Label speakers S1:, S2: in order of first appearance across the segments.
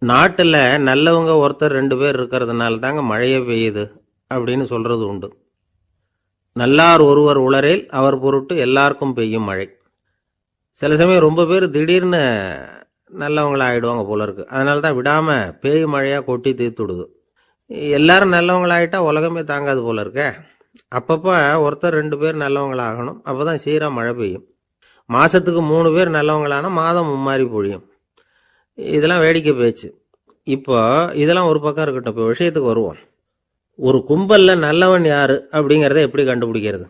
S1: நாட்டில் நல்லவங்க ஒருத்தர் 2 பேர் இருக்கிறதுனால தாங்க மழையே பெய்யுது அப்படின்னு சொல்றது உண்டு. நல்லார் ஒருவர் உளரேல் அவர் பொருட்டு எல்லாருக்கும் பெய்யும் மழை. சில சமயம் ரொம்ப பேர் திடீர்னு நல்லவங்களா ஆயிடுவாங்க போல இருக்கு. அதனால தான் விடாம பேய் மழையா கொட்டி தீர்த்துடுது. எல்லாரும் நல்லவங்களாயிட்டா உலகமே தாங்காது போல இருக்க. அப்பப்போ ஒருத்தர் 2 பேர் நல்லவங்களாகணும். அப்பதான் சீரா மழை பெய்யும். மாசத்துக்கு 3 பேர் நல்லவங்களானா மாதம் மும்மாரி பொழியும். இதெல்லாம் வேடிக்கை பேச்சு. இப்போ இதெல்லாம் ஒரு பக்கம் இருக்கட்டும். இப்போ விஷயத்துக்கு வருவோம். ஒரு கும்பல்ல நல்லவன் யாரு அப்படிங்கிறத எப்படி கண்டுபிடிக்கிறது?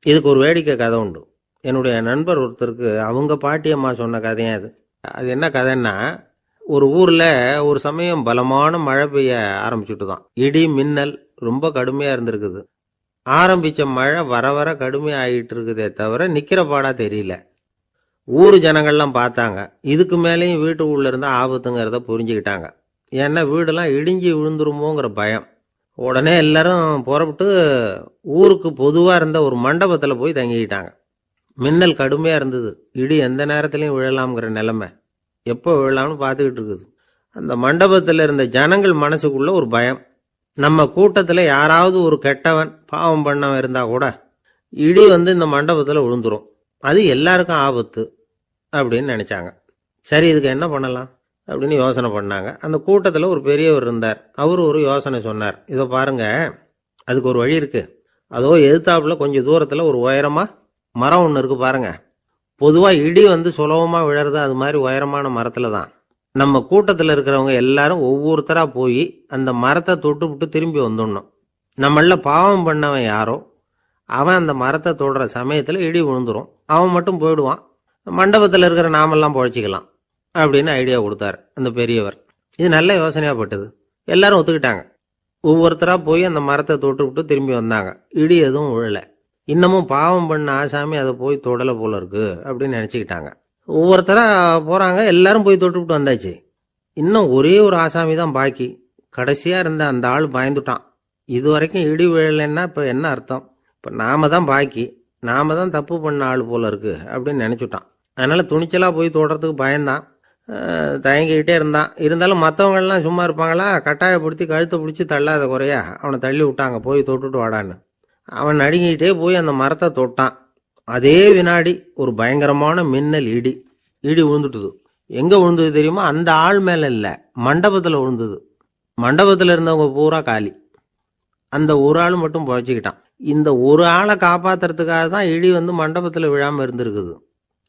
S1: இதுக்கு ஒரு வேடிக்கை கதை உண்டு. என்னுடைய நண்பர் ஒருத்தருக்கு அவங்க பாட்டியம்மா சொன்ன கதையா அது. அது என்ன கதைன்னா, ஒரு ஊர்ல ஒரு சமயம் பலமான மழை பெய்ய ஆரம்பிச்சுட்டு தான். இடி மின்னல் ரொம்ப கடுமையா இருந்திருக்குது. ஆரம்பிச்ச மழை வர வர கடுமையா ஆகிட்டு இருக்குதே தவிர நிக்கிற பாடா தெரியல. ஊர் ஜனங்கள்லாம் பார்த்தாங்க. இதுக்கு மேலேயும் வீட்டு உள்ள இருந்தா ஆபத்துங்கிறத புரிஞ்சுக்கிட்டாங்க. ஏன்னா வீடெல்லாம் இடிஞ்சு விழுந்துருமோங்கிற பயம். உடனே எல்லாரும் புறப்பட்டு ஊருக்கு பொதுவா இருந்த ஒரு மண்டபத்துல போய் தங்கிக்கிட்டாங்க. மின்னல் கடுமையா இருந்தது. இடி எந்த நேரத்திலையும் விழலாம்ங்கிற நிலைமை. எப்போ விழலாம்னு பார்த்துக்கிட்டு இருக்குது. அந்த மண்டபத்தில் இருந்த ஜனங்கள் மனசுக்குள்ள ஒரு பயம். நம்ம கூட்டத்தில் யாராவது ஒரு கெட்டவன் பாவம் பண்ணவன் இருந்தா கூட இடி வந்து இந்த மண்டபத்தில் விழுந்துரும். அது எல்லாருக்கும் ஆபத்து அப்படின்னு நினைச்சாங்க. சரி, இதுக்கு என்ன பண்ணலாம் அப்படின்னு யோசனை பண்ணாங்க. அந்த கூட்டத்தில் ஒரு பெரியவர் இருந்தார். அவர் ஒரு யோசனை சொன்னார். இதை பாருங்க, அதுக்கு ஒரு வழி இருக்கு. அதோ எதிர்த்தாப்புல கொஞ்சம் தூரத்தில் ஒரு உயரமா மரம் ஒன்று இருக்கு பாருங்க. பொதுவாக இடி வந்து சுலபமாக விழறது அது மாதிரி உயரமான மரத்துல தான். நம்ம கூட்டத்தில் இருக்கிறவங்க எல்லாரும் ஒவ்வொருத்தரா போய் அந்த மரத்தை தொட்டு விட்டு திரும்பி வந்துடணும். நம்மள பாவம் பண்ணவன் யாரோ அவன் அந்த மரத்தை தொடுற சமயத்தில் இடி விழுந்துரும். அவன் மட்டும் போயிடுவான். மண்டபத்தில் இருக்கிற நாமெல்லாம் பொழைச்சிக்கலாம் அப்படின்னு ஐடியா கொடுத்தாரு அந்த பெரியவர். இது நல்ல யோசனையா பட்டது. எல்லாரும் ஒத்துக்கிட்டாங்க. ஒவ்வொருத்தரா போய் அந்த மரத்தை தொட்டு விட்டு திரும்பி வந்தாங்க. இடி எதுவும் விழல. இன்னமும் பாவம் பண்ண ஆசாமி அதை போய் தொடலை போல இருக்கு அப்படின்னு நினைச்சுக்கிட்டாங்க. ஒவ்வொருத்தரா போறாங்க. எல்லாரும் போய் தொட்டு விட்டு வந்தாச்சு. இன்னும் ஒரே ஒரு ஆசாமி தான் பாக்கி. கடைசியா இருந்த அந்த ஆள் பயந்துட்டான். இது வரைக்கும் இடி விழலைன்னா இப்ப என்ன அர்த்தம்? இப்ப நாம தான் பாக்கி, நாம தான் தப்பு பண்ண ஆள் போல இருக்கு அப்படின்னு நினைச்சுட்டான். அதனால துணிச்சலா போய் தொடுறதுக்கு பயந்தான். தயங்கிக்கிட்டே இருந்தான். இருந்தாலும் மற்றவங்கள்லாம் சும்மா இருப்பாங்களா? கட்டாயப்படுத்தி கழுத்தை பிடிச்சி தள்ளாத குறையா அவனை தள்ளி விட்டாங்க. போய் தொட்டுட்டு வாடான்னு. அவன் நடுங்கிட்டே போய் அந்த மரத்தை தொட்டான். அதே வினாடி ஒரு பயங்கரமான மின்னல் இடி விழுந்துட்டுது. எங்க விழுந்தது தெரியுமா? அந்த ஆள் மேல இல்ல, மண்டபத்துல விழுந்தது. மண்டபத்துல இருந்தவங்க பூரா காலி. அந்த ஒரு ஆள் மட்டும் புழைச்சிக்கிட்டான். இந்த ஒரு ஆளை காப்பாத்துறதுக்காக தான் இடி வந்து மண்டபத்துல விழாம இருந்திருக்குது.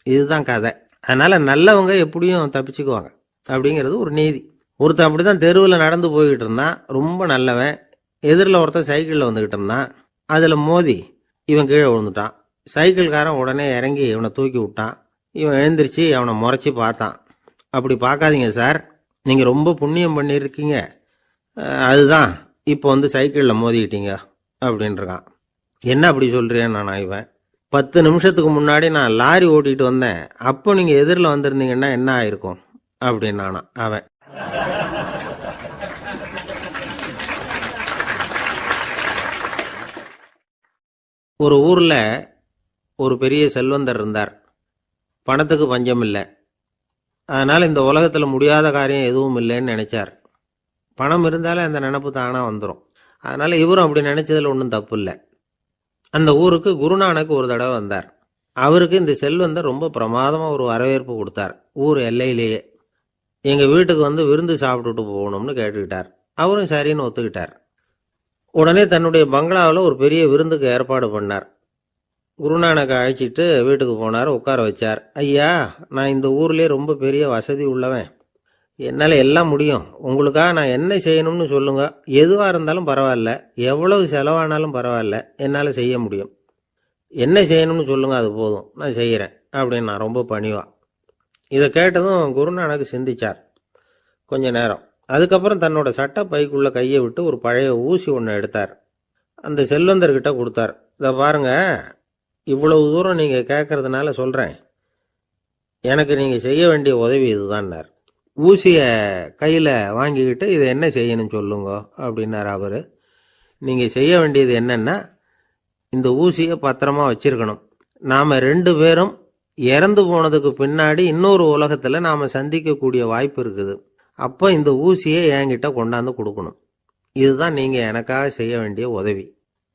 S1: இதுதான் கதை. அதனால நல்லவங்க எப்படியும் தப்பிச்சுக்குவாங்க அப்படிங்கிறது ஒரு நீதி. ஒருத்தன் அப்படிதான் தெருவில் நடந்து போய்கிட்டு இருந்தான். ரொம்ப நல்லவன். எதிரில் ஒருத்தன் சைக்கிளில் வந்துகிட்டு இருந்தான். அதில் மோதி இவன் கீழே விழுந்துட்டான். சைக்கிள்காரன் உடனே இறங்கி இவனை தூக்கி விட்டான். இவன் எழுந்திரிச்சு அவனை முறைச்சி பார்த்தான். அப்படி பார்க்காதீங்க சார், நீங்கள் ரொம்ப புண்ணியம் பண்ணியிருக்கீங்க, அதுதான் இப்போ வந்து சைக்கிளில் மோதிக்கிட்டீங்க அப்படின்றான். என்ன அப்படி சொல்கிறேன் நான்? இவன் 10 நிமிஷத்துக்கு முன்னாடி நான் லாரி ஓட்டிட்டு வந்தேன், அப்போ நீங்க எதிரில் வந்திருந்தீங்கன்னா என்ன ஆயிருக்கும் அப்படின்னானா அவன். ஒரு ஊர்ல ஒரு பெரிய செல்வந்தர் இருந்தார். பணத்துக்கு பஞ்சம் இல்லை. அதனால இந்த உலகத்துல முடியாத காரியம் எதுவும் இல்லைன்னு நினைச்சார். பணம் இருந்தாலே அந்த நினைப்பு தானா வந்துடும். அதனால இவரும் அப்படி நினைச்சதுல ஒன்றும் தப்பு இல்லை. அந்த ஊருக்கு குருநானக் ஒரு தடவை வந்தார். அவருக்கு இந்த செல்வந்தர் ரொம்ப பிரமாதமாக ஒரு வரவேற்பு கொடுத்தார். ஊர் எல்லையிலேயே எங்கள் வீட்டுக்கு வந்து விருந்து சாப்பிட்டுட்டு போகணும்னு கேட்டுக்கிட்டார். அவரும் சரின்னு ஒத்துக்கிட்டார். உடனே தன்னுடைய பங்களாவில் ஒரு பெரிய விருந்துக்கு ஏற்பாடு பண்ணார். குருநானக்கை அழைச்சிட்டு வீட்டுக்கு போனார். உட்கார வச்சார். ஐயா, நான் இந்த ஊர்லேயே ரொம்ப பெரிய வசதி உள்ளவன். என்னால் எல்லாம் முடியும். உங்களுக்காக நான் என்ன செய்யணும்னு சொல்லுங்க. எதுவாக இருந்தாலும் பரவாயில்ல, எவ்வளவு செலவானாலும் பரவாயில்ல, என்னால் செய்ய முடியும். என்ன செய்யணும்னு சொல்லுங்க, அது போதும், நான் செய்கிறேன் அப்படின்னு நான் ரொம்ப பணிவா. இதை கேட்டதும் குருநானக் சிந்திச்சார் கொஞ்ச நேரம். அதுக்கப்புறம் தன்னோட சட்ட பைக்குள்ள கையை விட்டு ஒரு பழைய ஊசி ஒன்று எடுத்தார். அந்த செல்வந்தர்கிட்ட கொடுத்தார். இதை பாருங்க, இவ்வளவு தூரம் நீங்கள் கேட்கறதுனால சொல்கிறேன், எனக்கு நீங்கள் செய்ய வேண்டிய உதவி இதுதான்னார். ஊசியை கையில் வாங்கிக்கிட்டு இதை என்ன செய்யணும்னு சொல்லுங்க அப்படின்னார் அவர். நீங்கள் செய்ய வேண்டியது என்னன்னா, இந்த ஊசியை பத்திரமா வச்சிருக்கணும். நாம் 2 பேரும் இறந்து போனதுக்கு பின்னாடி இன்னொரு உலகத்தில் நாம் சந்திக்கக்கூடிய வாய்ப்பு இருக்குது. அப்போ இந்த ஊசியை என்கிட்ட கொண்டாந்து கொடுக்கணும். இதுதான் நீங்கள் எனக்காக செய்ய வேண்டிய உதவி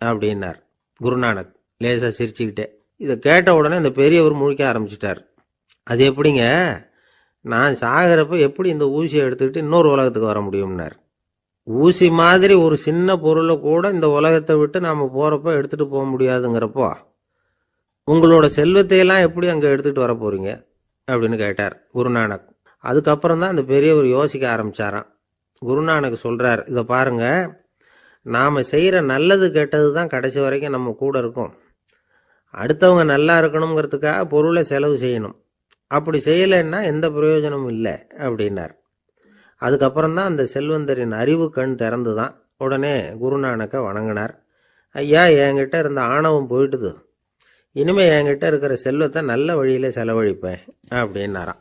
S1: அப்படின்னார் குருநானக் லேசாக சிரிச்சுக்கிட்டே. இதை கேட்ட உடனே இந்த பெரியவர் முழிக்க ஆரம்பிச்சிட்டார். அது எப்படிங்க, நான் சாகிறப்ப எப்படி இந்த ஊசியை எடுத்துக்கிட்டு இன்னொரு உலகத்துக்கு வர முடியும்னார். ஊசி மாதிரி ஒரு சின்ன பொருளை கூட இந்த உலகத்தை விட்டு நாம் போகிறப்ப எடுத்துகிட்டு போக முடியாதுங்கிறப்போ உங்களோட செல்வத்தையெல்லாம் எப்படி அங்கே எடுத்துகிட்டு வர போகிறீங்க அப்படின்னு கேட்டார் குருநானக். அதுக்கப்புறம் தான் அந்த பெரியவர் யோசிக்க ஆரம்பித்தாராம். குருநானக் சொல்கிறார், இதை பாருங்க, நாம் செய்கிற நல்லது கெட்டது தான் கடைசி வரைக்கும் நம்ம கூட இருக்கும். அடுத்தவங்க நல்லா இருக்கணுங்கிறதுக்காக பொருளை செலவு செய்யணும். அப்படி செய்யலைன்னா எந்த பிரயோஜனமும் இல்லை அப்படின்னார். அதுக்கப்புறம் தான் அந்த செல்வந்தரின் அறிவு கண் திறந்து தான் உடனே குருநானக்கை வணங்கினார். ஐயா, என்கிட்ட இருந்த ஆணவம் போயிட்டுது, இனிமேல் என்கிட்ட இருக்கிற செல்வத்தை நல்ல வழியில் செலவழிப்பேன் அப்படின்னாராம்.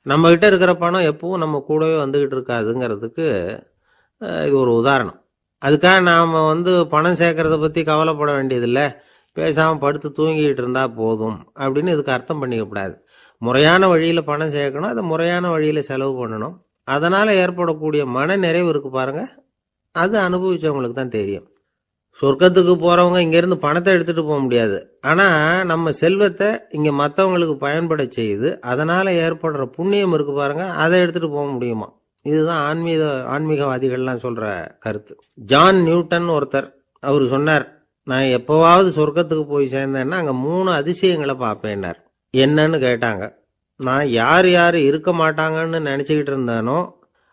S1: நம்மகிட்ட இருக்கிற பணம் எப்பவும் நம்ம கூடவே வந்துக்கிட்டு இருக்காதுங்கிறதுக்கு இது ஒரு உதாரணம். அதுக்காக நாம் பணம் சேர்க்கறத பற்றி கவலைப்பட வேண்டியதில்லை, பேசாமல் படுத்து தூங்கிக்கிட்டு இருந்தால் போதும் அப்படின்னு இதுக்கு அர்த்தம் பண்ணிக்கக்கூடாது. முறையான வழியில் பணம் சேர்க்கணும், அதை முறையான வழியில் செலவு பண்ணணும். அதனால் ஏற்படக்கூடிய மன நிறைவு இருக்கு பாருங்க, அது அனுபவிச்சவங்களுக்கு தான் தெரியும். சொர்க்கத்துக்கு போகிறவங்க இங்கேருந்து பணத்தை எடுத்துகிட்டு போக முடியாது, ஆனால் நம்ம செல்வத்தை இங்கே மற்றவங்களுக்கு பயன்பட செய்து அதனால் ஏற்படுற புண்ணியம் இருக்கு பாருங்க, அதை எடுத்துகிட்டு போக முடியுமா. இதுதான் ஆன்மீகவாதிகள்லாம் சொல்கிற கருத்து. ஜான் நியூட்டன் ஒருத்தர், அவர் சொன்னார், நான் எப்போவாவது சொர்க்கத்துக்கு போய் சேர்ந்தேன்னா அங்கே 3 அதிசயங்களை பார்ப்பேன்னார். என்னன்னு கேட்டாங்க. நான் யார் யார் இருக்க மாட்டாங்கன்னு நினச்சிக்கிட்டு இருந்தானோ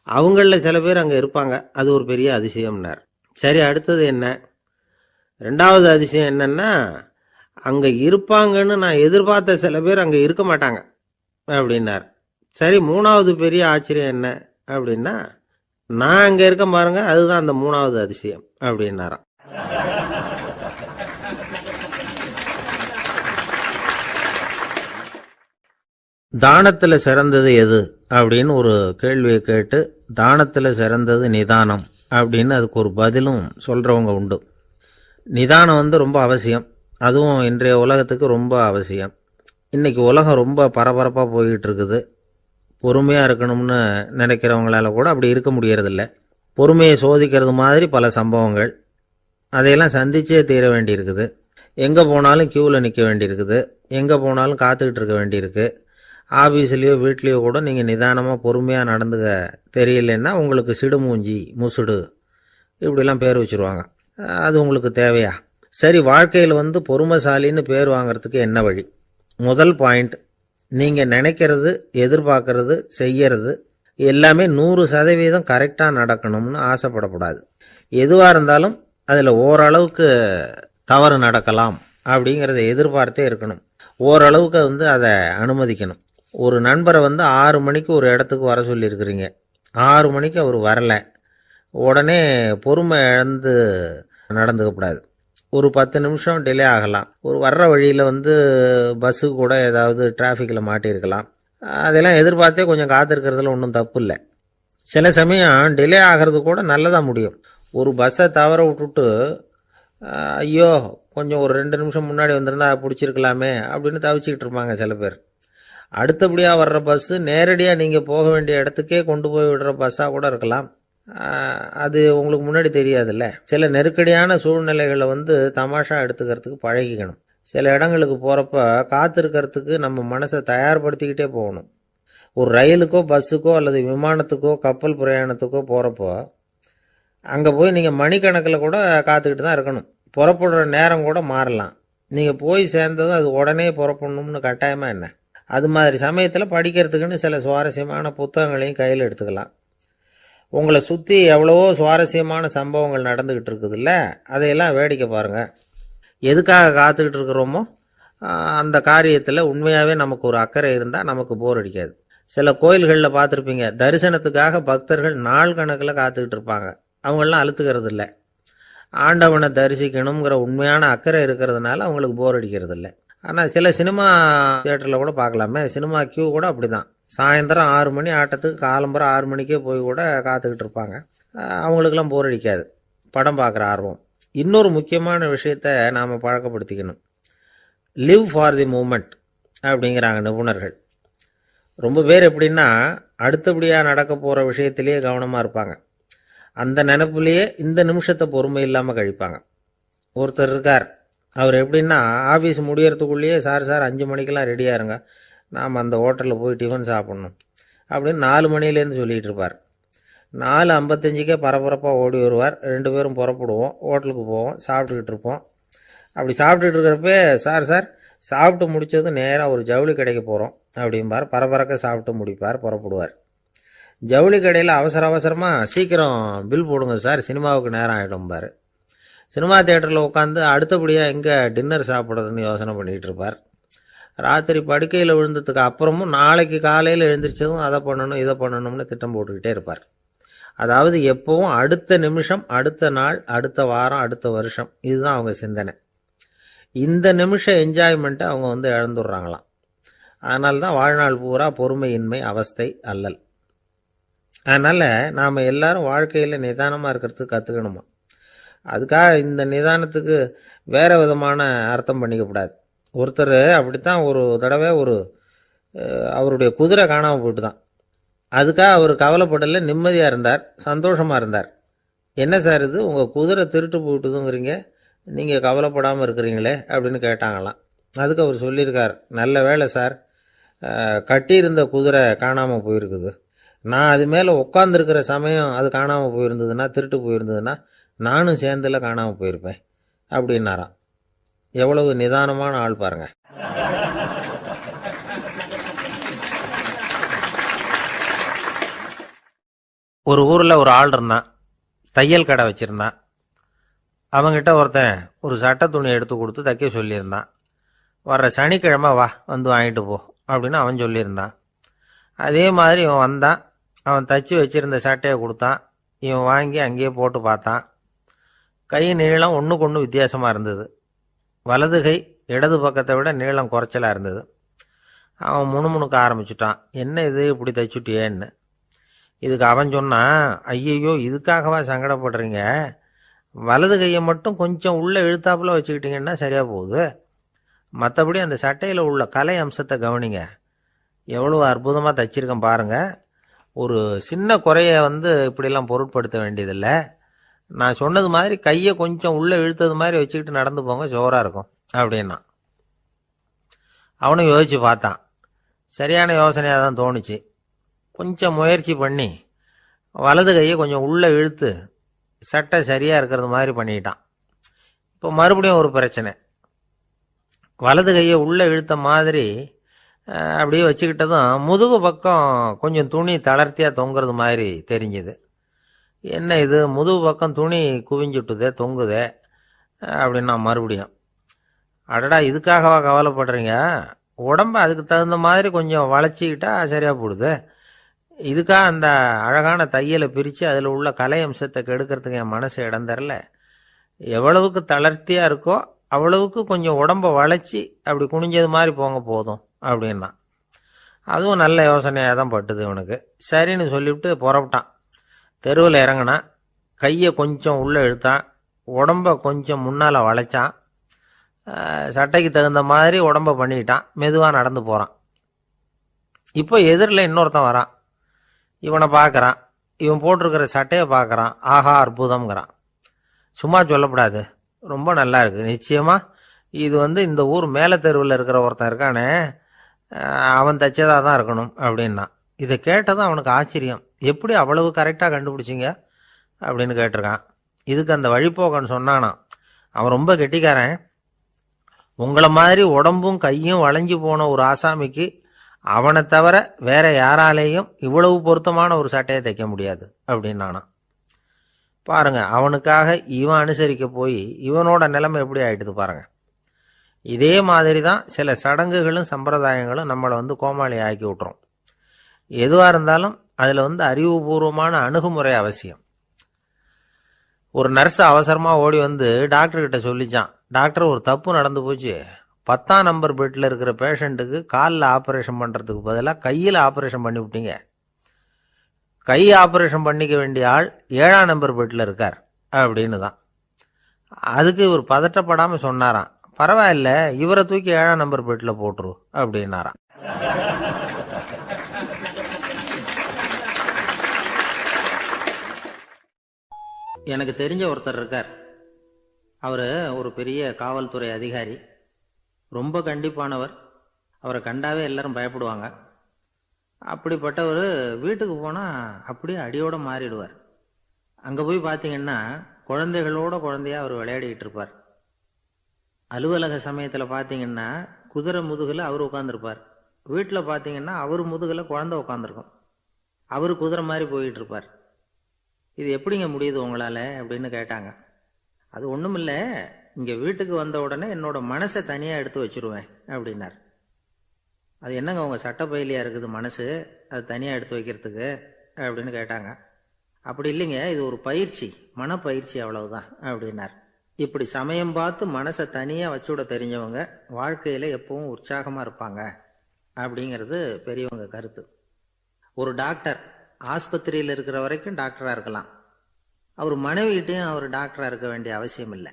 S1: அவங்களில் சில பேர் அங்கே இருப்பாங்க, அது ஒரு பெரிய அதிசயம்னார். சரி, அடுத்தது என்ன? 2வது அதிசயம் என்னன்னா, அங்கே இருப்பாங்கன்னு நான் எதிர்பார்த்த சில பேர் அங்கே இருக்க மாட்டாங்க அப்படின்னார். சரி, 3வது பெரிய ஆச்சரியம் என்ன அப்படின்னா, நான் அங்கே இருக்க பாருங்க, அதுதான் அந்த 3வது அதிசயம் அப்படின்னாராம். தானத்தில் சிறந்தது எது அப்படின்னு ஒரு கேள்வியை கேட்டு, தானத்தில் சிறந்தது நிதானம் அப்படின்னு அதுக்கு ஒரு பதிலும் சொல்கிறவங்க உண்டு. நிதானம் ரொம்ப அவசியம், அதுவும் இன்றைய உலகத்துக்கு ரொம்ப அவசியம். இன்றைக்கி உலகம் ரொம்ப பரபரப்பாக போய்கிட்டு இருக்குது. பொறுமையாக இருக்கணும்னு நினைக்கிறவங்களால கூட அப்படி இருக்க முடியறதில்ல. பொறுமையை சோதிக்கிறது மாதிரி பல சம்பவங்கள், அதையெல்லாம் சந்திச்சே தீர வேண்டியிருக்குது. எங்கே போனாலும் க்யூவில் நிற்க வேண்டியிருக்குது, எங்கே போனாலும் காத்துக்கிட்டு இருக்க வேண்டியிருக்கு. ஆஃபீஸ்லேயோ வீட்லேயோ கூட நீங்கள் நிதானமாக பொறுமையாக நடந்துக்க தெரியலன்னா உங்களுக்கு சிடுமூஞ்சி, முசுடு இப்படிலாம் பேர் வச்சுருவாங்க. அது உங்களுக்கு தேவையா? சரி, வாழ்க்கையில் பொறுமைசாலின்னு பேர் வாங்கிறதுக்கு என்ன வழி? முதல் பாயிண்ட், நீங்கள் நினைக்கிறது, எதிர்பார்க்கறது, செய்யறது எல்லாமே 100% கரெக்டாக நடக்கணும்னு ஆசைப்படக்கூடாது. எதுவாக இருந்தாலும் அதில் ஓரளவுக்கு தவறு நடக்கலாம் அப்படிங்கிறத எதிர்பார்த்தே இருக்கணும். ஓரளவுக்கு அதை அனுமதிக்கணும். ஒரு நண்பரை 6 மணிக்கு ஒரு இடத்துக்கு வர சொல்லியிருக்கிறீங்க, 6 மணிக்கு அவர் வரலை, உடனே பொறுமை இழந்து நடந்துக்கக்கூடாது. ஒரு 10 நிமிஷம் டிலே ஆகலாம். ஒரு வர்ற வழியில் பஸ்ஸு கூட ஏதாவது டிராஃபிக்கில் மாட்டியிருக்கலாம். அதெல்லாம் எதிர்பார்த்தே கொஞ்சம் காத்திருக்கிறதுல ஒன்றும் தப்பு இல்லை. சில சமயம் டிலே ஆகிறது கூட நல்லதாக முடியும். ஒரு பஸ்ஸை தவற விட்டுட்டு, ஐயோ கொஞ்சம் ஒரு 2 நிமிஷம் முன்னாடி வந்திருந்தா பிடிச்சிருக்கலாமே அப்படின்னு தவிச்சிக்கிட்டு இருப்பாங்க சில பேர். அடுத்தபடியாக வர்ற பஸ்ஸு நேரடியாக நீங்கள் போக வேண்டிய இடத்துக்கே கொண்டு போய் விடுற பஸ்ஸாக கூட இருக்கலாம். அது உங்களுக்கு முன்னாடி தெரியாதுல்ல. சில நெருக்கடியான சூழ்நிலைகளை தமாஷா எடுத்துக்கிறதுக்கு பழகிக்கணும். சில இடங்களுக்கு போகிறப்ப காத்திருக்கிறதுக்கு நம்ம மனசை தயார்படுத்திக்கிட்டே போகணும். ஒரு ரயிலுக்கோ பஸ்ஸுக்கோ அல்லது விமானத்துக்கோ கப்பல் பிரயாணத்துக்கோ போகிறப்போ அங்கே போய் நீங்கள் மணிக்கணக்கில் கூட காத்துக்கிட்டு தான் இருக்கணும். புறப்படுற நேரம் கூட மாறலாம். நீங்கள் போய் சேர்ந்ததும் அது உடனே புறப்படணும்னு கட்டாயமாக என்ன? அது மாதிரி சமயத்தில் படிக்கிறதுக்குன்னு சில சுவாரஸ்யமான புத்தகங்களையும் கையில் எடுத்துக்கலாம். உங்களை சுற்றி எவ்வளவோ சுவாரஸ்யமான சம்பவங்கள் நடந்துக்கிட்டு இருக்குதுல்ல, அதையெல்லாம் வேடிக்கை பாருங்கள். எதுக்காக காத்துக்கிட்டு இருக்கிறோமோ அந்த காரியத்தில் உண்மையாகவே நமக்கு ஒரு அக்கறை இருந்தால் நமக்கு போர் அடிக்காது. சில கோயில்களில் பார்த்துருப்பீங்க, தரிசனத்துக்காக பக்தர்கள் நாள் கணக்கில் காத்துக்கிட்டு இருப்பாங்க. அவங்களெலாம் அழுத்துக்கிறது இல்லை. ஆண்டவனை தரிசிக்கணுங்கிற உண்மையான அக்கறை இருக்கிறதுனால அவங்களுக்கு போர் அடிக்கிறது இல்லை. ஆனால் சில சினிமா தியேட்டரில் கூட பார்க்கலாமே, சினிமா கியூ கூட அப்படி தான். சாயந்தரம் 6 மணி ஆட்டத்துக்கு காலம்பரம் 6 மணிக்கே போய் கூட காத்துக்கிட்டு இருப்பாங்க. அவங்களுக்கெல்லாம் போர் அடிக்காது, படம் பார்க்குற ஆர்வம். இன்னொரு முக்கியமான விஷயத்தை நாம் பழக்கப்படுத்திக்கணும். லிவ் ஃபார் தி மூமெண்ட் அப்படிங்கிறாங்க நிபுணர்கள். ரொம்ப பேர் எப்படின்னா அடுத்தபடியாக நடக்க போகிற விஷயத்திலேயே கவனமாக இருப்பாங்க. அந்த நினைப்புலேயே இந்த நிமிஷத்தை பொறுமை இல்லாமல் கழிப்பாங்க. ஒருத்தர் இருக்கார், அவர் எப்படின்னா ஆஃபீஸ் முடியறதுக்குள்ளேயே சார் 5 மணிக்கெல்லாம் ரெடியாக இருங்க, நாம் அந்த ஹோட்டலில் போய் டிஃபன் சாப்பிட்ணும் அப்படின்னு 4 மணிலேருந்து சொல்லிகிட்டு இருப்பார். 4:55 பரபரப்பாக ஓடி வருவார். 2 பேரும் புறப்படுவோம், ஹோட்டலுக்கு போவோம், சாப்பிட்டுக்கிட்டு இருப்போம். அப்படி சாப்பிட்டுட்டு இருக்கிறப்ப சார் சாப்பிட்டு முடித்ததும் நேராக ஒரு ஜவுளி கடைக்கு போகிறோம் அப்படிம்பார். பரபரக்க சாப்பிட்டு முடிப்பார், புறப்படுவார். ஜவுளி கடையில் அவசரமாக சீக்கிரம் பில் போடுங்க சார், சினிமாவுக்கு நேரம் ஆகிடும்பார். சினிமா தியேட்டரில் உட்காந்து அடுத்தபடியாக எங்கே டின்னர் சாப்பிட்றதுன்னு யோசனை பண்ணிகிட்டு இருப்பார். ராத்திரி படுக்கையில் விழுந்ததுக்கு அப்புறமும் நாளைக்கு காலையில் எழுந்திரிச்சதும் அதை பண்ணணும் இதை பண்ணணும்னு திட்டம் போட்டுக்கிட்டே இருப்பார். அதாவது எப்பவும் அடுத்த நிமிஷம், அடுத்த நாள், அடுத்த வாரம், அடுத்த வருஷம், இதுதான் அவங்க சிந்தனை. இந்த நிமிஷம் என்ஜாய்மெண்ட்டை அவங்க இழந்துடுறாங்களாம். அதனால தான் வாழ்நாள் பூரா பொறுமையின்மை, அவஸ்தை, அல்லல். அதனால் நாம் எல்லாரும் வாழ்க்கையில் நிதானமாக இருக்கிறதுக்கு கற்றுக்கணுமா. அதுக்காக இந்த நிதானத்துக்கு வேறு விதமான அர்த்தம் பண்ணிக்கக்கூடாது. ஒருத்தர் அப்படித்தான் ஒரு தடவை அவருடைய குதிரை காணாமல் போயிட்டு தான். அதுக்காக அவர் கவலைப்படலை, நிம்மதியாக இருந்தார், சந்தோஷமாக இருந்தார். என்ன சார் இது, உங்கள் குதிரை திருட்டு போயிட்டுதுங்கிறீங்க, நீங்கள் கவலைப்படாமல் இருக்கிறீங்களே அப்படின்னு கேட்டாங்களாம். அதுக்கு அவர் சொல்லியிருக்கார், நல்ல வேலை சார், கட்டியிருந்த குதிரை காணாமல் போயிருக்குது. நான் அது மேலே உட்காந்துருக்கிற சமயம் அது காணாமல் போயிருந்ததுன்னா, திருட்டு போயிருந்ததுன்னா நானும் சேர்ந்துல காணாமல் போயிருப்பேன் அப்படின்னாராம். எவ்வளவு நிதானமான ஆள் பாருங்க. ஒரு ஊரில் ஒரு ஆள் இருந்தான், தையல் கடை வச்சுருந்தான். அவங்கிட்ட ஒருத்தன் ஒரு சட்டை துணி எடுத்து கொடுத்து தைக்க சொல்லியிருந்தான். வர்ற சனிக்கிழமை வா, வந்து வாங்கிட்டு போ அப்படின்னு அவன் சொல்லியிருந்தான். அதே மாதிரி இவன் வந்தான். அவன் தச்சு வச்சுருந்த சட்டையை கொடுத்தான். இவன் வாங்கி அங்கேயே போட்டு பார்த்தான். கை நீளம் ஒன்றுக்கு ஒன்று வித்தியாசமாக இருந்தது. வலது கை இடது பக்கத்தை விட நீளம் குறைச்சலாக இருந்தது. அவன் முணுமுணுக்க ஆரம்பிச்சுட்டான், என்ன இது இப்படி தைச்சுட்டியேன்னு. இதுக்கு அவன் சொன்னான், ஐயையோ இதுக்காகவா சங்கடப்படுறீங்க, வலது கையை மட்டும் கொஞ்சம் உள்ளே இழுத்தாப்புல வச்சுக்கிட்டீங்கன்னா சரியாக போகுது. மற்றபடி அந்த சட்டையில் உள்ள கலை அம்சத்தை கவனிங்க, எவ்வளோ அற்புதமாக தைச்சிருக்கேன் பாருங்கள். ஒரு சின்ன குறைய இப்படிலாம் பொருட்படுத்த வேண்டியதில்லை. நான் சொன்னது மாதிரி கையை கொஞ்சம் உள்ளே இழுத்தது மாதிரி வச்சுக்கிட்டு நடந்து போங்க, ஜோராக இருக்கும் அப்படின்னா. அவனும் யோசித்து பார்த்தான். சரியான யோசனையாக தான் தோணுச்சு. கொஞ்சம் முயற்சி பண்ணி வலது கையை கொஞ்சம் உள்ளே இழுத்து சட்டை சரியாக இருக்கிறது மாதிரி பண்ணிக்கிட்டான். இப்போ மறுபடியும் ஒரு பிரச்சனை. வலது கையை உள்ளே இழுத்த மாதிரி அப்படியே வச்சுக்கிட்டதும் முதுகு பக்கம் கொஞ்சம் துணி தளர்த்தியாக தொங்குறது மாதிரி தெரிஞ்சுது. என்ன இது, முதுகு பக்கம் துணி குவிஞ்சுட்டுதே, தொங்குதே அப்படின்னா மறுபடியும், அடடா இதுக்காகவா கவலைப்படுறீங்க, உடம்ப அதுக்கு தகுந்த மாதிரி கொஞ்சம் வளைச்சிக்கிட்டா சரியாக போடுது. இதுக்காக அந்த அழகான தையலை பிரித்து அதில் உள்ள கலை அம்சத்தை கெடுக்கிறதுக்கு என் மனசு இடம் தரல. எவ்வளவுக்கு தளர்த்தியாக இருக்கோ அவ்வளவுக்கு கொஞ்சம் உடம்பை வளைச்சி அப்படி குனிஞ்சது மாதிரி போங்க போதும் அப்படின்னா. அதுவும் நல்ல யோசனையாக தான் பட்டுது இவனுக்கு. சரின்னு சொல்லிவிட்டு புறப்பட்டான். தெருவில் இறங்கினான். கையை கொஞ்சம் உள்ளே இழுத்தான், உடம்பை கொஞ்சம் முன்னால் வளைச்சான், சட்டைக்கு தகுந்த மாதிரி உடம்பை பண்ணிக்கிட்டான். மெதுவாக நடந்து போகிறான். இப்போ எதிரில் இன்னொருத்தன் வரான். இவனை பார்க்குறான். இவன் போட்டிருக்கிற சட்டையை பார்க்குறான். ஆஹா அற்புதம்ங்கிறான். சும்மா சொல்லக்கூடாது, ரொம்ப நல்லா இருக்குது, நிச்சயமாக இது இந்த ஊர் மேலே தெருவில் இருக்கிற ஒருத்தன் இருக்கானே அவன் தைச்சதாக தான் இருக்கணும் அப்படின்னா. இதை கேட்டதும் அவனுக்கு ஆச்சரியம். எப்படி அவ்வளவு கரெக்டாக கண்டுபிடிச்சிங்க அப்படின்னு கேட்டிருக்கான். இதுக்கு அந்த வழிபோக்கன்னு சொன்னானான், அவன் ரொம்ப கெட்டிக்காரன், உங்களை மாதிரி உடம்பும் கையும் வளைஞ்சு போன ஒரு ஆசாமிக்கு அவனை தவிர வேற யாராலேயும் இவ்வளவு பொருத்தமான ஒரு சட்டையை தைக்க முடியாது அப்படின்னானா. பாருங்க, அவனுக்காக இவன் அனுசரிக்க போய் இவனோட நிலைமை எப்படி ஆயிட்டுது பாருங்க. இதே மாதிரி தான் சில சடங்குகளும் சம்பிரதாயங்களும் நம்மளை கோமாளி ஆக்கி விட்டுரும். எதுவாக இருந்தாலும் அதில் அறிவுபூர்வமான அணுகுமுறை அவசியம். ஒரு நர்ஸ் அவசரமாக ஓடி டாக்டர்கிட்ட சொல்லிச்சான், டாக்டர் ஒரு தப்பு நடந்து போச்சு, 10ஆம் நம்பர் பெட்டில் இருக்கிற பேஷண்ட்டுக்கு காலில் ஆப்ரேஷன் பண்ணுறதுக்கு பதிலாக கையில் ஆப்ரேஷன் பண்ணி விட்டீங்க. கை ஆப்ரேஷன் பண்ணிக்க வேண்டிய ஆள் 7ஆம் நம்பர் பெட்டில் இருக்கார் அப்படின்னு தான். அதுக்கு இவர் பதட்டப்படாமல் சொன்னாராம், பரவாயில்ல இவரை தூக்கி 7ஆம் நம்பர் பெட்டில் போட்டுரு அப்படின்னாராம். எனக்கு தெரிஞ்ச ஒருத்தர் இருக்கார். அவர் ஒரு பெரிய காவல்துறை அதிகாரி, ரொம்ப கண்டிப்பானவர். அவரை கண்டாவே எல்லாரும் பயப்படுவாங்க. அப்படிப்பட்டவர் வீட்டுக்கு போனால் அப்படியே அடியோட மாறிடுவார். அங்கே போய் பார்த்தீங்கன்னா குழந்தைகளோட குழந்தையா அவர் விளையாடிக்கிட்டு இருப்பார். அலுவலக சமயத்தில் பார்த்தீங்கன்னா குதிரை முதுகில் அவர் உட்காந்துருப்பார். வீட்டில் பார்த்தீங்கன்னா அவர் முதுகில் குழந்தை உட்காந்துருக்கும். அவர் குதிரை மாதிரி போயிட்டு இருப்பார். இது எப்படிங்க முடியுது உங்களால் அப்படின்னு கேட்டாங்க. அது ஒன்றும் இல்லை, இங்கே வீட்டுக்கு வந்த உடனே என்னோட மனசை தனியாக எடுத்து வச்சிருவேன் அப்படின்னார். அது என்னங்க உங்கள் சட்டப்பயிலியாக இருக்குது மனசு, அது தனியாக எடுத்து வைக்கிறதுக்கு அப்படின்னு கேட்டாங்க. அப்படி இல்லைங்க, இது ஒரு பயிற்சி, மனப்பயிற்சி, அவ்வளவுதான் அப்படின்னார். இப்படி சமயம் பார்த்து மனசை தனியாக வச்சுவிட தெரிஞ்சவங்க வாழ்க்கையில் எப்பவும் உற்சாகமாக இருப்பாங்க அப்படிங்கிறது பெரியவங்க கருத்து. ஒரு டாக்டர் ஆஸ்பத்திரியில் இருக்கிற வரைக்கும் டாக்டராக இருக்கலாம். அவர் மனைவிகிட்டையும் அவர் டாக்டராக இருக்க வேண்டிய அவசியம் இல்லை.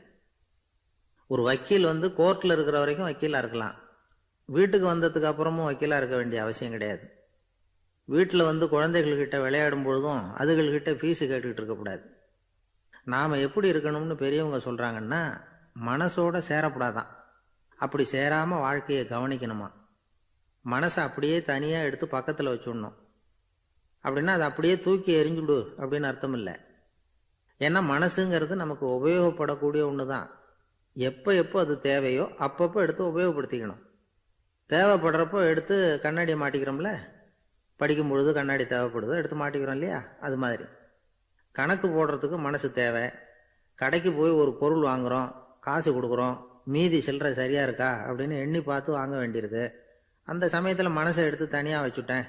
S1: ஒரு வக்கீல் கோர்ட்டில் இருக்கிற வரைக்கும் வக்கீலாக இருக்கலாம். வீட்டுக்கு வந்ததுக்கு அப்புறமும் வக்கீலாக இருக்க வேண்டிய அவசியம் கிடையாது. வீட்டில் குழந்தைகள்கிட்ட விளையாடும் பொழுதும் அதுகள்கிட்ட ஃபீஸு கேட்டுக்கிட்டு இருக்கக்கூடாது. நாம் எப்படி இருக்கணும்னு பெரியவங்க சொல்கிறாங்கன்னா, மனசோட சேரப்படாதான். அப்படி சேராமல் வாழ்க்கையை கவனிக்கணுமா. மனசை அப்படியே தனியாக எடுத்து பக்கத்தில் வச்சுடணும். அப்படின்னா அதை அப்படியே தூக்கி எறிஞ்சுடு அப்படின்னு அர்த்தம் இல்லை. ஏன்னா மனசுங்கிறது நமக்கு உபயோகப்படக்கூடிய ஒன்று தான். எப்போ அது தேவையோ அப்பப்போ எடுத்து உபயோகப்படுத்திக்கணும். தேவைப்படுறப்போ எடுத்து கண்ணாடியை மாட்டிக்கிறோம்ல, படிக்கும் பொழுது கண்ணாடி தேவைப்படுது, எடுத்து மாட்டிக்கிறோம் இல்லையா, அது மாதிரி கணக்கு போடுறதுக்கு மனசு தேவை. கடைக்கு போய் ஒரு பொருள் வாங்குகிறோம், காசு கொடுக்குறோம், மீதி சில்லறை சரியாக இருக்கா அப்படின்னு எண்ணி பார்த்து வாங்க வேண்டியிருக்கு. அந்த சமயத்தில் மனசை எடுத்து தனியாக வச்சுட்டேன்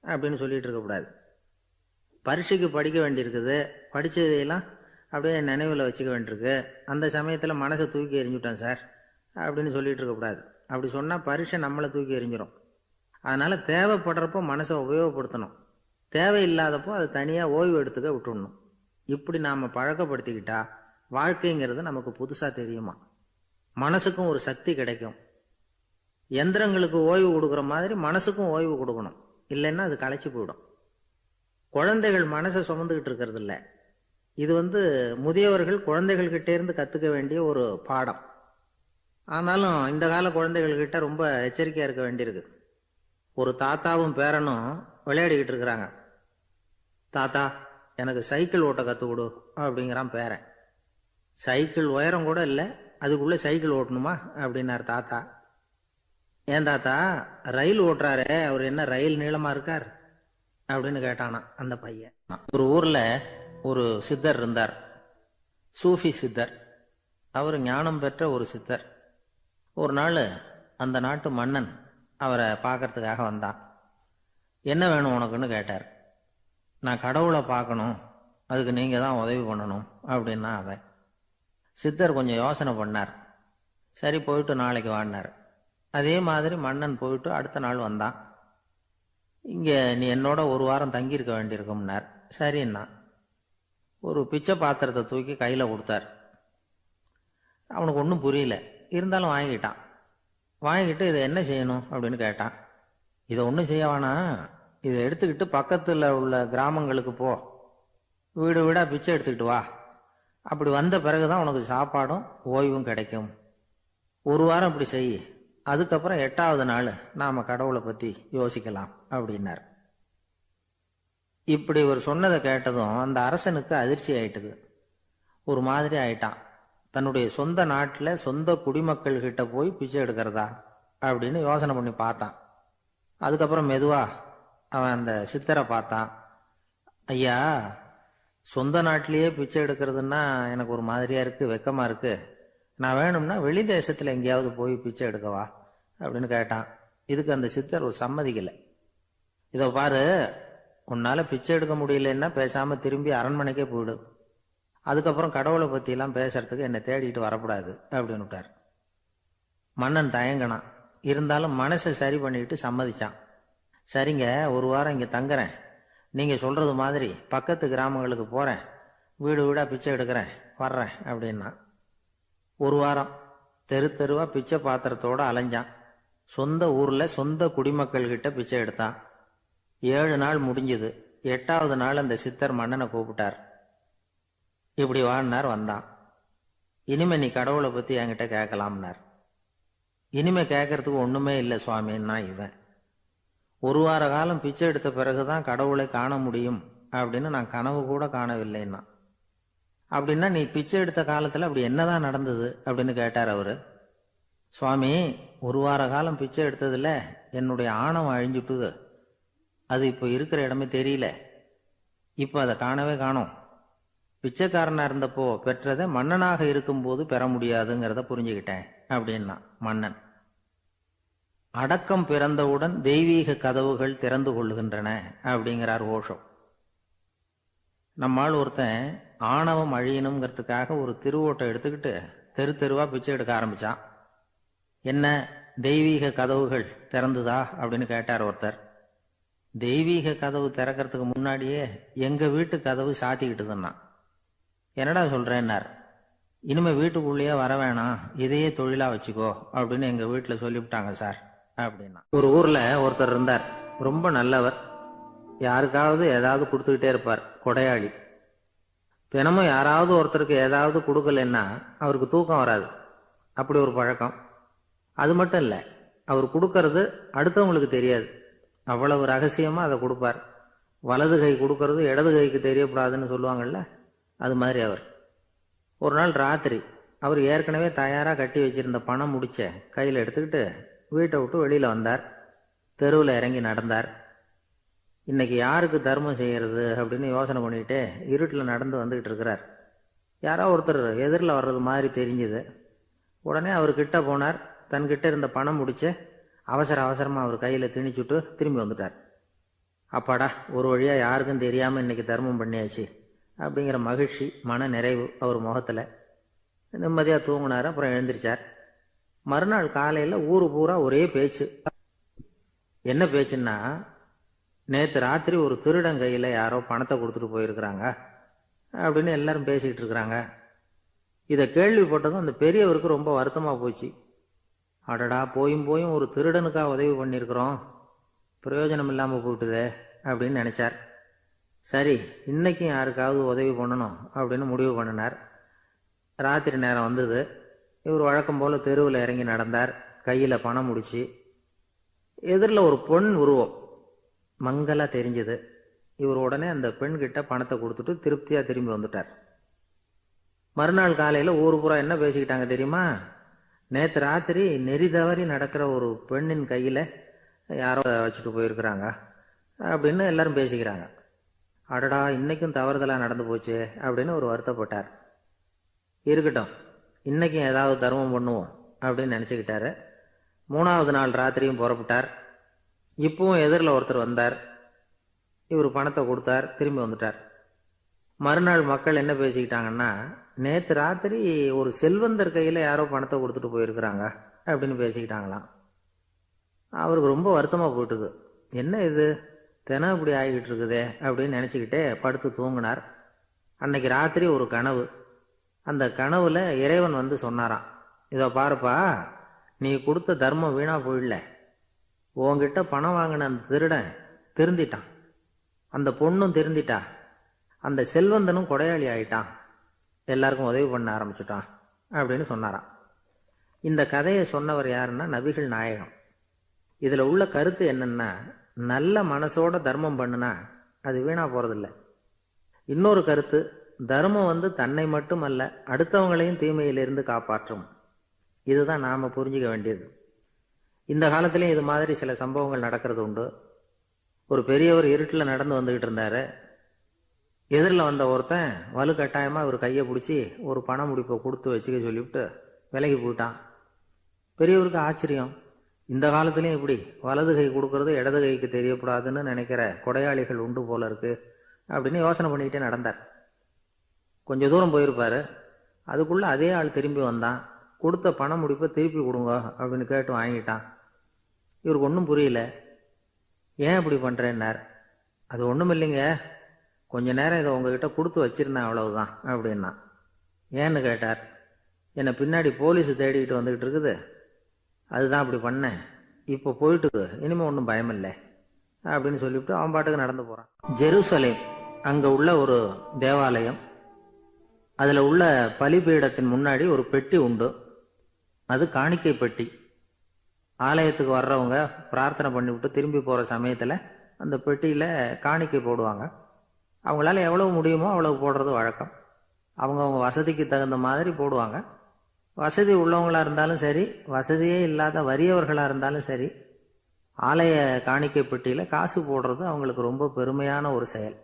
S1: அப்படின்னு சொல்லிட்டு இருக்கக்கூடாது. பரீட்சைக்கு படிக்க வேண்டியிருக்குது, படித்ததையெல்லாம் அப்படியே நினைவில் வச்சுக்க வேண்டியிருக்கு. அந்த சமயத்தில் மனசை தூக்கி எறிஞ்சுட்டேன் சார் அப்படின்னு சொல்லிட்டு இருக்கக்கூடாது. அப்படி சொன்னால் பரீட்சை நம்மளை தூக்கி எறிஞ்சிடும். அதனால் தேவைப்படுறப்போ மனசை உபயோகப்படுத்தணும், தேவையில்லாதப்போ அதை தனியாக ஓய்வு எடுத்துக்க விட்டுடணும். இப்படி நாம் பழக்கப்படுத்திக்கிட்டா வாழ்க்கைங்கிறது நமக்கு புதுசாக தெரியுமா. மனசுக்கும் ஒரு சக்தி கிடைக்கும். எந்திரங்களுக்கு ஓய்வு கொடுக்குற மாதிரி மனசுக்கும் ஓய்வு கொடுக்கணும், இல்லைன்னா அது களைச்சி போயிடும். குழந்தைகள் மனசை சுமந்துக்கிட்டு இருக்கிறது இல்லை. இது முதியவர்கள் குழந்தைகள்கிட்ட இருந்து கற்றுக்க வேண்டிய ஒரு பாடம். ஆனாலும் இந்த கால குழந்தைகள்கிட்ட ரொம்ப எச்சரிக்கையாக இருக்க வேண்டியிருக்கு. ஒரு தாத்தாவும் பேரனும் விளையாடிக்கிட்டு இருக்கிறாங்க. தாத்தா, எனக்கு சைக்கிள் ஓட்ட கற்றுக் கொடு அப்படிங்கிறான் பேரன். சைக்கிள் உயரம் கூட இல்லை, அதுக்குள்ளே சைக்கிள் ஓட்டணுமா அப்படின்னார் தாத்தா. ஏன் தாத்தா, ரயில் ஓட்டுறாரே, அவர் என்ன ரயில் நீளமாக இருக்கார் அப்படின்னு கேட்டானா அந்த பையன். ஒரு ஊரில் ஒரு சித்தர் இருந்தார், சூஃபி சித்தர். அவர் ஞானம் பெற்ற ஒரு சித்தர். ஒரு நாள் அந்த நாட்டு மன்னன் அவரை பார்க்கறதுக்காக வந்தான். என்ன வேணும் உனக்குன்னு கேட்டார். நான் கடவுளை பார்க்கணும், அதுக்கு நீங்கள் தான் உதவி பண்ணணும் அப்படின்னா அவன். சித்தர் கொஞ்சம் யோசனை பண்ணார். சரி, போயிட்டு நாளைக்கு வாடினார். அதே மாதிரி மன்னன் போயிட்டு அடுத்த நாள் வந்தான். இங்கே நீ என்னோட ஒரு வாரம் தங்கியிருக்க வேண்டியிருக்கும்னார். சரின்னா ஒரு பிச்சை பாத்திரத்தை தூக்கி கையில் கொடுத்தார். அவனுக்கு ஒன்றும் புரியல, இருந்தாலும் வாங்கிட்டான். வாங்கிட்டு இதை என்ன செய்யணும் அப்படின்னு கேட்டான். இதை ஒன்றும் செய்ய வேணாம், இதை எடுத்துக்கிட்டு பக்கத்தில் உள்ள கிராமங்களுக்கு போ, வீடு வீடாக பிச்சை எடுத்துக்கிட்டு வா. அப்படி வந்த பிறகுதான் உனக்கு சாப்பாடும் ஓய்வும் கிடைக்கும். ஒரு வாரம் இப்படி செய், அதுக்கப்புறம் 8வது நாள் நாம் கடவுளை பற்றி யோசிக்கலாம் அப்படின்னார். இப்படி இவர் சொன்னதை கேட்டதும் அந்த அரசனுக்கு அதிர்ச்சி ஆயிட்டுது. ஒரு மாதிரி ஆயிட்டான். தன்னுடைய சொந்த நாட்டில் சொந்த குடிமக்கள் கிட்ட போய் பிச்சை எடுக்கிறதா அப்படின்னு யோசனை பண்ணி பார்த்தான். அதுக்கப்புறம் மெதுவா அவன் அந்த சித்தரை பார்த்தான். ஐயா, சொந்த நாட்டிலேயே பிச்சை எடுக்கிறதுன்னா எனக்கு ஒரு மாதிரியா இருக்கு, வெக்கமா இருக்கு. நான் வேணும்னா வெளி தேசத்துல எங்கேயாவது போய் பிச்சை எடுக்கவா அப்படின்னு கேட்டான். இதுக்கு அந்த சித்தர் ஒரு சம்மதிக்கலை. இதை பாரு, உன்னால பிச்சை எடுக்க முடியலன்னா பேசாம திரும்பி அரண்மனைக்கே போயிடு, அதுக்கப்புறம் கடவுளை பத்தி எல்லாம் பேசுறதுக்கு என்னை தேடிட்டு வரக்கூடாது அப்படின்னு விட்டார். மன்னன் தயங்கினான், இருந்தாலும் மனசை சரி பண்ணிட்டு சம்மதிச்சான். சரிங்க, ஒரு வாரம் இங்க தங்குறேன், நீங்க சொல்றது மாதிரி பக்கத்து கிராமங்களுக்கு போறேன், வீடு வீடா பிச்சை எடுக்கிறேன், வர்றேன் அப்படின்னா. ஒரு வாரம் தெரு தெருவா பிச்சை பாத்திரத்தோட அலைஞ்சான். சொந்த ஊர்ல சொந்த குடிமக்கள் கிட்ட பிச்சை எடுத்தான். 7 நாள் முடிஞ்சது. 8வது நாள் அந்த சித்தர் மன்னனை கூப்பிட்டார். இப்படி வாடினார். வந்தான். இனிமே நீ கடவுளை பத்தி என்கிட்ட கேட்கலாம்னார். இனிமே கேட்கறதுக்கு ஒண்ணுமே இல்லை சுவாமின்னா இவன். ஒரு வார காலம் பிச்சை எடுத்த பிறகுதான் கடவுளை காண முடியும் அப்படின்னு நான் கனவு கூட காணவில்லைன்னா. அப்படின்னா நீ பிச்சை எடுத்த காலத்துல அப்படி என்னதான் நடந்தது அப்படின்னு கேட்டார் அவரு. சுவாமி, ஒரு வார காலம் பிச்சை எடுத்ததுல என்னுடைய ஆணவம் அழிஞ்சுட்டுது. அது இப்போ இருக்கிற இடமே தெரியல. இப்போ அதை காணவே காணோம். பிச்சைக்காரனா இருந்தப்போ பெற்றதை மன்னனாக இருக்கும்போது பெற முடியாதுங்கிறத புரிஞ்சுக்கிட்டேன் அப்படின்னா மன்னன். அடக்கம் பிறந்தவுடன் தெய்வீக கதவுகள் திறந்து கொள்ளுகின்றன அப்படிங்கிறார் ஓஷோ. நம்மால் ஒருத்தன் ஆணவம் அழியணுங்கிறதுக்காக ஒரு திருவோட்டை எடுத்துக்கிட்டு தெரு தெருவா பிச்சை எடுக்க ஆரம்பிச்சான். என்ன, தெய்வீக கதவுகள் திறந்துதா அப்படின்னு கேட்டார் ஒருத்தர். தெய்வீக கதவு திறக்கிறதுக்கு முன்னாடியே எங்க வீட்டு கதவு சாத்திக்கிட்டுதுன்னா. என்னடா சொல்றேன்னார். இனிமே வீட்டுக்குள்ளேயே வர வேணாம், இதையே தொழிலா வச்சுக்கோ அப்படின்னு எங்க வீட்டுல சொல்லிவிட்டாங்க சார் அப்படின்னா. ஒரு ஊர்ல ஒருத்தர் இருந்தார். ரொம்ப நல்லவர். யாருக்காவது ஏதாவது கொடுத்துக்கிட்டே இருப்பார். கொடையாளி. தினமும் யாராவது ஒருத்தருக்கு ஏதாவது கொடுக்கலன்னா அவருக்கு தூக்கம் வராது. அப்படி ஒரு பழக்கம். அது மட்டும் இல்லை, அவர் கொடுக்கறது அடுத்தவங்களுக்கு தெரியாது. அவ்வளவு ரகசியமா அதை கொடுப்பார். வலது கை கொடுக்கறது இடது கைக்கு தெரியக்கூடாதுன்னு சொல்லுவாங்கல்ல, அது மாதிரி அவர். ஒரு நாள் ராத்திரி அவர் ஏற்கனவே தயாராக கட்டி வச்சிருந்த பணம் முடிச்ச கையில் எடுத்துக்கிட்டு வீட்டை விட்டு வெளியில வந்தார். தெருவில் இறங்கி நடந்தார். இன்னைக்கு யாருக்கு தர்மம் செய்யறது அப்படின்னு யோசனை பண்ணிட்டு இருட்டில் நடந்து வந்துகிட்டு இருக்கிறார். யாரோ ஒருத்தர் எதிரில் வர்றது மாதிரி தெரிஞ்சுது. உடனே அவர் கிட்ட போனார். தன்கிட்ட இருந்த பணம் முடிச்சு அவசரமா அவர் கையில திணிச்சுட்டு திரும்பி வந்துட்டார். அப்பாடா, ஒரு வழியா யாருக்கும் தெரியாம இன்னைக்கு தர்மம் பண்ணியாச்சு அப்படிங்கிற மகிழ்ச்சி, மன நிறைவு அவர் முகத்துல. நிம்மதியா தூங்கினார். அப்புறம் எழுந்திரிச்சார். மறுநாள் காலையில ஊரு பூரா ஒரே பேச்சு. என்ன பேச்சுன்னா, நேற்று ராத்திரி ஒரு திருடன் கையில யாரோ பணத்தை கொடுத்துட்டு போயிருக்கிறாங்க அப்படின்னு எல்லாரும் பேசிக்கிட்டு இருக்கிறாங்க. இதை கேள்விப்பட்டதும் அந்த பெரியவருக்கு ரொம்ப வருத்தமா போச்சு. அடடா, போயும் ஒரு திருடனுக்கா உதவி பண்ணியிருக்கிறோம், பிரயோஜனம் இல்லாம போயிட்டுதே அப்படின்னு நினைச்சார். சரி, இன்னைக்கும் யாருக்காவது உதவி பண்ணணும் அப்படின்னு முடிவு பண்ணினார். ராத்திரி நேரம் வந்தது. இவர் வழக்கம் போல தெருவில் இறங்கி நடந்தார். கையில பணம் முடிச்சு. எதிரில் ஒரு பொன் உருவம் மங்கலா தெரிஞ்சது. இவர் உடனே அந்த பெண் கிட்ட பணத்தை கொடுத்துட்டு திருப்தியா திரும்பி வந்துட்டார். மறுநாள் காலையில ஊரு பூரா என்ன பேசிக்கிட்டாங்க தெரியுமா? நேற்று ராத்திரி நெறி தவறி நடக்கிற ஒரு பெண்ணின் கையில யாரோ வச்சுட்டு போயிருக்கிறாங்க அப்படின்னு எல்லாரும் பேசிக்கிறாங்க. அடடா, இன்னைக்கும் தவறுதலா நடந்து போச்சு அப்படின்னு ஒரு வருத்தப்பட்டார். இருக்கட்டும், இன்னைக்கும் ஏதாவது தர்மம் பண்ணுவோம் அப்படின்னு நினைச்சுக்கிட்டாரு. 3வது நாள் ராத்திரியும் புறப்பட்டார். இப்பவும் எதிரில் ஒருத்தர் வந்தார். இவர் பணத்தை கொடுத்தார், திரும்பி வந்துட்டார். மறுநாள் மக்கள் என்ன பேசிக்கிட்டாங்கன்னா, நேற்று ராத்திரி ஒரு செல்வந்தர் கையில யாரோ பணத்தை கொடுத்துட்டு போயிருக்கிறாங்க அப்படின்னு பேசிக்கிட்டாங்களாம். அவருக்கு ரொம்ப வருத்தமா போயிட்டுது. என்ன இது, தினம் இப்படி ஆகிக்கிட்டு இருக்குதே அப்படின்னு நினைச்சுக்கிட்டே படுத்து தூங்கினார். அன்னைக்கு ராத்திரி ஒரு கனவு. அந்த கனவுல இறைவன் வந்து சொன்னாராம், இதோ பாருப்பா, நீ கொடுத்த தர்மம் வீணா போயிடல. உன்கிட்ட பணம் வாங்கின அந்த திருடன் திருந்திட்டான், அந்த பொண்ணும் திருந்திட்டா, அந்த செல்வந்தனும் கொடையாளி ஆயிட்டான், எல்லாருக்கும் உதவி பண்ண ஆரம்பிச்சுட்டான் அப்படின்னு சொன்னாராம். இந்த கதையை சொன்னவர் யாருன்னா நபிகள் நாயகம். இதுல உள்ள கருத்து என்னன்னா, நல்ல மனசோட தர்மம் பண்ணுனா அது வீணா போறதில்லை. இன்னொரு கருத்து, தர்மம் வந்து தன்னை மட்டுமல்ல அடுத்தவங்களையும் தீமையிலிருந்து காப்பாற்றும். இதுதான் நாம புரிஞ்சுக்க வேண்டியது. இந்த காலத்திலயும் இது மாதிரி சில சம்பவங்கள் நடக்கிறது உண்டு. ஒரு பெரியவர் இருட்டில் நடந்து வந்துகிட்டு இருந்தாரு. எதிரில் வந்த ஒருத்தன் வலுக்கட்டாயமா இவர் கையை பிடிச்சி ஒரு பண முடிப்பை கொடுத்து வச்சுக்க சொல்லிவிட்டு விலகி போயிட்டான். பெரியவருக்கு ஆச்சரியம். இந்த காலத்திலயும் இப்படி வலது கை கொடுக்கறது இடது கைக்கு தெரியக்கூடாதுன்னு நினைக்கிற கொடையாளிகள் உண்டு போல இருக்கு அப்படின்னு யோசனை பண்ணிக்கிட்டே நடந்தார். கொஞ்சம் தூரம் போயிருப்பாரு. அதுக்குள்ள அதே ஆள் திரும்பி வந்தான். கொடுத்த பண முடிப்பை திருப்பி கொடுங்க அப்படின்னு கேட்டு வாங்கிட்டான். இவருக்கு ஒன்றும் புரியல. ஏன் இப்படி பண்றேன்னார். அது ஒன்றும் இல்லைங்க, கொஞ்ச நேரம் இதை உங்ககிட்ட கொடுத்து வச்சிருந்தேன், அவ்வளவுதான் அப்படின்னா. ஏன்னு கேட்டார். என்னை பின்னாடி போலீஸ் தேடிக்கிட்டு வந்துகிட்டு இருக்குது, அதுதான் அப்படி பண்ணேன். இப்போ போயிட்டு இனிமே ஒன்றும் பயமில்லை அப்படின்னு சொல்லிவிட்டு அவன் பாட்டுக்கு நடந்து போறான். ஜெருசலேம், அங்க உள்ள ஒரு தேவாலயம்.
S2: அதில் உள்ள பலிபீடத்தின் முன்னாடி ஒரு பெட்டி உண்டு. அது காணிக்கை பெட்டி. ஆலயத்துக்கு வர்றவங்க பிரார்த்தனை பண்ணிவிட்டு திரும்பி போகிற சமயத்தில் அந்த பெட்டியில் காணிக்கை போடுவாங்க. அவங்களால எவ்வளவு முடியுமோ அவ்வளவு போடுறது வழக்கம். அவங்கவுங்க வசதிக்கு தகுந்த மாதிரி போடுவாங்க. வசதி உள்ளவங்களாக இருந்தாலும் சரி, வசதியே இல்லாத வறியவர்களாக இருந்தாலும் சரி, ஆலய காணிக்கை பெட்டியில் காசு போடுறது அவங்களுக்கு ரொம்ப பெருமையான ஒரு செயல்.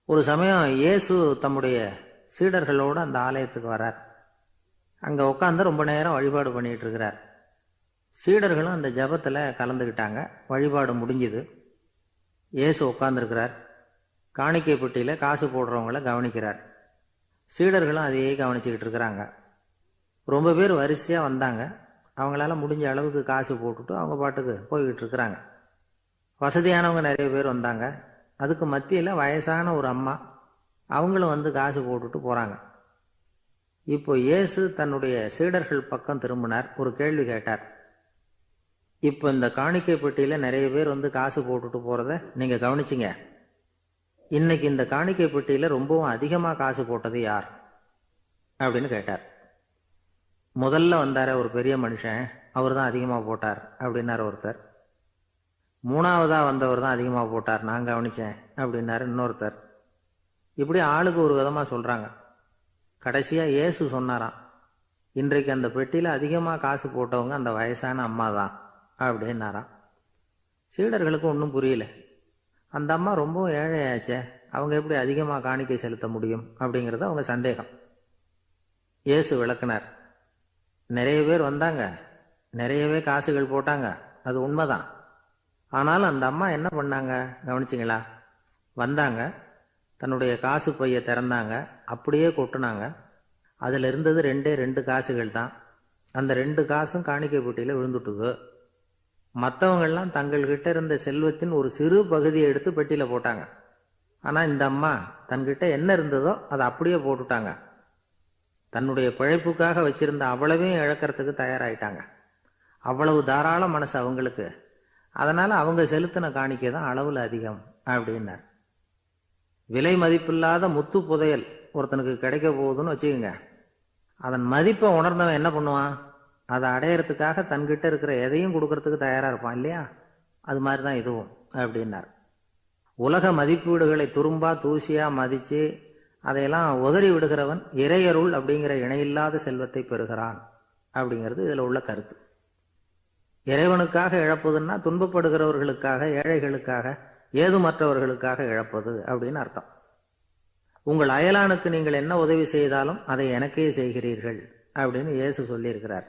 S2: ஒரு சமயம் இயேசு தம்முடைய சீடர்களோடு அந்த ஆலயத்துக்கு வரார். அங்கே உட்காந்து ரொம்ப நேரம் வழிபாடு பண்ணிட்டு இருக்கிறார். சீடர்களும் அந்த ஜபத்தில் கலந்துக்கிட்டாங்க. வழிபாடு முடிஞ்சுது. இயேசு உட்காந்துருக்கிறார். காணிக்கை பெட்டியில் காசு போடுறவங்கள கவனிக்கிறார். சீடர்களும் அதையே கவனிச்சுக்கிட்டு இருக்கிறாங்க. ரொம்ப பேர் வரிசையாக வந்தாங்க. அவங்களால முடிஞ்ச அளவுக்கு காசு போட்டுட்டு அவங்க பாட்டுக்கு போய்கிட்டு இருக்கிறாங்க. வசதியானவங்க நிறைய பேர் வந்தாங்க. அதுக்கு மத்தியில் வயசான ஒரு அம்மா, அவங்களும் வந்து காசு போட்டுட்டு போகிறாங்க. இப்போ இயேசு தன்னுடைய சீடர்கள் பக்கம் திரும்பினார். ஒரு கேள்வி கேட்டார். இப்போ இந்த காணிக்கை பெட்டியில் நிறைய பேர் வந்து காசு போட்டுட்டு போகிறத நீங்கள் கவனிச்சிங்க. இன்னைக்கு இந்த காணிக்கை பெட்டியில் ரொம்பவும் அதிகமாக காசு போட்டது யார் அப்படின்னு கேட்டார். முதல்ல வந்தார ஒரு பெரிய மனுஷன், அவர் தான் அதிகமாக போட்டார் அப்படின்னார் ஒருத்தர். மூணாவதா வந்தவர் தான் அதிகமாக போட்டார், நான் கவனித்தேன் அப்படின்னாரு இன்னொருத்தர். இப்படி ஆளுக்கு ஒரு விதமாக சொல்கிறாங்க. கடைசியாக இயேசு சொன்னாராம், இன்றைக்கு அந்த பெட்டியில் அதிகமாக காசு போட்டவங்க அந்த வயசான அம்மா தான் அப்படின்னாராம். சீடர்களுக்கு ஒன்றும் புரியல. அந்த அம்மா ரொம்பவும் ஏழையாச்சே, அவங்க எப்படி அதிகமாக காணிக்கை செலுத்த முடியும் அப்படிங்கிறது அவங்க சந்தேகம். இயேசு விளக்குனார். நிறைய பேர் வந்தாங்க, நிறையவே காசுகள் போட்டாங்க, அது உண்மைதான். ஆனாலும் அந்த அம்மா என்ன பண்ணாங்க கவனிச்சிங்களா? வந்தாங்க, தன்னுடைய காசு பையை திறந்தாங்க, அப்படியே கொட்டுனாங்க. அதில் இருந்தது ரெண்டு காசுகள் தான். அந்த 2 காசும் காணிக்கை பெட்டியில் விழுந்துட்டுது. மற்றவங்கள்லாம் தங்கள்கிட்ட இருந்த செல்வத்தின் ஒரு சிறு பகுதியை எடுத்து பெட்டியில் போட்டாங்க. ஆனால் இந்த அம்மா தன்கிட்ட என்ன இருந்ததோ அதை அப்படியே போட்டுட்டாங்க. தன்னுடைய பிழைப்புக்காக வச்சிருந்த அவ்வளவையும் இழக்கிறதுக்கு தயாராயிட்டாங்க. அவ்வளவு தாராள மனசு அவங்களுக்கு. அதனால அவங்க செலுத்தின காணிக்கை தான் அளவில் அதிகம் அப்படின்னார். விலை மதிப்பில்லாத முத்து புதையல் ஒருத்தனுக்கு கிடைக்க போகுதுன்னு வச்சுக்கோங்க. அதன் மதிப்பை உணர்ந்தவன் என்ன பண்ணுவான்? அதை அடையறதுக்காக தன்கிட்ட இருக்கிற எதையும் கொடுக்கறதுக்கு தயாரா இருப்பான் இல்லையா? அது மாதிரி தான் இதுவும் அப்படின்னார். உலக மதிப்பீடுகளை துரும்பா தூசியா மதிச்சு அதையெல்லாம் உதறி விடுகிறவன் இறையருள் அப்படிங்கிற இணையில்லாத செல்வத்தை பெறுகிறான் அப்படிங்கிறது இதுல உள்ள கருத்து. இறைவனுக்காக இழப்பதுன்னா துன்பப்படுகிறவர்களுக்காக, ஏழைகளுக்காக, ஏதுமற்றவர்களுக்காக இழப்பது அப்படின்னு அர்த்தம். உங்கள் அயலானுக்கு நீங்கள் என்ன உதவி செய்தாலும் அதை எனக்கே செய்கிறீர்கள் அப்படின்னு இயேசு சொல்லியிருக்கிறார்.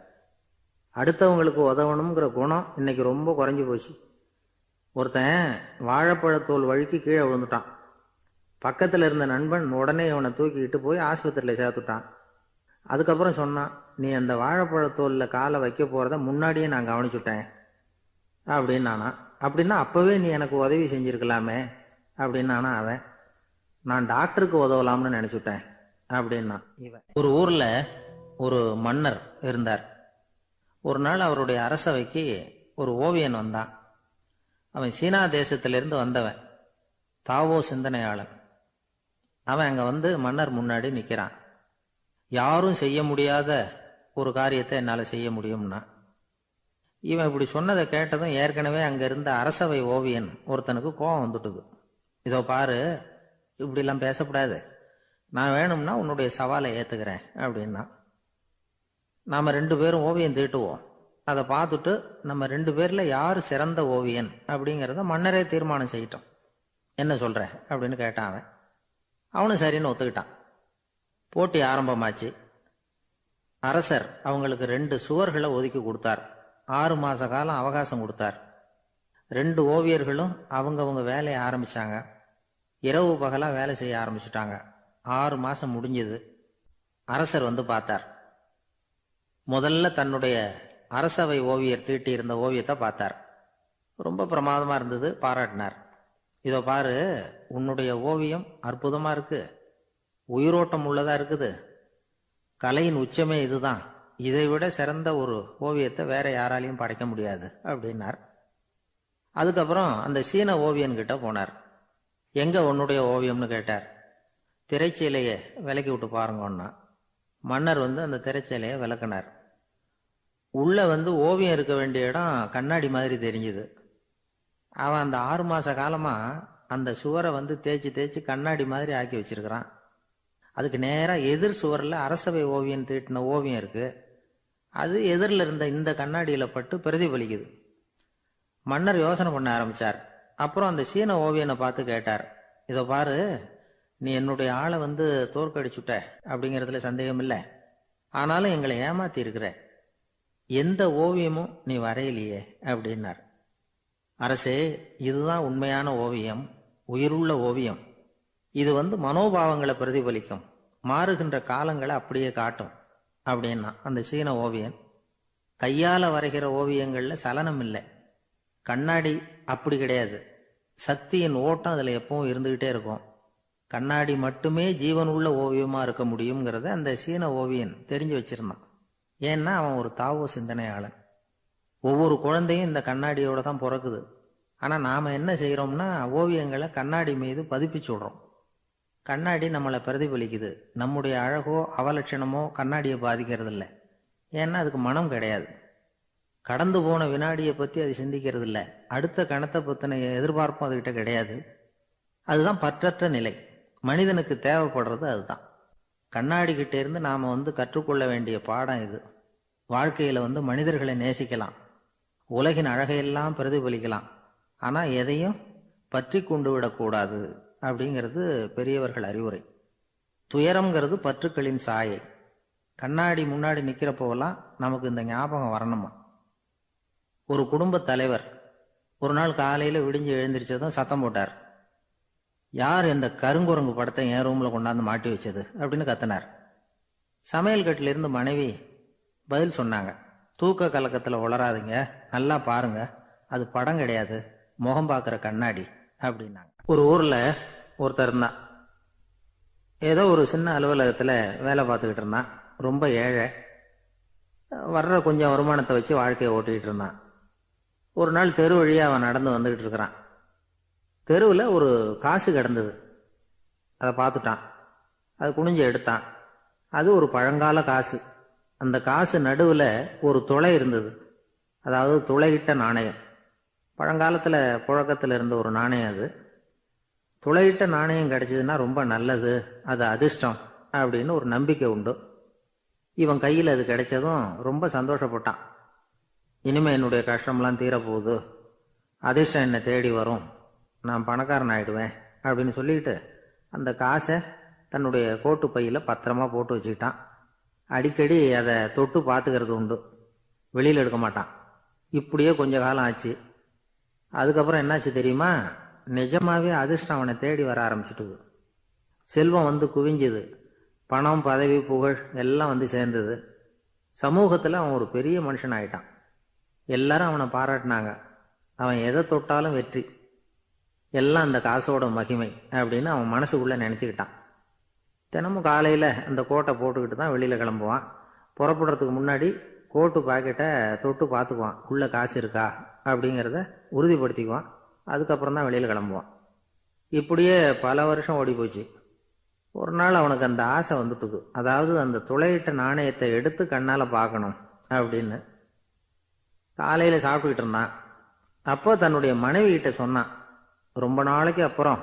S2: அடுத்தவங்களுக்கு உதவணுங்கிற குணம் இன்னைக்கு ரொம்ப குறைஞ்சி போச்சு. ஒருத்தன் வாழைப்பழத்தோல் வழுக்கி கீழே விழுந்துட்டான். பக்கத்தில் இருந்த நண்பன் உடனே இவனை தூக்கிக்கிட்டு போய் ஆஸ்பத்திரியில் சேர்த்துட்டான். அதுக்கப்புறம் சொன்னான், நீ அந்த வாழைப்பழத்தோலில் காலை வைக்க போகிறத முன்னாடியே நான் கவனிச்சுட்டேன் அப்படின்னானா. அப்படின்னா அப்போவே நீ எனக்கு உதவி செஞ்சுருக்கலாமே அப்படின்னானா அவன். நான் டாக்டருக்கு உதவலாம்னு நினச்சிட்டேன் அப்படின்னா இவன். ஒரு ஊரில் ஒரு மன்னர் இருந்தார். ஒரு நாள் அவருடைய அரசவைக்கு ஒரு ஓவியன் வந்தான். அவன் சீனா தேசத்திலிருந்து வந்தவன், தாவோ சிந்தனையாளன். அவன் அங்கே வந்து மன்னர் முன்னாடி நிற்கிறான். யாரும் செய்ய முடியாத ஒரு காரியத்தை என்னால் செய்ய முடியும்னா. இவன் இப்படி சொன்னதை கேட்டதும் ஏற்கனவே அங்கே இருந்த அரசவை ஓவியன் ஒருத்தனுக்கு கோபம் வந்துட்டுது. இதோ பாரு, இப்படிலாம் பேசக்கூடாது, நான் வேணும்னா உன்னுடைய சவாலை ஏற்றுக்கிறேன் அப்படின்னா. நாம் 2 பேரும் ஓவியம் தீட்டுவோம், அதை பார்த்துட்டு நம்ம 2 பேரில் யார் சிறந்த ஓவியன் அப்படிங்கிறத மன்னரே தீர்மானம் செய்யட்டும், என்ன சொல்ற அப்படின்னு கேட்டான் அவன். அவனும் சரின்னு ஒத்துக்கிட்டான். போட்டி ஆரம்பமாச்சு. அரசர் அவங்களுக்கு 2 சுவர்களை ஒதுக்கி கொடுத்தார். 6 மாச காலம் அவகாசம் கொடுத்தார். 2 ஓவியர்களும் அவங்கவுங்க வேலையை ஆரம்பிச்சாங்க. இரவு பகலா வேலை செய்ய ஆரம்பிச்சுட்டாங்க. 6 மாசம் முடிஞ்சது. அரசர் வந்து பார்த்தார். முதல்ல தன்னுடைய அரசவை ஓவியர் தீட்டி இருந்த ஓவியத்தை பார்த்தார். ரொம்ப பிரமாதமா இருந்தது, பாராட்டினார். இதோ பாரு, உன்னுடைய ஓவியம் அற்புதமா இருக்கு, உயிரோட்டம் உள்ளதா இருக்குது, கலையின் உச்சமே இதுதான், இதை விட சிறந்த ஒரு ஓவியத்தை வேற யாராலையும் படைக்க முடியாது அப்படின்னார். அதுக்கப்புறம் அந்த சீன ஓவியன் கிட்ட போனார். எங்க உன்னுடைய ஓவியம்னு கேட்டார். திரைச்சீலையை விலக்கி விட்டு பாருங்கன்னா மன்னர் அந்த திரைச்சீலையை விளக்குனார். உள்ள ஓவியம் இருக்க வேண்டிய இடம் கண்ணாடி மாதிரி தெரிஞ்சுது. அவன் அந்த 6 மாச காலமா அந்த சுவரை தேய்ச்சி தேய்ச்சி கண்ணாடி மாதிரி ஆக்கி வச்சிருக்கிறான். அதுக்கு நேரா எதிர் சுவரில் அரசவை ஓவியம் தீட்டின ஓவியம் இருக்கு. அது எதிரில் இருந்த இந்த கண்ணாடியில பட்டு பிரதிபலிக்குது. மன்னர் யோசனை பண்ண ஆரம்பிச்சார். அப்புறம் அந்த சீன ஓவியனை பார்த்து கேட்டார், இதை பாரு, நீ என்னுடைய ஆளை தோற்கடிச்சுட்ட அப்படிங்கிறதுல சந்தேகம் இல்லை. ஆனாலும் எங்களை ஏமாத்தி இருக்கிற, எந்த ஓவியமும் நீ வரையிலையே அப்படின்னார். அரசே, இதுதான் உண்மையான ஓவியம், உயிருள்ள ஓவியம். இது மனோபாவங்களை பிரதிபலிக்கும், மாறுகின்ற காலங்களை அப்படியே காட்டும் அப்படின்னா அந்த சீன ஓவியன். கையால வரைகிற ஓவியங்கள்ல சலனம் இல்லை. கண்ணாடி அப்படி கிடையாது. சக்தியின் ஓட்டம் அதுல எப்பவும் இருந்துகிட்டே இருக்கும். கண்ணாடி மட்டுமே ஜீவன் உள்ள ஓவியமா இருக்க முடியுங்கிறத அந்த சீன ஓவியன் தெரிஞ்சு வச்சிருந்தான். ஏன்னா அவன் ஒரு தாவோ சிந்தனையாளன். ஒவ்வொரு குழந்தையும் இந்த கண்ணாடியோட தான் பிறக்குது. ஆனா நாம என்ன செய்யறோம்னா ஓவியங்களை கண்ணாடி மீது பதிப்பிச்சு விடுறோம். கண்ணாடி நம்மளை பிரதிபலிக்குது. நம்முடைய அழகோ அவலட்சணமோ கண்ணாடியை பாதிக்கிறது இல்லை. ஏன்னா அதுக்கு மனம் கிடையாது. கடந்து போன வினாடியை பத்தி அது சிந்திக்கிறது இல்லை. அடுத்த கணத்தை பத்தின எதிர்பார்ப்பும் அதுகிட்ட கிடையாது. அதுதான் பற்றற்ற நிலை. மனிதனுக்கு தேவைப்படுறது அதுதான். கண்ணாடி கிட்ட இருந்து நாம கற்றுக்கொள்ள வேண்டிய பாடம் இது. வாழ்க்கையில மனிதர்களை நேசிக்கலாம், உலகின் அழகையெல்லாம் பிரதிபலிக்கலாம், ஆனா எதையும் பற்றி கொண்டு விடக்கூடாது அப்படிங்கிறது பெரியவர்கள் அறிவுரை. துயரம்ங்கிறது பற்றுக்களின் சாயை. கண்ணாடி முன்னாடி நிக்கிறப்போவெல்லாம் நமக்கு இந்த ஞாபகம் வரணுமா. ஒரு குடும்ப தலைவர் ஒரு நாள் காலையில விடிஞ்சு எழுந்திரிச்சதும் சத்தம் போட்டார். யார் இந்த கருங்குரங்கு படத்தை என் ரூம்ல கொண்டாந்து மாட்டி வச்சது அப்படின்னு கத்தினார். சமையல் கட்டில இருந்து மனைவி பதில் சொன்னாங்க, தூக்க கலக்கத்துல உளராதீங்க, நல்லா பாருங்க, அது படம் கிடையாது, முகம் பார்க்கிற கண்ணாடி அப்படின்னாங்க. ஒரு ஊர்ல ஒருத்தர் இருந்தான். ஏதோ ஒரு சின்ன அலுவலகத்துல வேலை பார்த்துக்கிட்டு இருந்தான். ரொம்ப ஏழை. வர்ற கொஞ்சம் வருமானத்தை வச்சு வாழ்க்கையை ஓட்டிகிட்டு இருந்தான். ஒரு நாள் தெரு வழியா அவன் நடந்து வந்துகிட்டு இருக்கிறான். தெருவில் ஒரு காசு கிடந்தது. அதை பார்த்துட்டான். அது குனிஞ்சு எடுத்தான். அது ஒரு பழங்கால காசு. அந்த காசு நடுவில் ஒரு துளை இருந்தது. அதாவது துளையிட்ட நாணயம். பழங்காலத்தில் புழக்கத்தில் இருந்த ஒரு நாணயம் அது. துளையிட்ட நாணயம் கிடைச்சதுன்னா ரொம்ப நல்லது, அது அதிர்ஷ்டம் அப்படின்னு ஒரு நம்பிக்கை உண்டு. இவன் கையில் அது கிடைச்சதும் ரொம்ப சந்தோஷப்பட்டான். இனிமே என்னுடைய கஷ்டம்லாம் தீரப்போகுது, அதிர்ஷ்டம் என்னை தேடி வரும், நான் பணக்காரன் ஆயிடுவேன் அப்படின்னு சொல்லிட்டு அந்த காசை தன்னுடைய கோட்டு பையில் பத்திரமா போட்டு வச்சுக்கிட்டான். அடிக்கடி அதை தொட்டு பார்த்துக்கிறது உண்டு, வெளியில் எடுக்க மாட்டான். இப்படியே கொஞ்ச காலம் ஆச்சு. அதுக்கப்புறம் என்னாச்சு தெரியுமா? நிஜமாவே அதிர்ஷ்டம் அவனை தேடி வர ஆரம்பிச்சுட்டுது. செல்வம் குவிஞ்சுது. பணம், பதவி, புகழ் எல்லாம் சேர்ந்தது. சமூகத்தில் அவன் ஒரு பெரிய மனுஷன் ஆயிட்டான். எல்லாரும் அவனை பாராட்டினாங்க. அவன் எதை தொட்டாலும் வெற்றி, எல்லாம் அந்த காசோட மகிமை அப்படின்னு அவன் மனசுக்குள்ள நினைச்சுக்கிட்டான். தினமும் காலையில் அந்த கோட்டை போட்டுக்கிட்டு தான் வெளியில் கிளம்புவான். புறப்படுறதுக்கு முன்னாடி கோட்டு பாக்கெட்டை தொட்டு பார்த்துக்குவான், உள்ள காசு இருக்கா அப்படிங்கிறத உறுதிப்படுத்திக்குவான். அதுக்கப்புறம் தான் வெளியில் கிளம்புவான். இப்படியே பல வருஷம் ஓடி போச்சு. ஒரு நாள் அவனுக்கு அந்த ஆசை வந்துட்டுது. அதாவது அந்த துளையிட்ட நாணயத்தை எடுத்து கண்ணால் பார்க்கணும் அப்படின்னு. காலையில் சாப்பிட்டுக்கிட்டு இருந்தான். அப்போ தன்னுடைய மனைவி கிட்ட சொன்னான், ரொம்ப நாளைக்கு அப்புறம்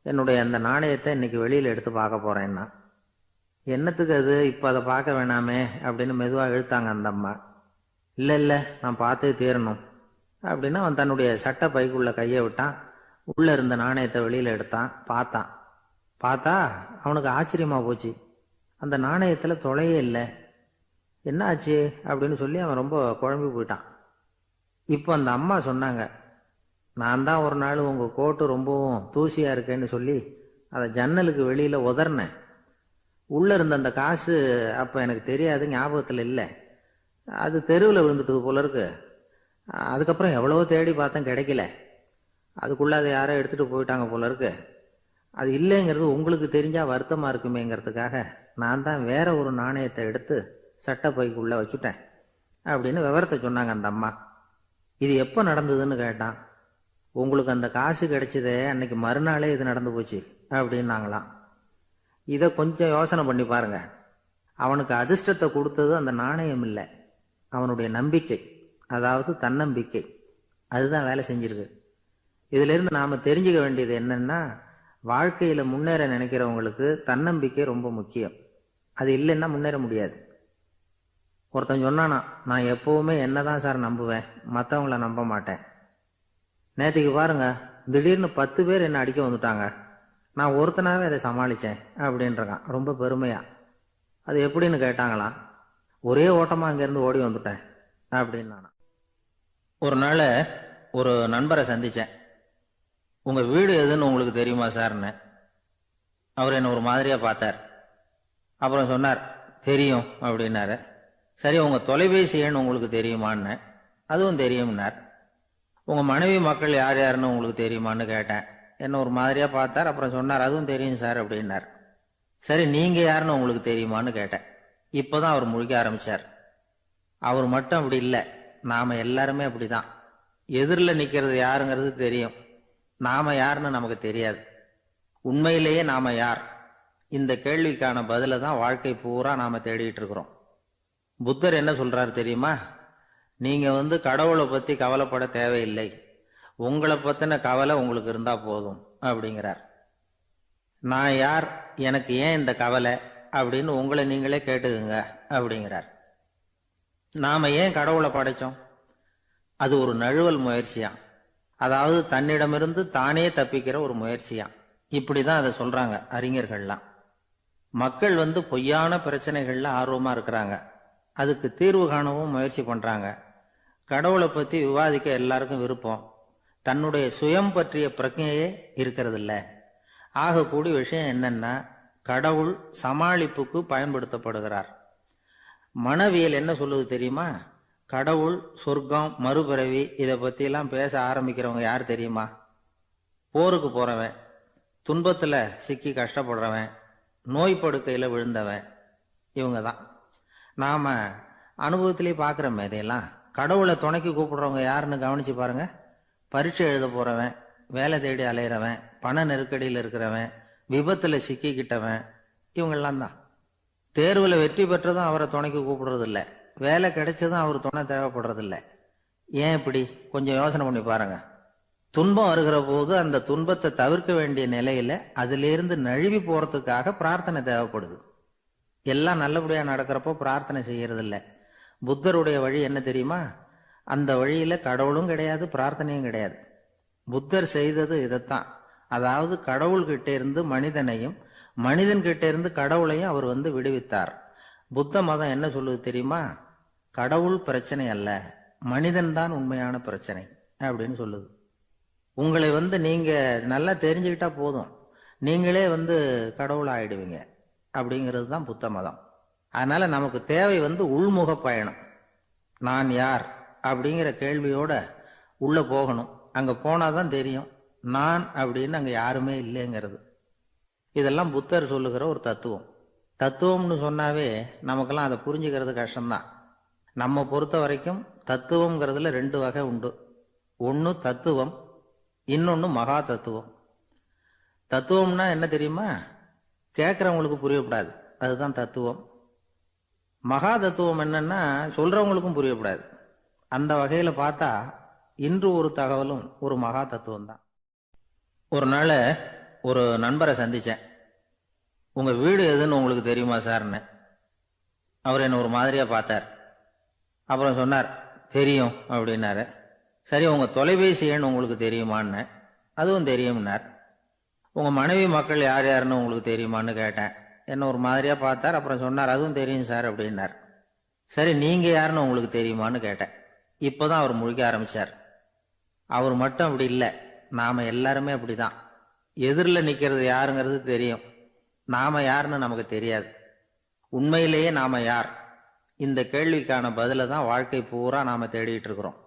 S2: என்னுடைய அந்த நாணயத்தை இன்னைக்கு வெளியில் எடுத்து பார்க்க போறேன்னா. என்னத்துக்கு அது, இப்போ அதை பார்க்க வேணாமே அப்படின்னு மெதுவாக இழுத்தாங்க அந்த அம்மா. இல்லை இல்லை, நான் பார்த்தே தீரணும் அப்படின்னு அவன் தன்னுடைய சட்டை பைக்குள்ள கையை விட்டான். உள்ள இருந்த நாணயத்தை வெளியில் எடுத்தான். பார்த்தா அவனுக்கு ஆச்சரியமா போச்சு. அந்த நாணயத்தில் துளையே இல்லை. என்ன ஆச்சு அப்படின்னு சொல்லி அவன் ரொம்ப குழம்பி போயிட்டான். இப்போ அந்த அம்மா சொன்னாங்க, நான் தான் ஒரு நாள் உங்கள் கோட்டு ரொம்பவும் தூசியாக இருக்கேன்னு சொல்லி அதை ஜன்னலுக்கு வெளியில் உதறினேன். உள்ளே இருந்த அந்த காசு அப்போ எனக்கு தெரியாது, ஞாபகத்தில் இல்லை. அது தெருவில் விழுந்துட்டது போல இருக்கு. அதுக்கப்புறம் எவ்வளவோ தேடி பார்த்தேன், கிடைக்கல. அதுக்குள்ளே அதை யாரோ எடுத்துகிட்டு போயிட்டாங்க போல இருக்கு. அது இல்லைங்கிறது உங்களுக்கு தெரிஞ்சால் வருத்தமாக இருக்குமேங்கிறதுக்காக நான் தான் வேற ஒரு நாணயத்தை எடுத்து சட்டை பைக்குள்ளே வச்சுட்டேன் அப்படின்னு விவரத்தை சொன்னாங்க அந்த அம்மா. இது எப்போ நடந்ததுன்னு கேட்டான். உங்களுக்கு அந்த காசு கிடைச்சதே அன்னைக்கு மறுநாளே இது நடந்து போச்சு அப்படின்னாங்களாம். இதை கொஞ்சம் யோசனை பண்ணி பாருங்க. அவனுக்கு அதிர்ஷ்டத்தை கொடுத்தது அந்த நாணயம் இல்லை, அவனுடைய நம்பிக்கை, அதாவது தன்னம்பிக்கை. அதுதான் வேலை செஞ்சிருக்கு. இதிலிருந்து நாம் தெரிஞ்சுக்க வேண்டியது என்னன்னா, வாழ்க்கையில் முன்னேற நினைக்கிறவங்களுக்கு தன்னம்பிக்கை ரொம்ப முக்கியம். அது இல்லைன்னா முன்னேற முடியாது. ஒருத்தன் சொன்னானா, நான் எப்போவுமே என்னதான் சார் நம்புவேன், மற்றவங்கள நம்ப மாட்டேன். நேற்றுக்கு பாருங்க, திடீர்னு 10 பேர் என்ன அடிக்க வந்துட்டாங்க, நான் ஒருத்தனாவே அதை சமாளித்தேன் அப்படின்றான் ரொம்ப பெருமையா. அது எப்படின்னு கேட்டாங்களாம். ஒரே ஓட்டமாக அங்கேருந்து ஓடி வந்துட்டேன் அப்படின்னு. ஒரு நாள் ஒரு நண்பரை சந்தித்தேன். உங்கள் வீடு எதுன்னு உங்களுக்கு தெரியுமா சார்ன்னு. அவர் என்ன ஒரு மாதிரியாக பார்த்தார். அப்புறம் சொன்னார், தெரியும் அப்படின்னாரு. சரி, உங்கள் தொலைபேசி எண் உங்களுக்கு தெரியுமான்னு. அதுவும் தெரியும்னார். உங்கள் மனைவி மக்கள் யார் யாருன்னு உங்களுக்கு தெரியுமான்னு கேட்டேன். என்ன ஒரு மாதிரியாக பார்த்தார். அப்புறம் சொன்னார், அதுவும் தெரியும் சார் அப்படின்னார். சரி, நீங்கள் யாருன்னு உங்களுக்கு தெரியுமான்னு கேட்டேன். இப்போ தான் அவர் முழிக்க ஆரம்பித்தார். அவர் மட்டும் அப்படி இல்லை, நாம் எல்லாருமே அப்படி தான். எதிரில் நிற்கிறது யாருங்கிறது தெரியும், நாம் யாருன்னு நமக்கு தெரியாது. உண்மையிலேயே நாம் யார்? இந்த கேள்விக்கான பதிலை தான் வாழ்க்கை பூரா நாம் தேடிட்டு இருக்கிறோம். புத்தர் என்ன சொல்றாரு தெரியுமா? நீங்க கடவுளை பத்தி கவலைப்பட தேவையில்லை, உங்களை பத்தின கவலை உங்களுக்கு இருந்தா போதும் அப்படிங்கிறார். நான் யார், எனக்கு ஏன் இந்த கவலை அப்படின்னு உங்களை நீங்களே கேட்டுக்குங்க அப்படிங்கிறார். நாம ஏன் கடவுளை படைச்சோம்? அது ஒரு நழுவல் முயற்சியாம், அதாவது தன்னிடமிருந்து தானே தப்பிக்கிற ஒரு முயற்சியாம். இப்படிதான் அதை சொல்றாங்க அறிஞர்கள்லாம். மக்கள் பொய்யான பிரச்சனைகள்ல ஆர்வமா இருக்கிறாங்க, அதுக்கு தீர்வு காணவும் முயற்சி பண்றாங்க. கடவுளை பத்தி விவாதிக்க எல்லாருக்கும் விருப்பம், தன்னுடைய சுயம் பற்றிய பிரஜையே இருக்கிறது இல்ல. ஆகக்கூடிய விஷயம் என்னன்னா, கடவுள் சமாளிப்புக்கு பயன்படுத்தப்படுகிறார். மனவியல் என்ன சொல்லுது தெரியுமா? கடவுள், சொர்க்கம், மறுபிறவி இதை பத்தி எல்லாம் பேச ஆரம்பிக்கிறவங்க யார் தெரியுமா? போருக்கு போறவன், துன்பத்துல சிக்கி கஷ்டப்படுறவன், நோய் படுக்கையில விழுந்தவன், இவங்க தான். நாம அனுபவத்திலே பார்க்கிறோமே இதையெல்லாம். கடவுளை துணைக்கு கூப்பிடுறவங்க யாருன்னு கவனிச்சு பாருங்க. பரீட்சை எழுத போறவன், வேலை தேடி அலையிறவன், பண நெருக்கடியில் இருக்கிறவன், விபத்துல சிக்கிக்கிட்டவன், இவங்கெல்லாம் தான். தேர்வுல வெற்றி பெற்றதும் அவரை துணைக்கு கூப்பிடுறது இல்லை, வேலை கிடைச்சதும் அவர் துணை தேவைப்படுறது இல்லை. ஏன் இப்படி? கொஞ்சம் யோசனை பண்ணி பாருங்க. துன்பம் வருகிற போது அந்த துன்பத்தை தவிர்க்க வேண்டிய நிலையில அதிலிருந்து நழுவி போறதுக்காக பிரார்த்தனை தேவைப்படுது. எல்லாம் நல்லபடியா நடக்கிறப்போ பிரார்த்தனை செய்யறது இல்லை. புத்தருடைய வழி என்ன தெரியுமா? அந்த வழியில கடவுளும் கிடையாது, பிரார்த்தனையும் கிடையாது. புத்தர் செய்தது இதைத்தான். அதாவது கடவுள்கிட்ட இருந்து மனிதனையும், மனிதன் கிட்ட இருந்து கடவுளையும் அவர் விடுவித்தார். புத்த மதம் என்ன சொல்லுது தெரியுமா? கடவுள் பிரச்சனை அல்ல, மனிதன் தான் உண்மையான பிரச்சனை அப்படின்னு சொல்லுது. உங்களை நீங்க நல்லா தெரிஞ்சுக்கிட்டா போதும், நீங்களே கடவுள் ஆயிடுவீங்க அப்படிங்கிறது தான் புத்த மதம். அதனால நமக்கு தேவை உள்முக பயணம். நான் யார் அப்படிங்கிற கேள்வியோட உள்ள போகணும். அங்க போனாதான் தெரியும் நான் அப்படின்னு அங்க யாருமே இல்லைங்கிறது. இதெல்லாம் புத்தர் சொல்லுகிற ஒரு தத்துவம். தத்துவம்னு சொன்னாவே நமக்கெல்லாம் அதை புரிஞ்சுக்கிறது கஷ்டம்தான். நம்ம பொறுத்த வரைக்கும் தத்துவம்ங்கிறதுல 2 வகை உண்டு. ஒன்னு தத்துவம், இன்னொன்னு மகா தத்துவம். தத்துவம்னா என்ன தெரியுமா? கேட்கறவங்களுக்கு புரியப்படாது, அதுதான் தத்துவம். மகா தத்துவம் என்னன்னா சொல்றவங்களுக்கும் புரியப்படாது. அந்த வகையில பார்த்தா இன்று ஒரு தகவலும் ஒரு மகா தத்துவம் தான். ஒரு நாள் ஒரு நண்பரை சந்திச்சேன். உங்க வீடு எதுன்னு உங்களுக்கு தெரியுமா சார்ன்னு. அவர் என்ன ஒரு மாதிரியா பார்த்தார். அப்புறம் சொன்னார், தெரியும் அப்படின்னாரு. சரி, உங்க தொலைபேசி எண் உங்களுக்கு தெரியுமான்னு. அதுவும் தெரியும்னார். உங்க மனைவி மக்கள் யார் யாருன்னு உங்களுக்கு தெரியுமான்னு கேட்டேன். என்ன ஒரு மாதிரியா பார்த்தார். அப்புறம் சொன்னார், அதுவும் தெரியும் சார் அப்படின்னார். சரி, நீங்க யாருன்னு உங்களுக்கு தெரியுமான்னு கேட்டேன். இப்பதான் அவர் முழிக்க ஆரம்பிச்சார். அவர் மட்டும் அப்படி இல்லை, நாம எல்லாருமே அப்படிதான். எதிரில் நிக்கிறது யாருங்கிறது தெரியும், நாம யாருன்னு நமக்கு தெரியாது. உண்மையிலேயே நாம யார்? இந்த கேள்விக்கான பதிலை தான் வாழ்க்கை பூரா நாம தேடிட்டு இருக்கிறோம்.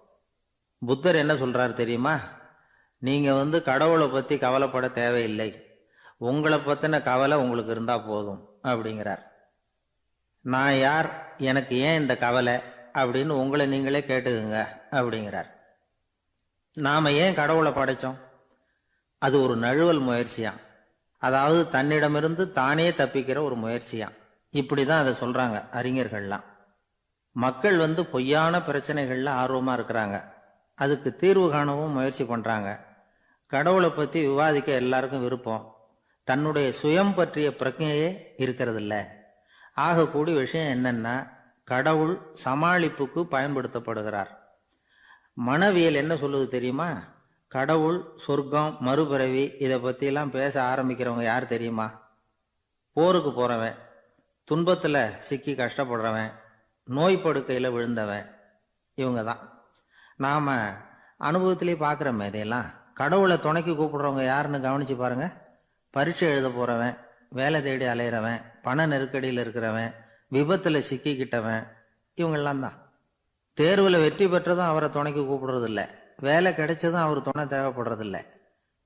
S2: புத்தர் என்ன சொல்றாரு தெரியுமா? நீங்க கடவுளை பத்தி கவலைப்பட தேவையில்லை, உங்களை பத்தின கவலை உங்களுக்கு இருந்தா போதும் அப்படிங்கிறார். நான் யார், எனக்கு ஏன் இந்த கவலை அப்படின்னு உங்களை நீங்களே கேட்டுக்குங்க அப்படிங்கிறார். நாம ஏன் கடவுளை படைச்சோம்? அது ஒரு நழுவல் முயற்சியாம், அதாவது தன்னிடமிருந்து தானே தப்பிக்கிற ஒரு முயற்சியாம். இப்படிதான் அதை சொல்றாங்க அறிஞர்கள்லாம். மக்கள் பொய்யான பிரச்சனைகள்ல ஆர்வமா இருக்கிறாங்க, அதுக்கு தீர்வு காணவும் முயற்சி பண்றாங்க. கடவுளை பத்தி விவாதிக்க எல்லாருக்கும் விருப்பம், தன்னுடைய சுயம் பற்றிய பிரஜையே இருக்கிறது இல்ல. ஆகக்கூடிய விஷயம் என்னன்னா, கடவுள் சமாளிப்புக்கு பயன்படுத்தப்படுகிறார். மனவியல் என்ன சொல்லுது தெரியுமா? கடவுள், சொர்க்கம், மறுபிறவி இதை பத்தி எல்லாம் பேச ஆரம்பிக்கிறவங்க யார் தெரியுமா? போருக்கு போறவன், துன்பத்துல சிக்கி கஷ்டப்படுறவன், நோய் படுக்கையில விழுந்தவன், இவங்க தான். நாம அனுபவத்திலேயே பார்க்கிறோமே இதையெல்லாம். கடவுளை துணைக்கு கூப்பிடுறவங்க யாருன்னு கவனிச்சு பாருங்க. பரீட்சை எழுத போறவன், வேலை தேடி அலையிறவன், பண நெருக்கடியில் இருக்கிறவன், விபத்துல சிக்கிக்கிட்டவன், இவங்கெல்லாம் தான். தேர்வுல வெற்றி பெற்றதும் அவரை துணைக்கு கூப்பிடுறது இல்லை, வேலை கிடைச்சதும் அவர் துணை தேவைப்படுறது இல்லை.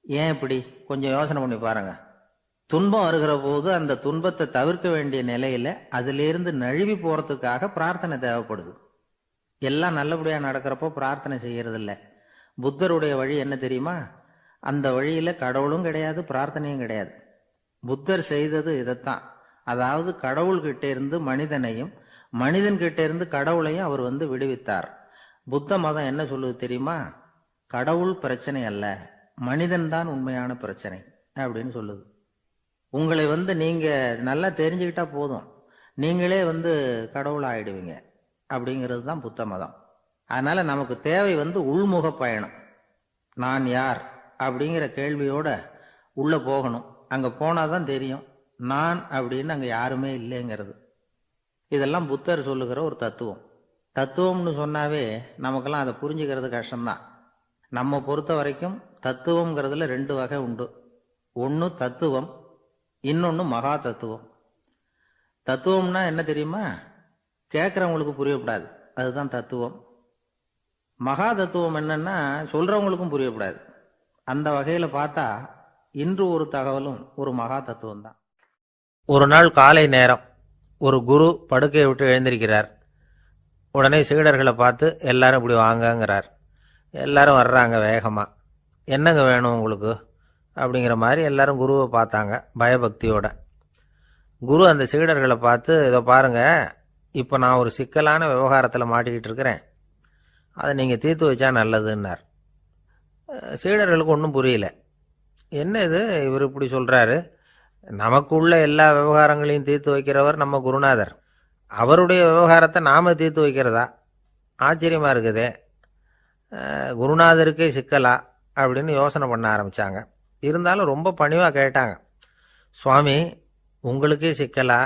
S2: ஏன் இப்படி? கொஞ்சம் யோசனை பண்ணி பாருங்க. துன்பம் வருகிற போது அந்த துன்பத்தை தவிர்க்க வேண்டிய நிலையில அதிலிருந்து நழுவி போறதுக்காக பிரார்த்தனை தேவைப்படுது. எல்லாம் நல்லபடியா நடக்கிறப்போ பிரார்த்தனை செய்யறது இல்லை. புத்தருடைய வழி என்ன தெரியுமா? அந்த வழியில கடவுளும் கிடையாது, பிரார்த்தனையும் கிடையாது. புத்தர் செய்தது இதைத்தான். அதாவது கடவுள்கிட்ட இருந்து மனிதனையும், மனிதன் கிட்ட இருந்து கடவுளையும் அவர் விடுவித்தார். புத்த மதம் என்ன சொல்லுது தெரியுமா? கடவுள் பிரச்சனை அல்ல, மனிதன் தான் உண்மையான பிரச்சனை அப்படின்னு சொல்லுது. உங்களை நீங்க நல்லா தெரிஞ்சுக்கிட்டா போதும், நீங்களே கடவுள் ஆயிடுவீங்க அப்படிங்கிறது தான் புத்த மதம். அதனால நமக்கு தேவை உள்முக பயணம். நான் யார் அப்படிங்கிற கேள்வியோட உள்ள போகணும். அங்க போனாதான் தெரியும் நான் அப்படின்னு அங்க யாருமே இல்லைங்கிறது. இதெல்லாம் புத்தர் சொல்லுகிற ஒரு தத்துவம். தத்துவம்னு சொன்னாவே நமக்கெல்லாம் அதை புரிஞ்சுக்கிறது கஷ்டம்தான். நம்ம பொறுத்த வரைக்கும் தத்துவம்ங்கிறதுல 2 வகை உண்டு. ஒன்று தத்துவம், இன்னொன்று மகா தத்துவம். தத்துவம்னா என்ன தெரியுமா? கேட்கறவங்களுக்கு புரியப்படாது, அதுதான் தத்துவம். மகா தத்துவம் என்னன்னா சொல்றவங்களுக்கும் புரியப்படாது. அந்த வகையில பார்த்தா இன்று ஒரு தகவலும் ஒரு மகா தத்துவம் தான்.
S1: ஒரு நாள் காலை நேரம் ஒரு குரு படுக்கையை விட்டு எழுந்திருக்கிறார். உடனே சீடர்களை பார்த்து எல்லாரும் இப்படி வாங்கங்கிறார். எல்லாரும் வர்றாங்க வேகமா. என்னங்க வேணும் உங்களுக்கு அப்படிங்கிற மாதிரி எல்லாரும் குருவை பார்த்தாங்க பயபக்தியோட. குரு அந்த சீடர்களை பார்த்து, இதை பாருங்க, இப்போ நான் ஒரு சிக்கலான விவகாரத்தில் மாட்டிக்கிட்டு இருக்கிறேன், அதை நீங்கள் தீர்த்து வச்சா நல்லதுன்னார். சீடர்களுக்கு ஒன்றும் புரியல. என்ன இது இவர் இப்படி சொல்கிறாரு? நமக்குள்ள எல்லா விவகாரங்களையும் தீர்த்து வைக்கிறவர் நம்ம குருநாதர், அவருடைய விவகாரத்தை நாம் தீர்த்து வைக்கிறதா? ஆச்சரியமாக இருக்குதே, குருநாதருக்கே சிக்கலா அப்படின்னு யோசனை பண்ண ஆரம்பித்தாங்க. இருந்தாலும் ரொம்ப பணிவாக கேட்டாங்க, சுவாமி உங்களுக்கே சிக்கலா?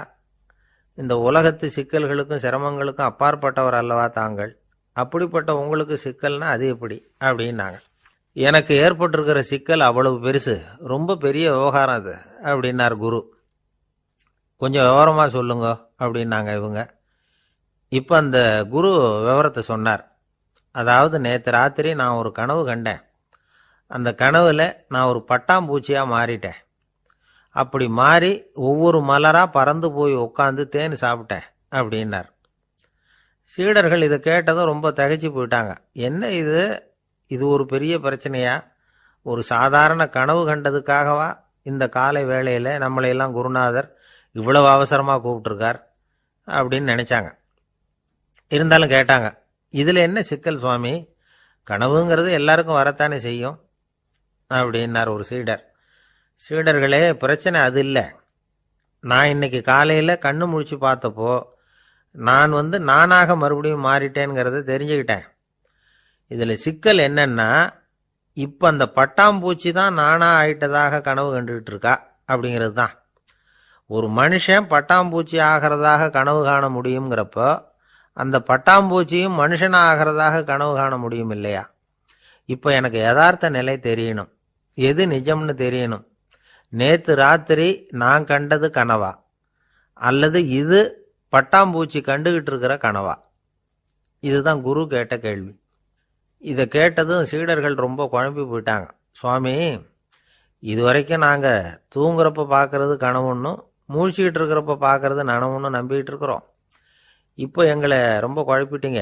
S1: இந்த உலகத்து சிக்கல்களுக்கும் சிரமங்களுக்கும் அப்பாற்பட்டவர் அல்லவா தாங்கள்? அப்படிப்பட்ட உங்களுக்கு சிக்கல்னா அது எப்படி அப்படின்னாங்க. எனக்கு ஏற்பட்டிருக்கிற சிக்கல் அவ்வளவு பெருசு, ரொம்ப பெரிய விவகாரம் அது அப்படின்னார் குரு. கொஞ்சம் விவரமாக சொல்லுங்க அப்படின்னாங்க இவங்க. இப்போ அந்த குரு விவரத்தை சொன்னார். அதாவது நேற்று ராத்திரி நான் ஒரு கனவு கண்டேன். அந்த கனவுல நான் ஒரு பட்டாம்பூச்சியாக மாறிட்டேன். அப்படி மாறி ஒவ்வொரு மலராக பறந்து போய் உட்காந்து தேன் சாப்பிட்டேன் அப்படின்னார். சீடர்கள் இதை கேட்டதும் ரொம்ப திகைச்சு போயிட்டாங்க. என்ன இது, இது ஒரு பெரிய பிரச்சனையா? ஒரு சாதாரண கனவு கண்டதுக்காகவா இந்த காலை வேளையில் நம்மளையெல்லாம் குருநாதர் இவ்வளவு அவசரமாக கூப்பிட்டுருக்கார் அப்படின்னு நினைச்சாங்க. இருந்தாலும் கேட்டாங்க, இதில் என்ன சிக்கல் சுவாமி? கனவுங்கிறது எல்லாருக்கும் வரத்தானே செய்யும் அப்படின்னார் ஒரு சீடர். சீடர்களே, பிரச்சனை அது இல்லை. நான் இன்னைக்கு காலையில் கண்ணு முழிச்சு பார்த்தப்போ நான் நானாக மறுபடியும் மாறிட்டேங்கிறத தெரிஞ்சுக்கிட்டேன். இதில் சிக்கல் என்னன்னா, இப்போ அந்த பட்டாம்பூச்சி தான் நானாக ஆயிட்டதாக கனவு கண்டுகிட்டு இருக்கா அப்படிங்கிறது தான். ஒரு மனுஷன் பட்டாம்பூச்சி ஆகிறதாக கனவு காண முடியுங்கிறப்போ அந்த பட்டாம்பூச்சியும் மனுஷனாக ஆகிறதாக கனவு காண முடியும் இல்லையா? இப்போ எனக்கு யதார்த்த நிலை தெரியணும், எது நிஜம்னு தெரியணும். நேற்று ராத்திரி நான் கண்டது கனவா, அல்லது இது பட்டாம்பூச்சி கண்டுகிட்டு இருக்கிற கனவா? இதுதான் குரு கேட்ட கேள்வி. இதை கேட்டதும் சீடர்கள் ரொம்ப குழம்பி போயிட்டாங்க. சுவாமி, இது வரைக்கும் நாங்கள் தூங்குறப்ப பார்க்கறது கனவுன்னும் மூழ்கிட்டு இருக்கிறப்ப பார்க்கறது நனவுன்னு நம்பிக்கிட்டு இருக்கிறோம். இப்போ எங்களை ரொம்ப குழப்பிட்டீங்க,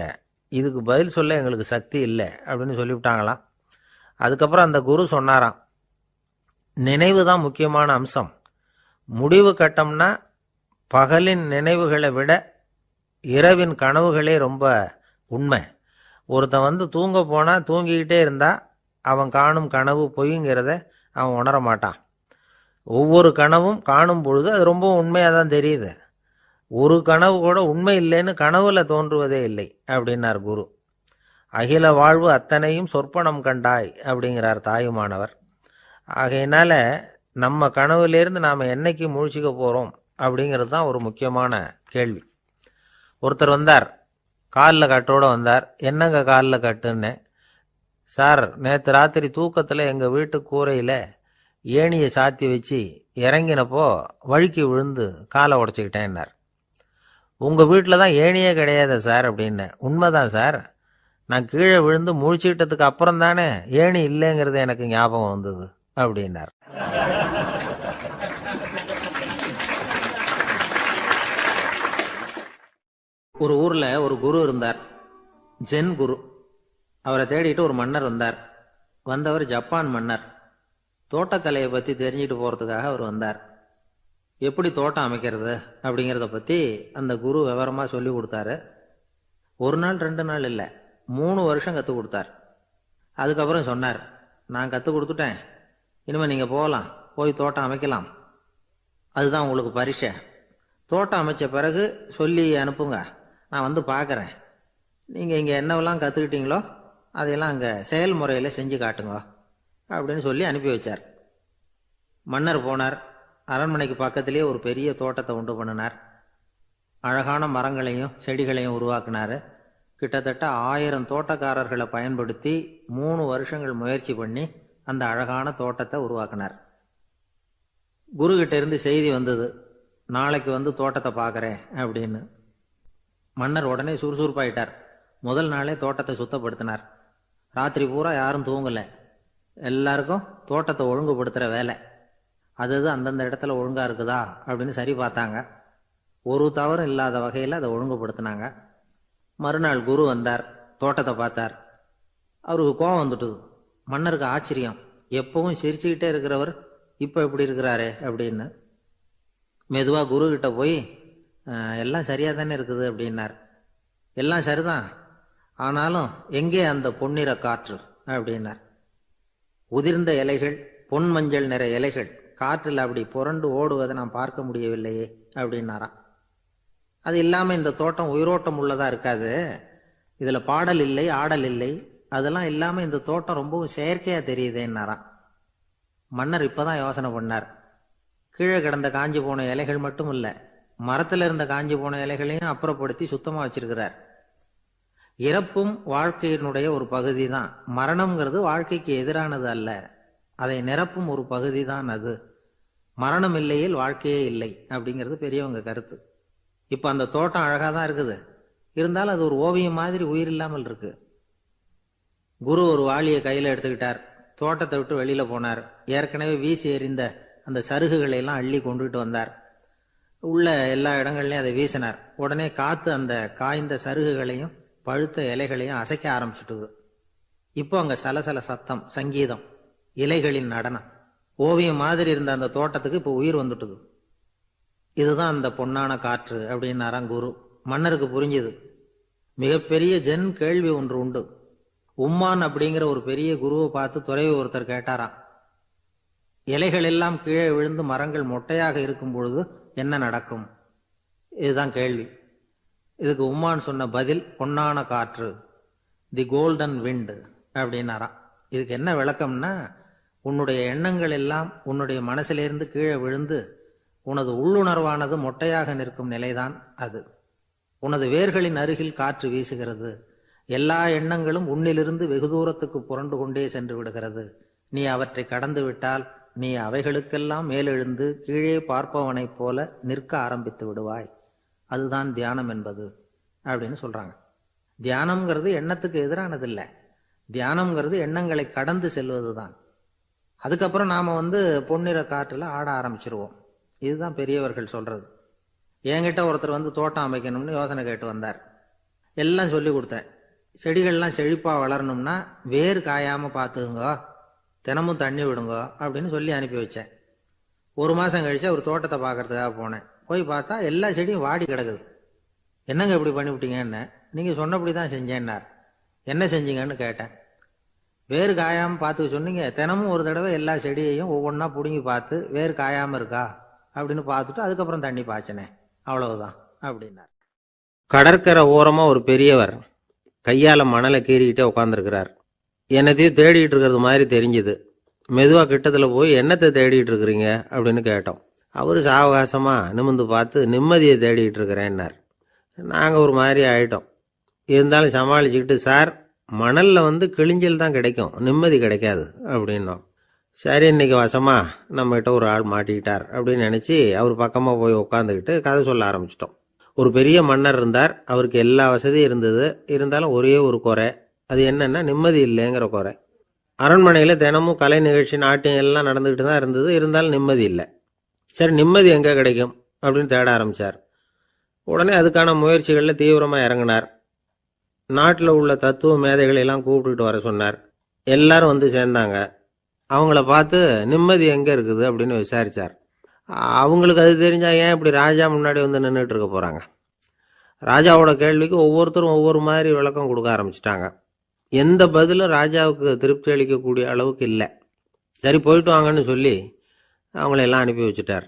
S1: இதுக்கு பதில் சொல்ல எங்களுக்கு சக்தி இல்லை அப்படின்னு சொல்லிவிட்டாங்களாம். அதுக்கப்புறம் அந்த குரு சொன்னாராம், நினைவு தான் முக்கியமான அம்சம். முடிவு கட்டம்னா பகலின் நினைவுகளை விட இரவின் கனவுகளே ரொம்ப உண்மை. ஒருத்தன் தூங்க போனால் தூங்கிக்கிட்டே இருந்தால் அவன் காணும் கனவு பொய்ங்கிறத அவன் உணர மாட்டான். ஒவ்வொரு கனவும் காணும் பொழுது அது ரொம்ப உண்மையாக தான் தெரியுது. ஒரு கனவு கூட உண்மை இல்லைன்னு கனவுல தோன்றுவதே இல்லை அப்படின்னார் குரு. அகில வாழ்வு அத்தனையும் சொற்பனம் கண்டாய் அப்படிங்கிறார் தாயுமானவர். ஆகையினால நம்ம கனவுலேருந்து நாம் என்னைக்கு முழிச்சிக்க போகிறோம் அப்படிங்கிறது தான் ஒரு முக்கியமான கேள்வி. ஒருத்தர் வந்தார், காலில் கட்டோடு வந்தார். என்னங்க காலில் கட்டுன்னு? சார், நேற்று ராத்திரி தூக்கத்தில் எங்கள் வீட்டு கூரையில் ஏணியை சாத்தி வச்சு இறங்கினப்போ வழுக்கி விழுந்து காலை உடச்சிக்கிட்டேன்னார். உங்கள் வீட்டில் தான் ஏணியே கிடையாது சார் அப்படின்னு. உண்மைதான் சார், நான் கீழே விழுந்து முழிச்சுக்கிட்டதுக்கு அப்புறம் தானே ஏணி இல்லைங்கிறது எனக்கு ஞாபகம் வந்தது அப்படின்னார்.
S2: ஒரு ஊர்ல ஒரு குரு இருந்தார், ஜென் குரு. அவரை தேடிட்டு ஒரு மன்னர் வந்தார். வந்தவர் ஜப்பான் மன்னர். தோட்டக்கலையை பத்தி தெரிஞ்சுட்டு போறதுக்காக அவர் வந்தார். எப்படி தோட்டம் அமைக்கிறது அப்படிங்கிறத பத்தி அந்த குரு விவரமா சொல்லி கொடுத்தாரு. ஒரு நாள் 2 நாள் இல்லை, 3 வருஷம் கற்றுக் கொடுத்தார். அதுக்கப்புறம் சொன்னார், நான் கற்றுக் கொடுத்துட்டேன், இனிமேல் நீங்கள் போகலாம், போய் தோட்டம் அமைக்கலாம். அதுதான் உங்களுக்கு பரிசை. தோட்டம் அமைச்ச பிறகு சொல்லி அனுப்புங்க, நான் பார்க்குறேன். நீங்கள் இங்கே என்னவெல்லாம் கற்றுக்கிட்டீங்களோ அதையெல்லாம் அங்கே செயல்முறையில் செஞ்சு காட்டுங்க அப்படின்னு சொல்லி அனுப்பி வச்சார். மன்னர் போனார். அரண்மனைக்கு பக்கத்திலேயே ஒரு பெரிய தோட்டத்தை உண்டு பண்ணினார். அழகான மரங்களையும் செடிகளையும் உருவாக்கினார். கிட்டத்தட்ட 1000 தோட்டக்காரர்களை பயன்படுத்தி 3 வருஷங்கள் முயற்சி பண்ணி அந்த அழகான தோட்டத்தை உருவாக்கினார். குருகிட்ட இருந்து செய்தி வந்தது, நாளைக்கு தோட்டத்தை பார்க்குறேன் அப்படின்னு. மன்னர் உடனே சுறுசுறுப்பாயிட்டார். முதல் நாளே தோட்டத்தை சுத்தப்படுத்தினார். ராத்திரி பூரா யாரும் தூங்கலை. எல்லாருக்கும் தோட்டத்தை ஒழுங்குபடுத்துகிற வேலை. அது அந்தந்த இடத்துல ஒழுங்காக இருக்குதா அப்படின்னு சரி பார்த்தாங்க. ஒரு தவறும் இல்லாத வகையில் அதை ஒழுங்குபடுத்தினாங்க. மறுநாள் குரு வந்தார், தோட்டத்தை பார்த்தார். அவருக்கு கோபம் வந்துட்டுது. மன்னருக்கு ஆச்சரியம், எப்பவும் சிரிச்சுக்கிட்டே இருக்கிறவர் இப்போ எப்படி இருக்கிறாரே அப்படின்னு. மெதுவாக குரு கிட்ட போய், எல்லாம் சரியாக தானே இருக்குது அப்படின்னார். எல்லாம் சரிதான், ஆனாலும் எங்கே அந்த பொன்னிற காற்று அப்படின்னார். உதிர்ந்த இலைகள், பொன் மஞ்சள் நிற இலைகள் காற்றில் அப்படி புரண்டு ஓடுவதை நான் பார்க்க முடியவில்லையே அப்படின்னாராம். அது இல்லாமல் இந்த தோட்டம் உயிரோட்டம் உள்ளதாக இருக்காது, இதில் பாடல் இல்லை, ஆடல் இல்லை, அதெல்லாம் இல்லாமல் இந்த தோட்டம் ரொம்பவும் செயற்கையாக தெரியுதேன்னாராம். மன்னர் இப்போதான் யோசனை பண்ணார். கீழே கிடந்த காஞ்சி போன இலைகள் மட்டும் இல்லை, மரத்தில் இருந்த காஞ்சி போன இலைகளையும் அப்புறப்படுத்தி சுத்தமாக வச்சிருக்கிறார். இறப்பும் வாழ்க்கையினுடைய ஒரு பகுதி தான். மரணம்ங்கிறது வாழ்க்கைக்கு எதிரானது அல்ல, அதை நிரப்பும் ஒரு பகுதி தான் அது. மரணம் இல்லையில் வாழ்க்கையே இல்லை அப்படிங்கிறது பெரியவங்க கருத்து. இப்போ அந்த தோட்டம் அழகாக தான் இருக்குது, இருந்தாலும் அது ஒரு ஓவியம் மாதிரி உயிர் இல்லாமல் இருக்கு. குரு ஒரு வாளியை கையில் எடுத்துக்கிட்டார். தோட்டத்தை விட்டு வெளியில் போனார். ஏற்கனவே வீசி எறிந்த அந்த சருகுகளை எல்லாம் அள்ளி கொண்டுகிட்டு வந்தார். உள்ள எல்லா இடங்கள்லையும் அதை வீசினார். உடனே காற்று அந்த காய்ந்த சருகுகளையும் பழுத்த இலைகளையும் அசைக்க ஆரம்பிச்சுட்டுது. இப்போ அங்கே சலசல சத்தம், சங்கீதம், இலைகளின் நடனம். ஓவியம் மாதிரி இருந்த அந்த தோட்டத்துக்கு இப்போ உயிர் வந்துட்டுது. இதுதான் அந்த பொன்னான காற்று அப்படின்னாராம் குரு. மன்னருக்கு புரிஞ்சுது. மிகப்பெரிய ஜென் கேள்வி ஒன்று உண்டு. உம்மான் அப்படிங்கிற ஒரு பெரிய குருவை பார்த்து துறவி ஒருத்தர் கேட்டாராம், இலைகள் எல்லாம் கீழே விழுந்து மரங்கள் மொட்டையாக இருக்கும் பொழுது என்ன நடக்கும்? இதுதான் கேள்வி. இதுக்கு உம்மான் சொன்ன பதில் பொன்னான காற்று, தி கோல்டன் விண்ட் அப்படின்னாராம். இதுக்கு என்ன விளக்கம்னா, உன்னுடைய எண்ணங்கள் எல்லாம் உன்னுடைய மனசிலிருந்து கீழே விழுந்து உனது உள்ளுணர்வானது மொட்டையாக நிற்கும் நிலைதான் அது. உனது வேர்களின் அருகில் காற்று வீசுகிறது. எல்லா எண்ணங்களும் உன்னிலிருந்து வெகு தூரத்துக்கு புரண்டு கொண்டே சென்று விடுகிறது. நீ அவற்றை கடந்து விட்டால் நீ அவைகளுக்கெல்லாம் மேலெழுந்து கீழே பார்ப்பவனைப் போல நிற்க ஆரம்பித்து விடுவாய். அதுதான் தியானம் என்பது அப்படின்னு சொல்றாங்க. தியானம்ங்கிறது எண்ணத்துக்கு எதிரானதில்லை. தியானம்ங்கிறது எண்ணங்களை கடந்து செல்வது தான். அதுக்கப்புறம் நாம பொன்னிற காற்றுல ஆட ஆரம்பிச்சிருவோம். இதுதான் பெரியவர்கள் சொல்றது. என்கிட்ட ஒருத்தர் தோட்டம் அமைக்கணும்னு யோசனை கேட்டு வந்தார். எல்லாம் சொல்லி கொடுத்தேன். செடிகள்லாம் செழிப்பா வளரணும்னா வேர் காயாம பார்த்துக்குங்க, தினமும் தண்ணி விடுங்க அப்படின்னு சொல்லி அனுப்பி வச்சேன். ஒரு மாதம் கழிச்சு அவர் தோட்டத்தை பார்க்கறதுக்காக போனேன். போய் பார்த்தா எல்லா செடியும் வாடி கிடக்குது. என்னங்க இப்படி பண்ணிவிட்டீங்கன்னு. நீங்கள் சொன்னபடி தான் செஞ்சேன்னார். என்ன செஞ்சீங்கன்னு கேட்டேன். வேறு காயாமல் பார்த்துக்க சொன்னீங்க, தினமும் ஒரு தடவை எல்லா செடியையும் ஒவ்வொன்றா பிடுங்கி பார்த்து வேறு காயாமல் இருக்கா அப்படின்னு பார்த்துட்டு அதுக்கப்புறம் தண்ணி பாய்ச்சினேன், அவ்வளவுதான் அப்படின்னார்.
S1: கடற்கரை ஓரமா ஒரு பெரியவர் கையால மணலை கீறிக்கிட்டே உட்காந்துருக்கிறார். என்னத்தையும் தேடிட்டு இருக்கிறது மாதிரி தெரிஞ்சுது. மெதுவா கிட்டத்துல போய் என்னத்தை தேடிட்டு இருக்கிறீங்க அப்படின்னு கேட்டோம். அவரு சாவகாசமா நிமிந்து பார்த்து நிம்மதியை தேடிட்டு இருக்கிறேன்னார். நாங்க ஒரு மாதிரி ஆயிட்டோம். இருந்தாலும் சமாளிச்சுக்கிட்டு, சார் மணல்ல கிழிஞ்சல் தான் கிடைக்கும், நிம்மதி கிடைக்காது அப்படின்னோம். சரி, இன்னைக்கு வசமா நம்மகிட்ட ஒரு ஆள் மாட்டிக்கிட்டார் அப்படின்னு நினைச்சு அவர் பக்கமா போய் உட்காந்துக்கிட்டு கதை சொல்ல ஆரம்பிச்சிட்டோம். ஒரு பெரிய மன்னர் இருந்தார். அவருக்கு எல்லா வசதியும் இருந்தது. இருந்தாலும் ஒரே ஒரு குறை. அது என்னன்னா நிம்மதி இல்லைங்கிற குறை. அரண்மனையில் தினமும் கலை நிகழ்ச்சி, நாட்டியம் எல்லாம் நடந்துக்கிட்டு தான் இருந்தது. இருந்தாலும் நிம்மதி இல்லை. சரி, நிம்மதி எங்கே கிடைக்கும் அப்படின்னு தேட ஆரம்பித்தார். உடனே அதுக்கான முயற்சிகளில் தீவிரமாக இறங்கினார். நாட்டில் உள்ள தத்துவ மேதைகளை எல்லாம் கூப்பிட்டுட்டு வர சொன்னார். எல்லாரும் சேர்ந்தாங்க. அவங்கள பார்த்து நிம்மதி எங்கே இருக்குது அப்படின்னு விசாரித்தார். அவங்களுக்கு அது தெரிஞ்சால் ஏன் இப்படி ராஜா முன்னாடி நின்றுட்டு இருக்க போகிறாங்க? ராஜாவோட கேள்விக்கு ஒவ்வொருத்தரும் ஒவ்வொரு மாதிரி விளக்கம் கொடுக்க ஆரம்பிச்சிட்டாங்க. எந்த பதிலும் ராஜாவுக்கு திருப்தி அளிக்கக்கூடிய அளவுக்கு இல்லை. சரி, போயிட்டு வாங்கன்னு சொல்லி அவங்களெல்லாம் அனுப்பி வச்சுட்டார்.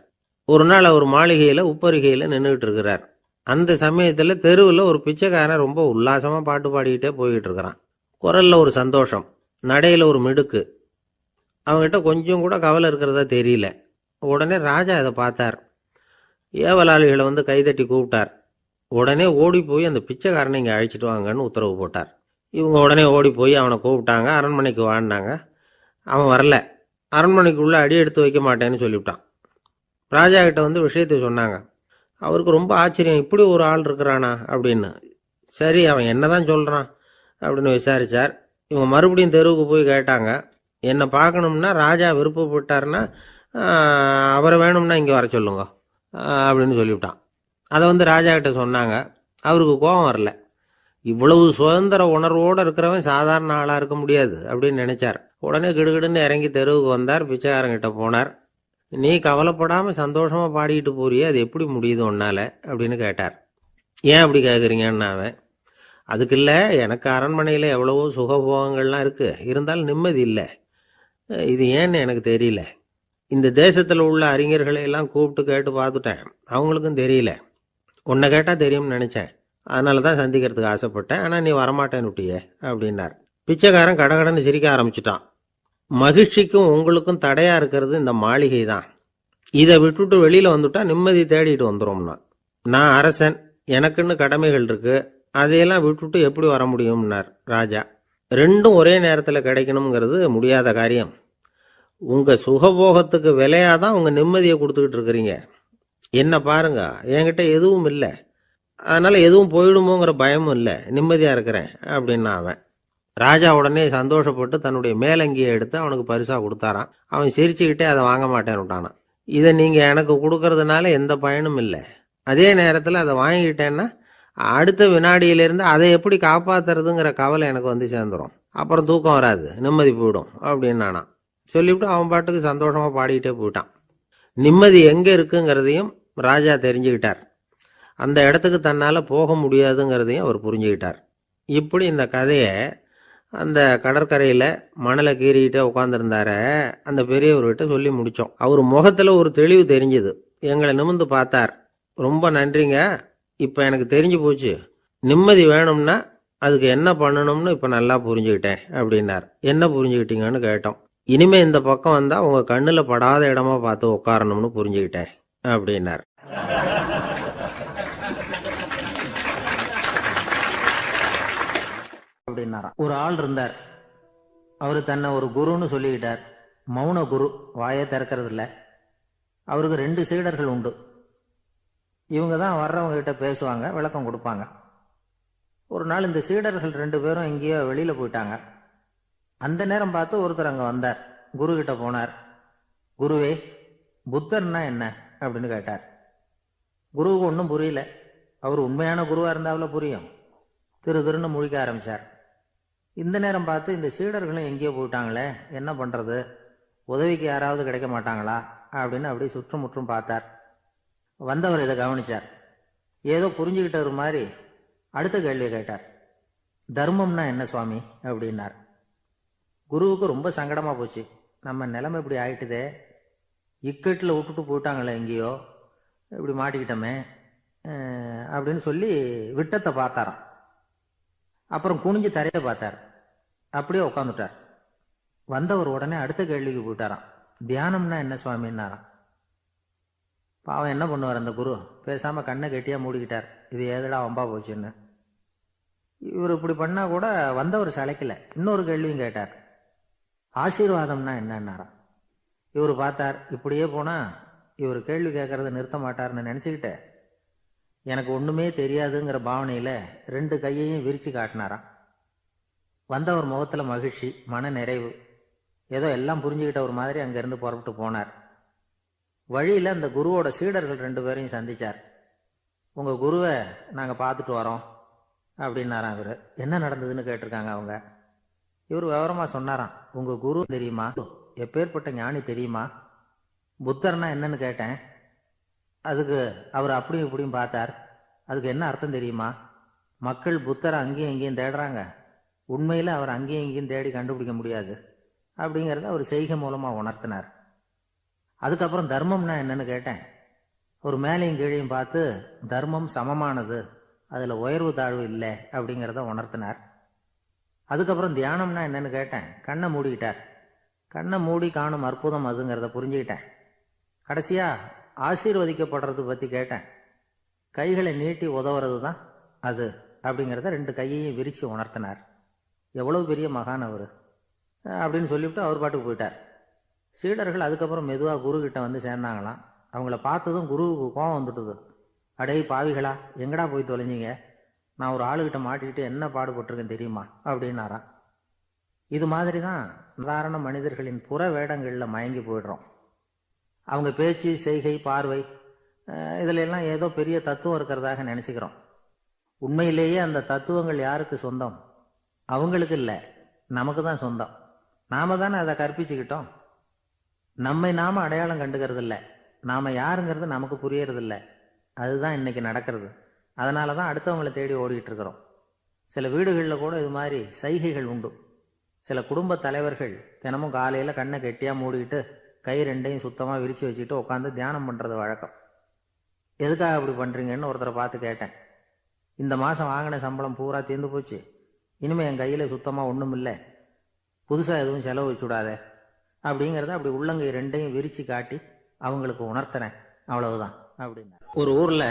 S1: ஒரு நாள் அவர் மாளிகையில் உப்பருகையில் நின்றுக்கிட்டு இருக்கிறார். அந்த சமயத்தில் தெருவில் ஒரு பிச்சைக்காரன் ரொம்ப உல்லாசமாக பாட்டு பாடிக்கிட்டே போய்கிட்டு இருக்கிறான். குரலில் ஒரு சந்தோஷம், நடையில் ஒரு மிடுக்கு. அவங்ககிட்ட கொஞ்சம் கூட கவலை இருக்கிறதா தெரியல. உடனே ராஜா இதை பார்த்தார். ஏவலாளிகளை கைதட்டி கூப்பிட்டார். உடனே ஓடி போய் அந்த பிச்சைக்காரனை இங்கே அழைச்சிட்டு வாங்கன்னு உத்தரவு போட்டார். இவங்க உடனே ஓடி போய் அவனை கூப்பிட்டாங்க. அரண்மனைக்கு வாழ்ந்தாங்க. அவன் வரல. அரண்மனைக்குள்ளே அடி எடுத்து வைக்க மாட்டேன்னு சொல்லிவிட்டான். ராஜா கிட்ட விஷயத்தை சொன்னாங்க. அவருக்கு ரொம்ப ஆச்சரியம், இப்படி ஒரு ஆள் இருக்கிறானா அப்படின்னு. சரி, அவன் என்னதான் சொல்கிறான் அப்படின்னு விசாரித்தார். இவங்க மறுபடியும் தெருவுக்கு போய் கேட்டாங்க. என்னை பார்க்கணும்னா ராஜா விருப்பப்பட்டார்னா அவரை வேணும்னா இங்கே வர சொல்லுங்க அப்படின்னு சொல்லிவிட்டான். அதை ராஜா கிட்ட சொன்னாங்க. அவருக்கு கோபம் வரல. இவ்வளவு சுதந்திர உணர்வோடு இருக்கிறவன் சாதாரண ஆளாக இருக்க முடியாது அப்படின்னு நினைச்சார். உடனே கிடுகிடுன்னு இறங்கி தெருவுக்கு வந்தார். பிச்சைக்காரங்கிட்ட போனார். நீ கவலைப்படாமல் சந்தோஷமாக பாடிக்கிட்டு போறியே, அது எப்படி முடியுது உன்னால அப்படின்னு கேட்டார். ஏன் அப்படி கேட்குறீங்கன்னு அவன், அதுக்கு இல்லை, எனக்கு அரண்மனையில் எவ்வளவோ சுகபோகங்கள்லாம் இருக்குது, இருந்தாலும் நிம்மதி இல்லை. இது ஏன்னு எனக்கு தெரியல. இந்த தேசத்தில் உள்ள அறிஞர்களை எல்லாம் கூப்பிட்டு கேட்டு பார்த்துட்டேன், அவங்களுக்கும் தெரியல. உன்னை கேட்டால் தெரியும்னு நினச்சேன், அதனால தான் சந்திக்கிறதுக்கு ஆசைப்பட்டேன். ஆனால் நீ வரமாட்டேன்னு விட்டியே அப்படின்னார். பிச்சைக்காரன் கடகடன்னு சிரிக்க ஆரம்பிச்சிட்டான். மகிழ்ச்சிக்கும் உங்களுக்கும் தடையாக இருக்கிறது இந்த மாளிகை தான். இதை விட்டுட்டு வெளியில் வந்துட்டா நிம்மதி தேடிட்டு வந்துடும்னா. நான் அரசன், எனக்குன்னு கடமைகள் இருக்கு, அதையெல்லாம் விட்டுட்டு எப்படி வர முடியும்னார் ராஜா. ரெண்டும் ஒரே நேரத்தில் கிடைக்கணுங்கிறது முடியாத காரியம். உங்கள் சுகபோகத்துக்கு விலையாதான் உங்கள் நிம்மதியை கொடுத்துக்கிட்டு இருக்கிறீங்க. என்ன பாருங்க, என்கிட்ட எதுவும் இல்லை, அதனால எதுவும் போயிடுமோங்கிற பயமும் இல்லை, நிம்மதியாக இருக்கிறேன் அப்படின்னா அவன். ராஜா உடனே சந்தோஷப்பட்டு தன்னுடைய மேலங்கியை எடுத்து அவனுக்கு பரிசா கொடுத்தாரான். அவன் சிரிச்சுக்கிட்டே அதை வாங்க மாட்டேன்னு விட்டானான். இதை நீங்கள் எனக்கு கொடுக்கறதுனால எந்த பயனும் இல்லை, அதே நேரத்தில் அதை வாங்கிக்கிட்டேன்னா அடுத்த வினாடியிலிருந்து அதை எப்படி காப்பாற்றுறதுங்கிற கவலை எனக்கு சேர்ந்துடும், அப்புறம் தூக்கம் வராது, நிம்மதி போயிடும் அப்படின்னானா. சொல்லிவிட்டு அவன் பாட்டுக்கு சந்தோஷமாக பாடிக்கிட்டே போயிட்டான். நிம்மதி எங்கே இருக்குங்கிறதையும் ராஜா தெரிஞ்சுக்கிட்டார். அந்த இடத்துக்கு தன்னால் போக முடியாதுங்கிறதையும் அவர் புரிஞ்சுக்கிட்டார். இப்படி இந்த கதையை அந்த கடற்கரையில் மணலை கீறிக்கிட்டே உட்காந்துருந்தார அந்த பெரியவர்கிட்ட சொல்லி முடித்தோம். அவர் முகத்தில் ஒரு தெளிவு தெரிஞ்சுது. எங்களை நிமிர்ந்து பார்த்தார். ரொம்ப நன்றிங்க, இப்போ எனக்கு தெரிஞ்சு போச்சு, நிம்மதி வேணும்னா அதுக்கு என்ன பண்ணணும்னு இப்போ நல்லா புரிஞ்சுக்கிட்டேன் அப்படின்னார். என்ன புரிஞ்சுக்கிட்டீங்கன்னு கேட்டோம். இனிமே இந்த பக்கம் வந்தால் உங்கள் கண்ணில் படாத இடமா பார்த்து உட்காரணும்னு புரிஞ்சுக்கிட்டேன் அப்படின்னார்.
S2: அப்படின்னாராம். ஒரு ஆள் இருந்தார். அவரு தன்னை ஒரு குருன்னு சொல்லிக்கிட்டார். மௌன குரு, வாயை திறக்கிறது இல்லை. அவருக்கு 2 சீடர்கள் உண்டு. இவங்க தான் வர்றவங்க கிட்ட பேசுவாங்க, விளக்கம் கொடுப்பாங்க. ஒரு நாள் இந்த சீடர்கள் 2 பேரும் எங்கேயோ வெளியில போயிட்டாங்க. அந்த நேரம் பார்த்து ஒருத்தர் அங்க வந்தார். குரு கிட்ட போனார். குருவே, புத்தர்னா என்ன அப்படின்னு கேட்டார். குருவுக்கு ஒன்றும் புரியல. அவர் உண்மையான குருவா இருந்தாவில் புரியும். திருன்னு முழிக்க ஆரம்பிச்சார். இந்த நேரம் பார்த்து இந்த சீடர்களும் எங்கேயோ போயிட்டாங்களே, என்ன பண்றது, உதவிக்கு யாராவது கிடைக்க மாட்டாங்களா அப்படின்னு அப்படி சுற்றுமுற்றும் பார்த்தார். வந்தவர் இதை கவனிச்சார். ஏதோ புரிஞ்சுக்கிட்டவர் மாதிரி அடுத்த கேள்வியை கேட்டார். தர்மம்னா என்ன சுவாமி அப்படின்னார். குருவுக்கு ரொம்ப சங்கடமா போச்சு. நம்ம நிலைமை இப்படி ஆயிட்டுதே, இக்கட்டில் விட்டுட்டு போயிட்டாங்களே எங்கேயோ, இப்படி மாட்டிக்கிட்டோமே அப்படின்னு சொல்லி விட்டத்தை பார்த்தாராம். அப்புறம் குனிஞ்சு தரைய பார்த்தார். அப்படியே உட்காந்துட்டார். வந்தவர் உடனே அடுத்த கேள்விக்கு போயிட்டாராம். தியானம்னா என்ன சுவாமின்னாராம். பாவம் என்ன பண்ணுவார் அந்த குரு, பேசாம கண்ணை கெட்டியா மூடிக்கிட்டார். இது ஏதடா வம்பா போச்சுன்னு. இவர் இப்படி பண்ணா கூட வந்தவர் சளைக்கல. இன்னொரு கேள்வியும் கேட்டார். ஆசீர்வாதம்னா என்னன்னாராம். இவர் பார்த்தார், இப்படியே போனா இவர் கேள்வி கேட்கறத நிறுத்த மாட்டார்னு நினைச்சுக்கிட்டு எனக்கு ஒண்ணுமே தெரியாதுங்கிற பாவனையில 2 கையையும் விரிச்சு காட்டினாராம். வந்தவர் முகத்துல மகிழ்ச்சி, மன நிறைவு, ஏதோ எல்லாம் புரிஞ்சுக்கிட்ட ஒரு மாதிரி அங்கிருந்து புறப்பட்டு போனார். வழியில அந்த குருவோட சீடர்கள் 2 பேரையும் சந்திச்சார். உங்க குருவை நாங்க பார்த்துட்டு வரோம் அப்படின்னாராம். இவரு என்ன நடந்ததுன்னு கேட்டிருக்காங்க அவங்க. இவர் விவரமா சொன்னாராம். உங்க குரு தெரியுமா, எப்பேற்பட்ட ஞானி தெரியுமா, புத்தர்னா என்னன்னு கேட்டேன். அதுக்கு அவர் அப்படியும் இப்படியும் பார்த்தார். அதுக்கு என்ன அர்த்தம் தெரியுமா, மக்கள் புத்தரை அங்கேயும் இங்கேயும் தேடுறாங்க, உண்மையில அவர் அங்கேயும் இங்கேயும் தேடி கண்டுபிடிக்க முடியாது அப்படிங்கிறத அவர் செய்கை மூலமா உணர்த்தினார். அதுக்கப்புறம் தர்மம்னா என்னன்னு கேட்டேன். ஒரு மேலையும் கீழையும் பார்த்து தர்மம் சமமானது, அதுல உயர்வு தாழ்வு இல்லை அப்படிங்கிறத உணர்த்தினார். அதுக்கப்புறம் தியானம்னா என்னன்னு கேட்டேன். கண்ணை மூடிக்கிட்டார். கண்ணை மூடி காணும் அற்புதம் அதுங்கிறத புரிஞ்சுக்கிட்டேன். கடைசியா ஆசீர்வதிக்கப்படுறது பத்தி கேட்டேன். கைகளை நீட்டி உதவுறது தான் அது அப்படிங்கிறத 2 கையையும் விரிச்சு உணர்த்தினார். எவ்வளவு பெரிய மகான் அவரு அப்படின்னு சொல்லிவிட்டு அவர் பாட்டுக்கு போயிட்டார். சீடர்கள் அதுக்கப்புறம் மெதுவா குரு கிட்ட வந்து சேர்ந்தாங்களாம். அவங்கள பார்த்ததும் குருவுக்கு கோபம் வந்துட்டுது. அடே பாவிகளா, எங்கடா போய் தொலைஞ்சிங்க, நான் ஒரு ஆளுகிட்ட மாட்டிக்கிட்டு என்ன பாடுபட்டிருக்கேன் தெரியுமா அப்படின்னாராம். இது மாதிரி தான் சாதாரண மனிதர்களின் புற வேடங்களில் மயங்கி போயிடுறோம். அவங்க பேச்சு, செய்கை, பார்வை இதுல எல்லாம் ஏதோ பெரிய தத்துவம் இருக்கிறதாக நினைச்சுக்கிறோம். உண்மையிலேயே அந்த தத்துவங்கள் யாருக்கு சொந்தம்? அவங்களுக்கு இல்லை, நமக்கு தான் சொந்தம். நாம தானே அதை கற்பிச்சுக்கிட்டோம். நம்மை நாம அடையாளம் கண்டுக்கிறது இல்லை, நாம யாருங்கிறது நமக்கு புரியறது இல்லை. அதுதான் இன்னைக்கு நடக்கிறது. அதனாலதான் அடுத்தவங்களை தேடி ஓடிட்டு இருக்கிறோம். சில வீடுகளில் கூட இது மாதிரி சைகைகள் உண்டு. சில குடும்ப தலைவர்கள் தினமும் காலையில கண்ணை கெட்டியா மூடிக்கிட்டு கை 2ஐயும் சுத்தமா விரிச்சு வச்சுக்கிட்டு உட்காந்து தியானம் பண்றது வழக்கம். எதுக்காக அப்படி பண்றீங்கன்னு ஒருத்தரை பார்த்து கேட்டேன். இந்த மாசம் வாங்கின சம்பளம் பூரா தீர்ந்து போச்சு, இனிமே என் கையில சுத்தமா ஒண்ணும் இல்லை, புதுசா எதுவும் செலவு வச்சுடாத அப்படிங்கறத அப்படி உள்ளங்கை 2ஐயும் விரிச்சு காட்டி அவங்களுக்கு உணர்த்துறேன், அவ்வளவுதான் அப்படின்னா. ஒரு ஊர்ல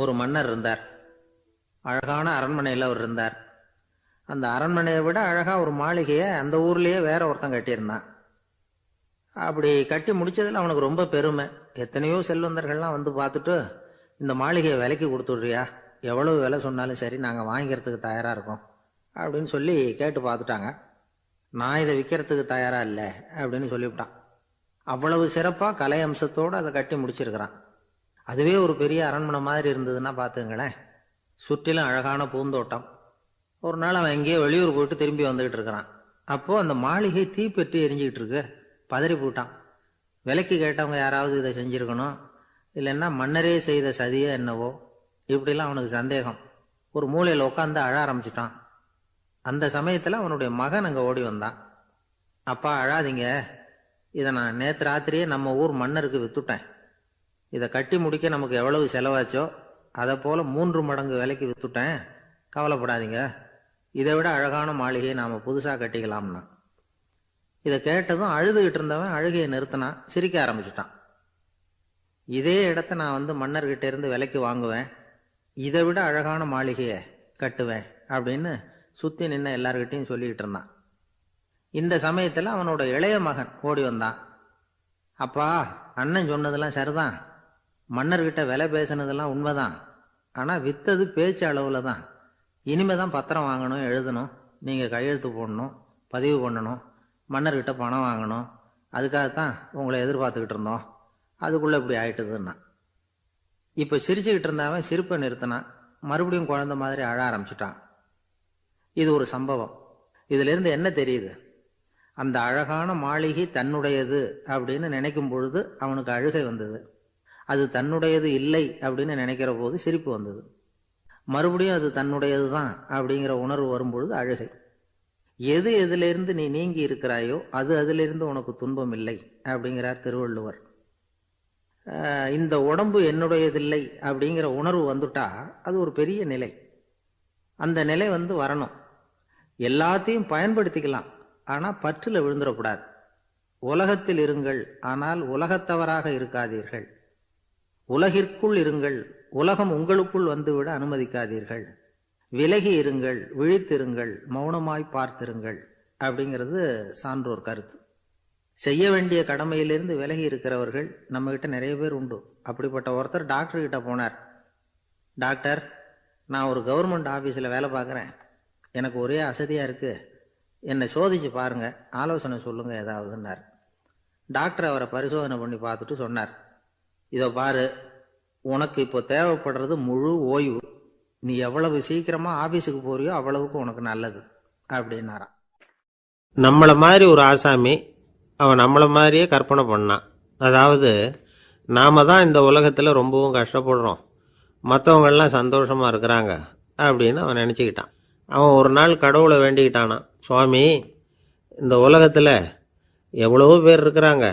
S2: ஒரு மன்னர் இருந்தார். அழகான அரண்மனையில அவர் இருந்தார். அந்த அரண்மனையை விட அழகா ஒரு மாளிகையை அந்த ஊர்லயே வேற ஒருத்தன் கட்டியிருந்தான். அப்படி கட்டி முடிச்சதுல அவனுக்கு ரொம்ப பெருமை. எத்தனையோ செல்வந்தர்கள்லாம் வந்து பார்த்துட்டு, இந்த மாளிகையை விலைக்கு கொடுத்துடுறியா, எவ்வளவு விலை சொன்னாலும் சரி நாங்க வாங்கிக்கிறதுக்கு தயாரா இருக்கோம் அப்படின்னு சொல்லி கேட்டு பார்த்துட்டாங்க. நான் இதை விற்கிறதுக்கு தயாரா இல்லை அப்படின்னு சொல்லிவிட்டான். அவ்வளவு சிறப்பா கலை அம்சத்தோடு அதை கட்டி முடிச்சிருக்கிறான். அதுவே ஒரு பெரிய அரண்மனை மாதிரி இருந்ததுன்னா பார்த்துங்களேன். சுற்றிலும் அழகான பூந்தோட்டம். ஒரு நாள் அவன் எங்கேயோ வெளியூர் போயிட்டு திரும்பி வந்துகிட்டு இருக்கிறான். அப்போ அந்த மாளிகை தீப்பெட்டி எரிஞ்சுக்கிட்டு இருக்கு. பதறி போட்டான். விலைக்கு கேட்டவங்க யாராவது இதை செஞ்சிருக்கணும், இல்லைன்னா மன்னரே செய்த சதியோ என்னவோ, இப்படிலாம் அவனுக்கு சந்தேகம். ஒரு மூலையில் உட்காந்து அழ ஆரம்பிச்சுட்டான். அந்த சமயத்துல அவனுடைய மகன் அங்க ஓடி வந்தான். அப்பா அழாதீங்க, இதை நான் நேற்று ராத்திரியே நம்ம ஊர் மன்னருக்கு வித்துட்டேன். இதை கட்டி முடிக்க நமக்கு எவ்வளவு செலவாச்சோ அதை போல 3 மடங்கு விலைக்கு வித்துட்டேன், கவலைப்படாதீங்க, இதை விட அழகான மாளிகையை நாம புதுசா கட்டிக்கலாம்னா. இதை கேட்டதும் அழுதுகிட்டு இருந்தவன் அழுகையை நிறுத்தினான், சிரிக்க ஆரம்பிச்சுட்டான். இதே இடத்த நான் வந்து மன்னர்கிட்ட இருந்து விலைக்கு வாங்குவேன், இதை விட அழகான மாளிகையை கட்டுவேன் அப்படின்னு சுத்தி நின்ன எல்லார்கிட்டையும் சொல்லிக்கிட்டு இருந்தான். இந்த சமயத்துல அவனோட இளைய மகன் ஓடி வந்தான். அப்பா, அண்ணன் சொன்னதெல்லாம் சரிதான், மன்னர்கிட்ட விலை பேசினதெல்லாம் உண்மைதான், ஆனா வித்தது பேச்சு அளவுல தான். இனிமேதான் பத்திரம் வாங்கணும், எழுதணும், நீங்க கையெழுத்து போடணும், பதிவு பண்ணணும், மன்னர்கிட்ட பணம் வாங்கணும், அதுக்காகத்தான் உங்களை எதிர்பார்த்துக்கிட்டு இருந்தோம், அதுக்குள்ள இப்படி ஆயிட்டுதுன்னா. இப்ப சிரிச்சுக்கிட்டு இருந்தவன் சிரிப்பை நிறுத்தினான். மறுபடியும் குழந்தை மாதிரி அழ ஆரம்பிச்சுட்டான். இது ஒரு சம்பவம். இதிலிருந்து என்ன தெரியுது? அந்த அழகான மாளிகை தன்னுடையது அப்படின்னு நினைக்கும் பொழுது அவனுக்கு அழுகை வந்தது. அது தன்னுடையது இல்லை அப்படின்னு நினைக்கிற போது சிரிப்பு வந்தது. மறுபடியும் அது தன்னுடையது தான் அப்படிங்கிற உணர்வு வரும்பொழுது அழுகை. எது எதிலிருந்து நீ நீங்கி இருக்கிறாயோ அது அதிலிருந்து உனக்கு துன்பம் இல்லை அப்படிங்கிறார் திருவள்ளுவர். இந்த உடம்பு என்னுடையதில்லை அப்படிங்கிற உணர்வு வந்துட்டா அது ஒரு பெரிய நிலை. அந்த நிலை வரணும். எல்லாத்தையும் பயன்படுத்திக்கலாம், ஆனா பற்றுல விழுந்துடக்கூடாது. உலகத்தில் இருங்கள், ஆனால் உலகத்தவராக இருக்காதீர்கள். உலகிற்குள் இருங்கள், உலகம் உங்களுக்குள் வந்துவிட அனுமதிக்காதீர்கள். விலகி இருங்கள், விழித்திருங்கள், மௌனமாய் பார்த்திருங்கள் அப்படிங்கிறது சான்றோர் கருத்து. செய்ய வேண்டிய கடமையிலிருந்து விலகி இருக்கிறவர்கள் நம்ம கிட்ட நிறைய பேர் உண்டு. அப்படிப்பட்ட ஒருத்தர் டாக்டர் கிட்ட போனார். டாக்டர், நான் ஒரு கவர்மெண்ட் ஆபீஸில் வேலை பார்க்குறேன், எனக்கு ஒரே அசதியா இருக்கு, என்னை சோதிச்சு பாருங்க, ஆலோசனை சொல்லுங்க ஏதாவதுன்னார். டாக்டர் அவரை பரிசோதனை பண்ணி பார்த்துட்டு சொன்னார், இதோ பாரு, உனக்கு இப்போ தேவைப்படுறது முழு ஓய்வு. நீ எவ்வளவு சீக்கிரமா ஆபீஸுக்கு போறியோ அவ்வளவுக்கு உனக்கு நல்லது அப்படின்னாராம்.
S1: நம்மள மாதிரி ஒரு ஆசாமி அவன் நம்மள மாதிரியே கற்பனை பண்ணான். அதாவது நாம தான் இந்த உலகத்தில் ரொம்பவும் கஷ்டப்படுறோம், மற்றவங்கெல்லாம் சந்தோஷமா இருக்கிறாங்க அப்படின்னு அவன் நினச்சிக்கிட்டான். அவன் ஒரு நாள் கடவுளை வேண்டிக்கிட்டானான், சுவாமி, இந்த உலகத்தில் எவ்வளவோ பேர் இருக்கிறாங்க,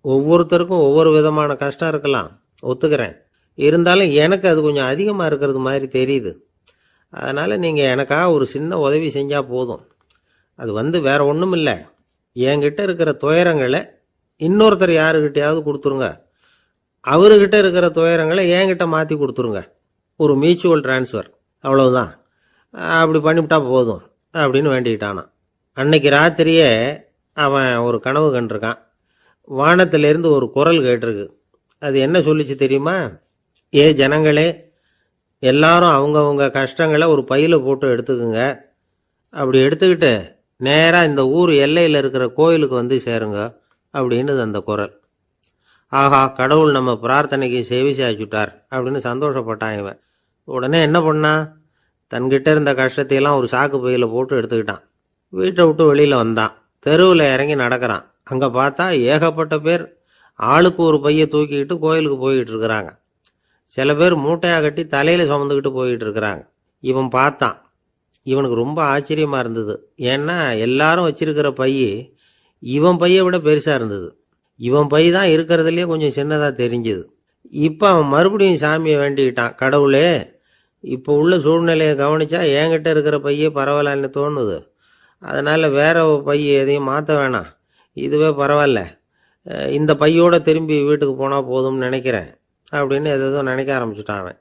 S1: ஒவ்வொருத்தருக்கும் ஒவ்வொரு விதமான கஷ்டம் இருக்கலாம், ஒத்துக்கிறேன். இருந்தாலும் எனக்கு அது கொஞ்சம் அதிகமாக இருக்கிறது மாதிரி தெரியுது. அதனால் நீங்கள் எனக்காக ஒரு சின்ன உதவி செஞ்சால் போதும். அது வேற ஒன்றும் இல்லை, என்கிட்ட இருக்கிற துயரங்களை இன்னொருத்தர் யாருக்கிட்டையாவது கொடுத்துருங்க, அவர்கிட்ட இருக்கிற துயரங்களை என்கிட்ட மாற்றி கொடுத்துருங்க. ஒரு மியூச்சுவல் டிரான்ஸ்ஃபர், அவ்வளவுதான். அப்படி பண்ணிவிட்டா போதும் அப்படின்னு வேண்டிக்கிட்டானான். அன்னைக்கு ராத்திரியே அவன் ஒரு கனவு கண்டிருக்கான். வானத்திலிருந்து ஒரு குரல் கேட்டிருக்கு. அது என்ன சொல்லிச்சு தெரியுமா? ஏ ஜனங்களே, எல்லாரும் அவங்கவுங்க கஷ்டங்களை ஒரு பையில போட்டு எடுத்துக்குங்க. அப்படி எடுத்துக்கிட்டு நேராக இந்த ஊர் எல்லையில் இருக்கிற கோயிலுக்கு வந்து சேருங்க அப்படின்னு அந்த குரல். ஆஹா, கடவுள் நம்ம பிரார்த்தனைக்கு செவி சாய்ச்சுட்டார் அப்படின்னு சந்தோஷப்பட்டான் இவன். உடனே என்ன பண்ணான்? தன்கிட்ட இருந்த கஷ்டத்தையெல்லாம் ஒரு சாக்கு பையில போட்டு எடுத்துக்கிட்டான். வீட்டை விட்டு வெளியில் வந்தான். தெருவில் இறங்கி நடக்கிறான். அங்கே பார்த்தா ஏகப்பட்ட பேர் ஆளுக்கு ஒரு பையை தூக்கிக்கிட்டு கோயிலுக்கு போய்கிட்டு இருக்கிறாங்க. சில பேர் மூட்டையாக கட்டி தலையில் சுமந்துக்கிட்டு போய்கிட்டு இருக்கிறாங்க. இவன் பார்த்தான். இவனுக்கு ரொம்ப ஆச்சரியமாக இருந்தது. ஏன்னா எல்லாரும் வச்சிருக்கிற பை இவன் பையை விட பெருசாக இருந்தது. இவன் பை தான் இருக்கிறதுலேயே கொஞ்சம் சின்னதாக தெரிஞ்சுது. இப்போ அவன் மறுபடியும் சாமியை வேண்டிக்கிட்டான், கடவுளே, இப்போ உள்ள சூழ்நிலையை கவனிச்சா என்கிட்ட இருக்கிற பையே பரவாயில்லன்னு தோணுது. அதனால் வேற பை எதையும் மாற்ற வேணாம், இதுவே பரவாயில்ல, இந்த பையோட திரும்பி வீட்டுக்கு போனால் போதும்னு நினைக்கிறேன் அப்படின்னு எதோ நினைக்க ஆரம்பிச்சுட்டான் அவன்.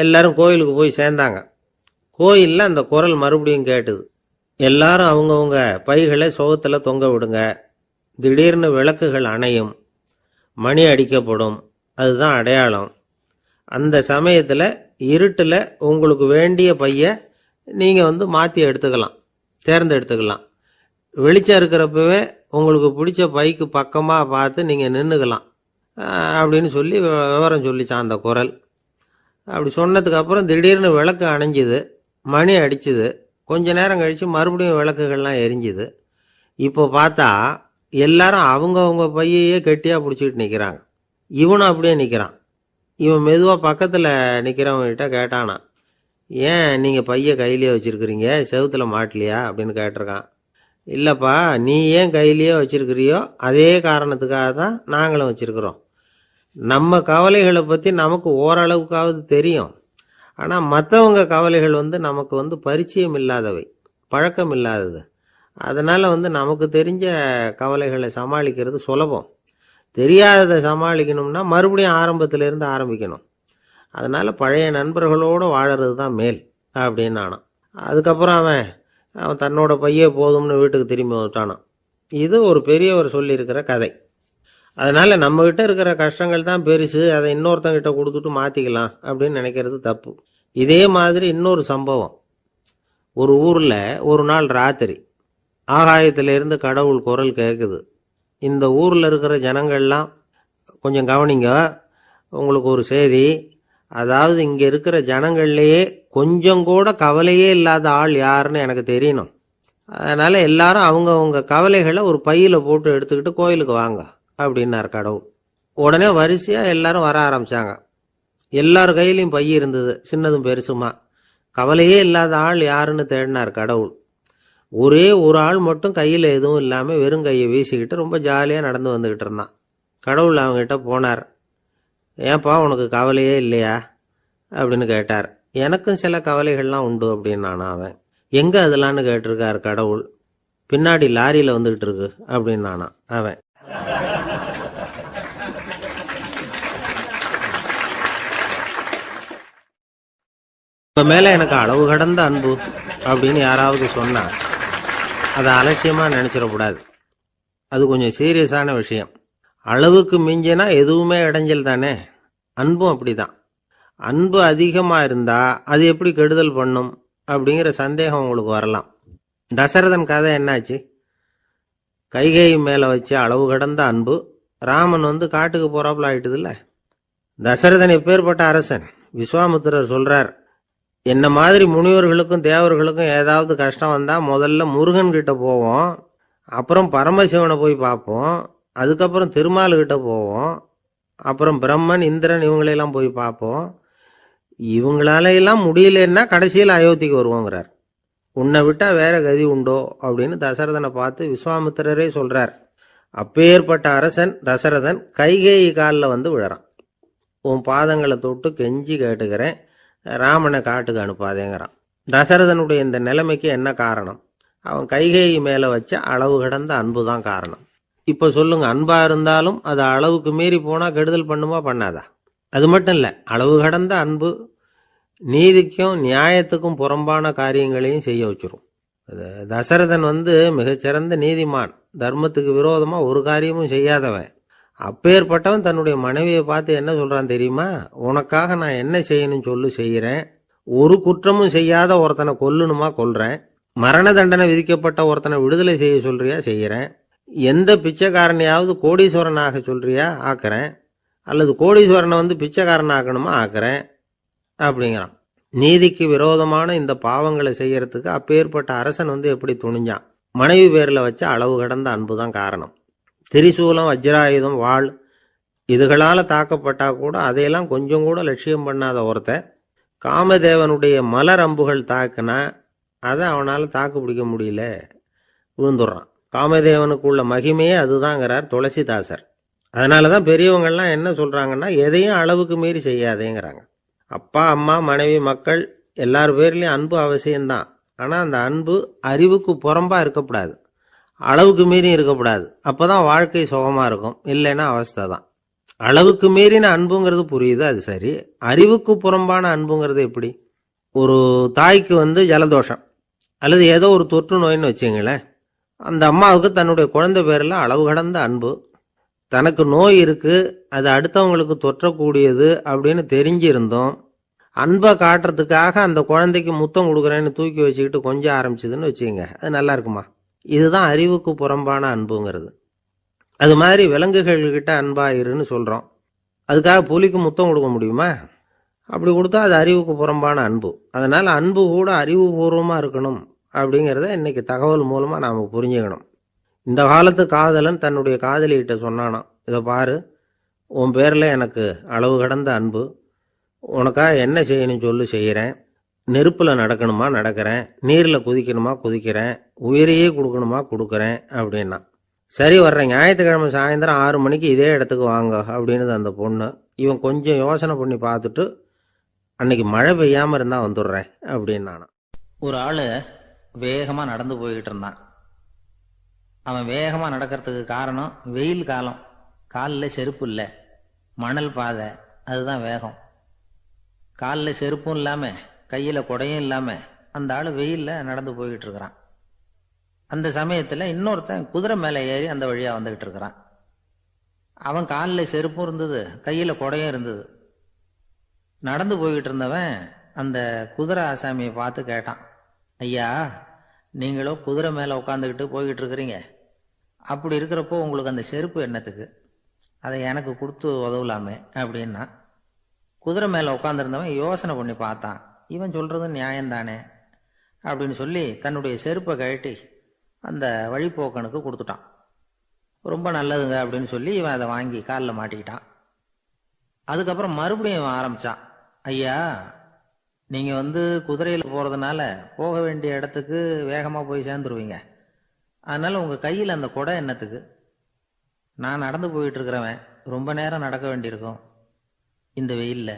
S1: எல்லாரும் கோயிலுக்கு போய் சேர்ந்தாங்க. கோயிலில் அந்த குரல் மறுபடியும் கேட்டுது. எல்லாரும் அவங்கவுங்க பைகளை சுகத்தில் தொங்க விடுங்க, திடீர்னு விளக்குகள் அணையும், மணி அடிக்கப்படும், அதுதான் அடையாளம். அந்த சமயத்தில் இருட்டில் உங்களுக்கு வேண்டிய பையை நீங்கள் மாற்றி எடுத்துக்கலாம், தேர்ந்தெடுத்துக்கலாம். வெளிச்சம் இருக்கிறப்பவே உங்களுக்கு பிடிச்ச பைக்கு பக்கமாக பார்த்து நீங்கள் நின்றுக்கலாம் அப்படின்னு சொல்லி விவரம் சொல்லிச்சான் அந்த குரல். அப்படி சொன்னதுக்கு அப்புறம் திடீர்னு விளக்கு அணைஞ்சுது, மணி அடிச்சுது. கொஞ்ச நேரம் கழித்து மறுபடியும் விளக்குகள்லாம் எரிஞ்சுது. இப்போ பார்த்தா எல்லாரும் அவங்கவுங்க பையையே கெட்டியாக பிடிச்சிக்கிட்டு நிற்கிறாங்க. இவனும் அப்படியே நிற்கிறான். இவன் மெதுவாக பக்கத்தில் நிற்கிறவங்ககிட்ட கேட்டானா, ஏன் நீங்கள் பையை கையிலேயே வச்சுருக்கிறீங்க, செவுத்தில் மாட்டலையா அப்படின்னு கேட்டிருக்கான். இல்லைப்பா, நீ ஏன் கையிலேயே வச்சுருக்கிறியோ அதே காரணத்துக்காக தான் நாங்களும் வச்சுருக்கிறோம். நம்ம கவலைகளை பற்றி நமக்கு ஓரளவுக்காவது தெரியும், ஆனால் மற்றவங்க கவலைகள் நமக்கு பரிச்சயம் இல்லாதவை, பழக்கம் இல்லாதது. அதனால் நமக்கு தெரிஞ்ச கவலைகளை சமாளிக்கிறது சுலபம். தெரியாததை சமாளிக்கணும்னா மறுபடியும் ஆரம்பத்திலேருந்து ஆரம்பிக்கணும். அதனால் பழைய நண்பர்களோடு வாழறது தான் மேல் அப்படின்னு நானான். அதுக்கப்புறம் அவன் தன்னோட பையே போதும்னு வீட்டுக்கு திரும்பி வந்துட்டானான். இது ஒரு பெரியவர் சொல்லியிருக்கிற கதை. அதனால் நம்மகிட்ட இருக்கிற கஷ்டங்கள் தான் பெருசு, அதை இன்னொருத்தங்கிட்ட கொடுத்துட்டு மாற்றிக்கலாம் அப்படின்னு நினைக்கிறது தப்பு. இதே மாதிரி இன்னொரு சம்பவம். ஒரு ஊரில் ஒரு நாள் ராத்திரி ஆகாயத்திலிருந்து கடவுள் குரல் கேட்குது. இந்த ஊரில் இருக்கிற ஜனங்கள்லாம் கொஞ்சம் கவனிங்க, உங்களுக்கு ஒரு செய்தி. அதாவது இங்கே இருக்கிற ஜனங்கள்லேயே கொஞ்சம் கூட கவலையே இல்லாத ஆள் யாருன்னு எனக்கு தெரியணும். அதனால எல்லாரும் அவங்கவுங்க கவலைகளை ஒரு பையில போட்டு எடுத்துக்கிட்டு கோயிலுக்கு வாங்க அப்படின்னார் கடவுள். உடனே வரிசையா எல்லாரும் வர ஆரம்பிச்சாங்க. எல்லார் கையிலையும் பை இருந்தது, சின்னதும் பெருசுமா. கவலையே இல்லாத ஆள் யாருன்னு தேடினார் கடவுள். ஒரே ஒரு ஆள் மட்டும் கையில் எதுவும் இல்லாமல் வெறும் கையை வீசிக்கிட்டு ரொம்ப ஜாலியாக நடந்து வந்துக்கிட்டு இருந்தான். கடவுள் அவங்ககிட்ட போனார். ஏன்பா உனக்கு கவலையே இல்லையா அப்படின்னு கேட்டார். எனக்கும் சில கவலைகள்லாம் உண்டு அப்படின்னு அவன். எங்கே அதெல்லாம்னு கேட்டிருக்கார் கடவுள். பின்னாடி லாரியில் வந்துக்கிட்டு இருக்கு அப்படின்னு அவன். இப்போ மேலே எனக்கு அளவு கடந்த அன்பு அப்படின்னு யாராவது சொன்னா அதை அலட்சியமாக நினச்சிடக்கூடாது. அது கொஞ்சம் சீரியஸான விஷயம். அளவுக்கு மிஞ்சினா எதுவுமே இடைஞ்சல் தானே. அன்பும் அப்படிதான். அன்பு அதிகமாக இருந்தால் அது எப்படி கெடுதல் பண்ணும் அப்படிங்கிற சந்தேகம் உங்களுக்கு வரலாம். தசரதன் கதை என்னாச்சு? கைகேயி மேலே வச்சு அளவு கடந்த அன்பு. ராமன் காட்டுக்கு போறாப்புல ஆயிட்டுதுல்ல. தசரதன் எப்பேற்பட்ட அரசன். விஸ்வாமித்திரர் சொல்றார், என்ன மாதிரி முனிவர்களுக்கும் தேவர்களுக்கும் ஏதாவது கஷ்டம் வந்தால் முதல்ல முருகன் கிட்ட போவோம், அப்புறம் பரமசிவனை போய் பார்ப்போம், அதுக்கப்புறம் திருமால்கிட்ட போவோம், அப்புறம் பிரம்மன் இந்திரன் இவங்களையெல்லாம் போய் பார்ப்போம். இவங்களாலையெல்லாம் முடியலன்னா கடைசியில் அயோத்திக்கு வருவோங்கிறார். உன்னை விட்டா வேற கதி உண்டோ அப்படின்னு தசரதனை பார்த்து விஸ்வாமித்திரரே சொல்றார். அப்பேற்பட்ட அரசன் தசரதன் கைகேயி காலில் விழறான். உன் பாதங்களை தொட்டு கெஞ்சி கேட்டுக்கிறேன், ராமனை காட்டுக்கு அனுப்பாதேங்கிறான். தசரதனுடைய இந்த நிலைமைக்கு என்ன காரணம்? அவன் கைகேயி மேலே வச்ச அளவு கடந்த அன்பு தான் காரணம். இப்போ சொல்லுங்க, அன்பா இருந்தாலும் அது அளவுக்கு மீறி போனால் கெடுதல் பண்ணுமா பண்ணாதா? அது மட்டும் இல்லை, அளவு கடந்த அன்பு நீதிக்கும் நியாயத்துக்கும் புறம்பான காரியங்களையும் செய்ய வச்சிரும். தசரதன் மிகச்சிறந்த நீதிமான், தர்மத்துக்கு விரோதமாக ஒரு காரியமும் செய்யாதவன். அப்பேற்பட்டவன் தன்னுடைய மனைவியை பார்த்து என்ன சொல்றான் தெரியுமா? உனக்காக நான் என்ன செய்யணும்னு சொல்லு செய்கிறேன். ஒரு குற்றமும் செய்யாத ஒருத்தனை கொல்லணுமா கொல்றேன். மரண தண்டனை விதிக்கப்பட்ட ஒருத்தனை விடுதலை செய்ய சொல்றியா செய்கிறேன். எந்த பிச்சைக்காரனையாவது கோடீஸ்வரனாக சொல்றியா ஆக்குறேன், அல்லது கோடீஸ்வரனை பிச்சைக்காரன் ஆக்கணுமா ஆக்குறேன் அப்படிங்கிறான். நீதிக்கு விரோதமான இந்த பாவங்களை செய்யறதுக்கு அப்பேற்பட்ட அரசன் எப்படி துணிஞ்சான்? மனைவி பேரில் வச்ச அளவு கடந்த அன்பு தான் காரணம். திரிசூலம், வஜ்ராயுதம், வாள் இதுகளால் தாக்கப்பட்டா கூட அதையெல்லாம் கொஞ்சம் கூட லட்சியம் பண்ணாத ஒருத்தன் காமதேவனுடைய மலர் அம்புகள் தாக்குனா அதை அவனால் தாக்கு பிடிக்க முடியல, விழுந்துடுறான். காமதேவனுக்குள்ள மகிமையே அதுதாங்கிறார் துளசிதாசர். அதனால தான் பெரியவங்கள்லாம் என்ன சொல்கிறாங்கன்னா, எதையும் அளவுக்கு மீறி செய்யாதேங்கிறாங்க. அப்பா, அம்மா, மனைவி, மக்கள் எல்லார் பேர்லேயும் அன்பு அவசியம்தான். ஆனால் அந்த அன்பு அறிவுக்கு புறம்பாக இருக்கக்கூடாது, அளவுக்கு மீறி இருக்கக்கூடாது. அப்போ தான் வாழ்க்கை சுகமாக இருக்கும். இல்லைன்னா அவஸ்தை தான். அளவுக்கு மீறின அன்புங்கிறது புரியுது, அது சரி. அறிவுக்கு புறம்பான அன்புங்கிறது எப்படி? ஒரு தாய்க்கு ஜலதோஷம் அல்லது ஏதோ ஒரு தொற்று நோயின்னு வச்சுங்களேன். அந்த அம்மாவுக்கு தன்னுடைய குழந்தை பேரில் அளவு கடந்த அன்பு. தனக்கு நோய் இருக்கு, அது அடுத்தவங்களுக்கு தொற்றக்கூடியது அப்படின்னு தெரிஞ்சிருந்தோம் அன்பை காட்டுறதுக்காக அந்த குழந்தைக்கு முத்தம் கொடுக்குறேன்னு தூக்கி வச்சுக்கிட்டு கொஞ்சம் ஆரம்பிச்சதுன்னு வச்சுக்கோங்க, அது நல்லா இருக்குமா? இதுதான் அறிவுக்கு புறம்பான அன்புங்கிறது. அது மாதிரி விலங்குகள்கிட்ட அன்பாயிருன்னு சொல்கிறோம். அதுக்காக புலிக்கு முத்தம் கொடுக்க முடியுமா? அப்படி கொடுத்தா அது அறிவுக்கு புறம்பான அன்பு. அதனால் அன்பு கூட அறிவுபூர்வமாக இருக்கணும் அப்படிங்கிறத இன்னைக்கு தகவல் மூலமாக நாம் புரிஞ்சுக்கணும். இந்த காலத்து காதலன் தன்னுடைய காதலிகிட்ட சொன்னானாம், இதை பாரு, உன் பேரில் எனக்கு அளவு கடந்த அன்பு, உனக்காக என்ன செய்யணும் சொல்லு செய்கிறேன். நெருப்பில் நடக்கணுமா நடக்கிறேன், நீரில் குதிக்கணுமா குதிக்கிறேன், உயிரையே கொடுக்கணுமா கொடுக்குறேன் அப்படின்னா. சரி, வர்றேன் ஞாயிற்றுக்கிழமை சாயந்தரம் 6 மணிக்கு இதே இடத்துக்கு வாங்க அப்படின்னு அந்த பொண்ணு. இவன் கொஞ்சம் யோசனை பண்ணி பார்த்துட்டு, அன்னைக்கு மழை பெய்யாமல் இருந்தால் வந்துடுறேன் அப்படின்னானா.
S2: ஒரு ஆள் வேகமாக நடந்து போய்கிட்டு இருந்தான். அவன் வேகமாக நடக்கிறதுக்கு காரணம் வெயில் காலம், காலில் செருப்பு இல்லை, மணல் பாதை, அதுதான் வேகம். காலில் செருப்பும் இல்லாமல் கையில் குடையும் இல்லாமல் அந்த ஆள் வெயிலில் நடந்து போய்கிட்டு இருக்கிறான். அந்த சமயத்தில் இன்னொருத்தன் குதிரை மேலே ஏறி அந்த வழியாக வந்துக்கிட்டு இருக்கிறான். அவன் காலில் செருப்பும் இருந்தது, கையில் குடையும் இருந்தது. நடந்து போய்கிட்டு இருந்தவன் அந்த குதிரை ஆசாமியை பார்த்து கேட்டான், ஐயா, நீங்களும் குதிரை மேலே உட்காந்துக்கிட்டு போய்கிட்டு இருக்கிறீங்க, அப்படி இருக்கிறப்போ உங்களுக்கு அந்த செருப்பு என்னத்துக்கு? அதை எனக்கு கொடுத்து உதவலாமே அப்படின்னா. குதிரை மேலே உட்காந்துருந்தவன் யோசனை பண்ணி பார்த்தான், இவன் சொல்கிறது நியாயம்தானே அப்படின்னு சொல்லி தன்னுடைய செருப்பை கழட்டி அந்த வழிப்போக்கனுக்கு கொடுத்துட்டான். ரொம்ப நல்லதுங்க அப்படின்னு சொல்லி இவன் அதை வாங்கி காலில் மாட்டிக்கிட்டான். அதுக்கப்புறம் மறுபடியும் இவன் ஆரம்பிச்சான், ஐயா நீங்கள் குதிரையில் போகிறதுனால போக வேண்டிய இடத்துக்கு வேகமாக போய் சேர்ந்துருவீங்க. அதனால் உங்கள் கையில் அந்த குடை என்னத்துக்கு? நான் நடந்து போயிட்டு இருக்கிறவன், ரொம்ப நேரம் நடக்க வேண்டியிருக்கும் இந்த வெயிலில்.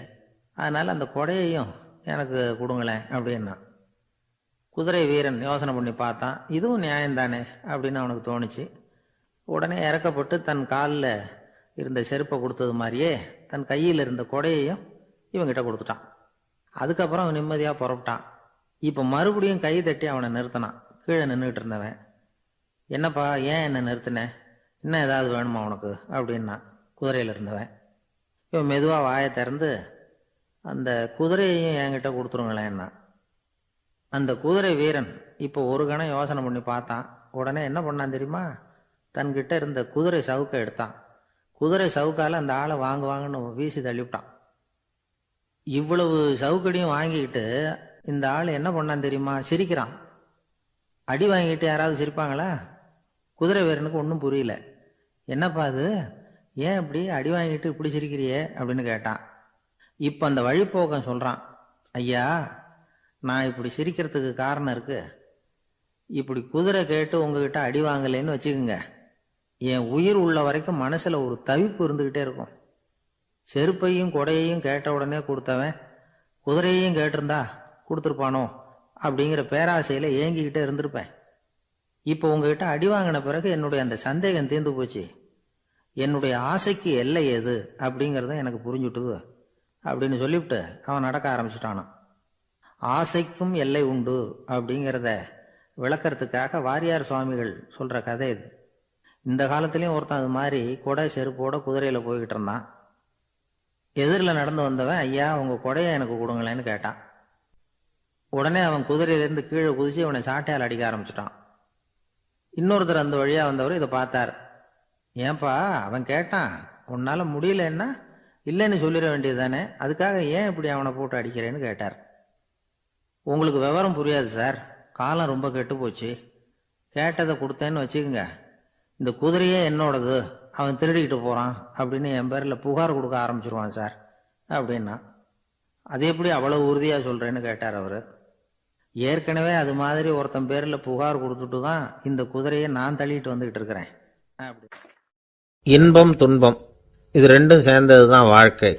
S2: அதனால் அந்த குடையையும் எனக்கு கொடுங்களேன் அப்படின்னா. குதிரை வீரன் யோசனை பண்ணி பார்த்தான், இதுவும் நியாயம்தானே அப்படின்னு அவனுக்கு தோணுச்சு. உடனே இறக்கப்பட்டு தன் காலில் இருந்த செருப்பை கொடுத்தது மாதிரியே தன் கையில் இருந்த கொடையையும் இவங்கிட்ட கொடுத்துட்டான். அதுக்கப்புறம் அவன் நிம்மதியாக புறப்பட்டான். இப்போ மறுபடியும் கை தட்டி அவனை நிறுத்தினான். கீழே நின்றுக்கிட்டு இருந்தவன், என்னப்பா ஏன் என்ன நிறுத்தினேன், இன்னும் ஏதாவது வேணுமா உனக்கு அப்படின்னா குதிரையில் இருந்தவன். இவன் மெதுவாக வாயை திறந்து அந்த குதிரையையும் என்கிட்ட கொடுத்துருங்களேன்னா. அந்த குதிரை வீரன் இப்போ ஒரு கணம் யோசனை பண்ணி பார்த்தான். உடனே என்ன பண்ணான் தெரியுமா? தன்கிட்ட இருந்த குதிரை சவுக்கை எடுத்தான். குதிரை சவுக்கால அந்த ஆளை வாங்குன்னு வீசி தள்ளிவிட்டான். இவ்வளவு சவுக்கடியும் வாங்கிக்கிட்டு இந்த ஆள் என்ன பண்ணான் தெரியுமா? சிரிக்கிறான். அடி வாங்கிட்டு யாராவது சிரிப்பாங்களா? குதிரை வீரனுக்கு ஒன்றும் புரியல. என்னப்பா அது, ஏன் இப்படி அடி வாங்கிட்டு இப்படி சிரிக்கிறியே அப்படின்னு கேட்டான். இப்போ அந்த வழிப்போக்கன் சொல்கிறான், ஐயா நான் இப்படி சிரிக்கிறதுக்கு காரணம் இருக்கு. இப்படி குதிரை கேட்டு உங்ககிட்ட அடி வாங்கலைன்னு வச்சுக்கோங்க, என் உயிர் உள்ள வரைக்கும் மனசில் ஒரு தவிப்பு இருந்துக்கிட்டே இருக்கும். செருப்பையும் கொடையையும் கேட்ட உடனே கொடுத்தவன் குதிரையையும் கேட்டிருந்தா கொடுத்துருப்பானோ அப்படிங்கிற பேராசையில் ஏங்கிக்கிட்டே இருந்திருப்பேன். இப்போ உங்ககிட்ட அடி வாங்கின பிறகு என்னுடைய அந்த சந்தேகம் தீர்ந்து போச்சு. என்னுடைய ஆசைக்கு எல்லை எது அப்படிங்கிறத எனக்கு புரிஞ்சுட்டுது அப்படின்னு சொல்லிவிட்டு அவன் நடக்க ஆரம்பிச்சிட்டானான். ஆசைக்கும் எல்லை உண்டு அப்படிங்கிறத விளக்கறதுக்காக வாரியார் சுவாமிகள் சொல்கிற கதை இது. இந்த காலத்துலேயும் ஒருத்தன் அது மாதிரி கொடை செருப்போட குதிரையில் போய்கிட்டு இருந்தான். எதிரில் நடந்து வந்தவன், ஐயா உங்கள் கொடையை எனக்கு கொடுங்களேன்னு கேட்டான். உடனே அவன் குதிரையிலேருந்து கீழே குதிச்சு அவனை சாட்டையால் அடிக்க ஆரம்பிச்சிட்டான். இன்னொருத்தர் அந்த வழியாக வந்தவர் இதை பார்த்தார். ஏன்பா அவன் கேட்டான், உன்னால் முடியலன்னா இல்லைன்னு சொல்லிட வேண்டியது தானே, அதுக்காக ஏன் இப்படி அவனை போட்டு அடிக்கிறேன்னு கேட்டார். உங்களுக்கு விவரம் புரியாது சார், காலம் ரொம்ப கெட்டு போச்சு. கேட்டதை கொடுத்தேன்னு வச்சுக்கோங்க, இந்த குதிரையே என்னோடது, அவன் திருடிக்கிட்டு போகிறான் அப்படின்னு என் பேரில் புகார் கொடுக்க ஆரம்பிச்சிருவான் சார் அப்படின்னா. அது எப்படி அவ்வளவு உறுதியாக சொல்கிறேன்னு கேட்டார் அவர். ஏற்கனவே அது மாதிரி ஒருத்தன் பேரில் புகார் கொடுத்துட்டு தான் இந்த குதிரையை நான் தள்ளிட்டு வந்துக்கிட்டு இருக்கிறேன் அப்படி.
S1: இன்பம் துன்பம் இது ரெண்டும் சேர்ந்தது தான் வாழ்க்கை.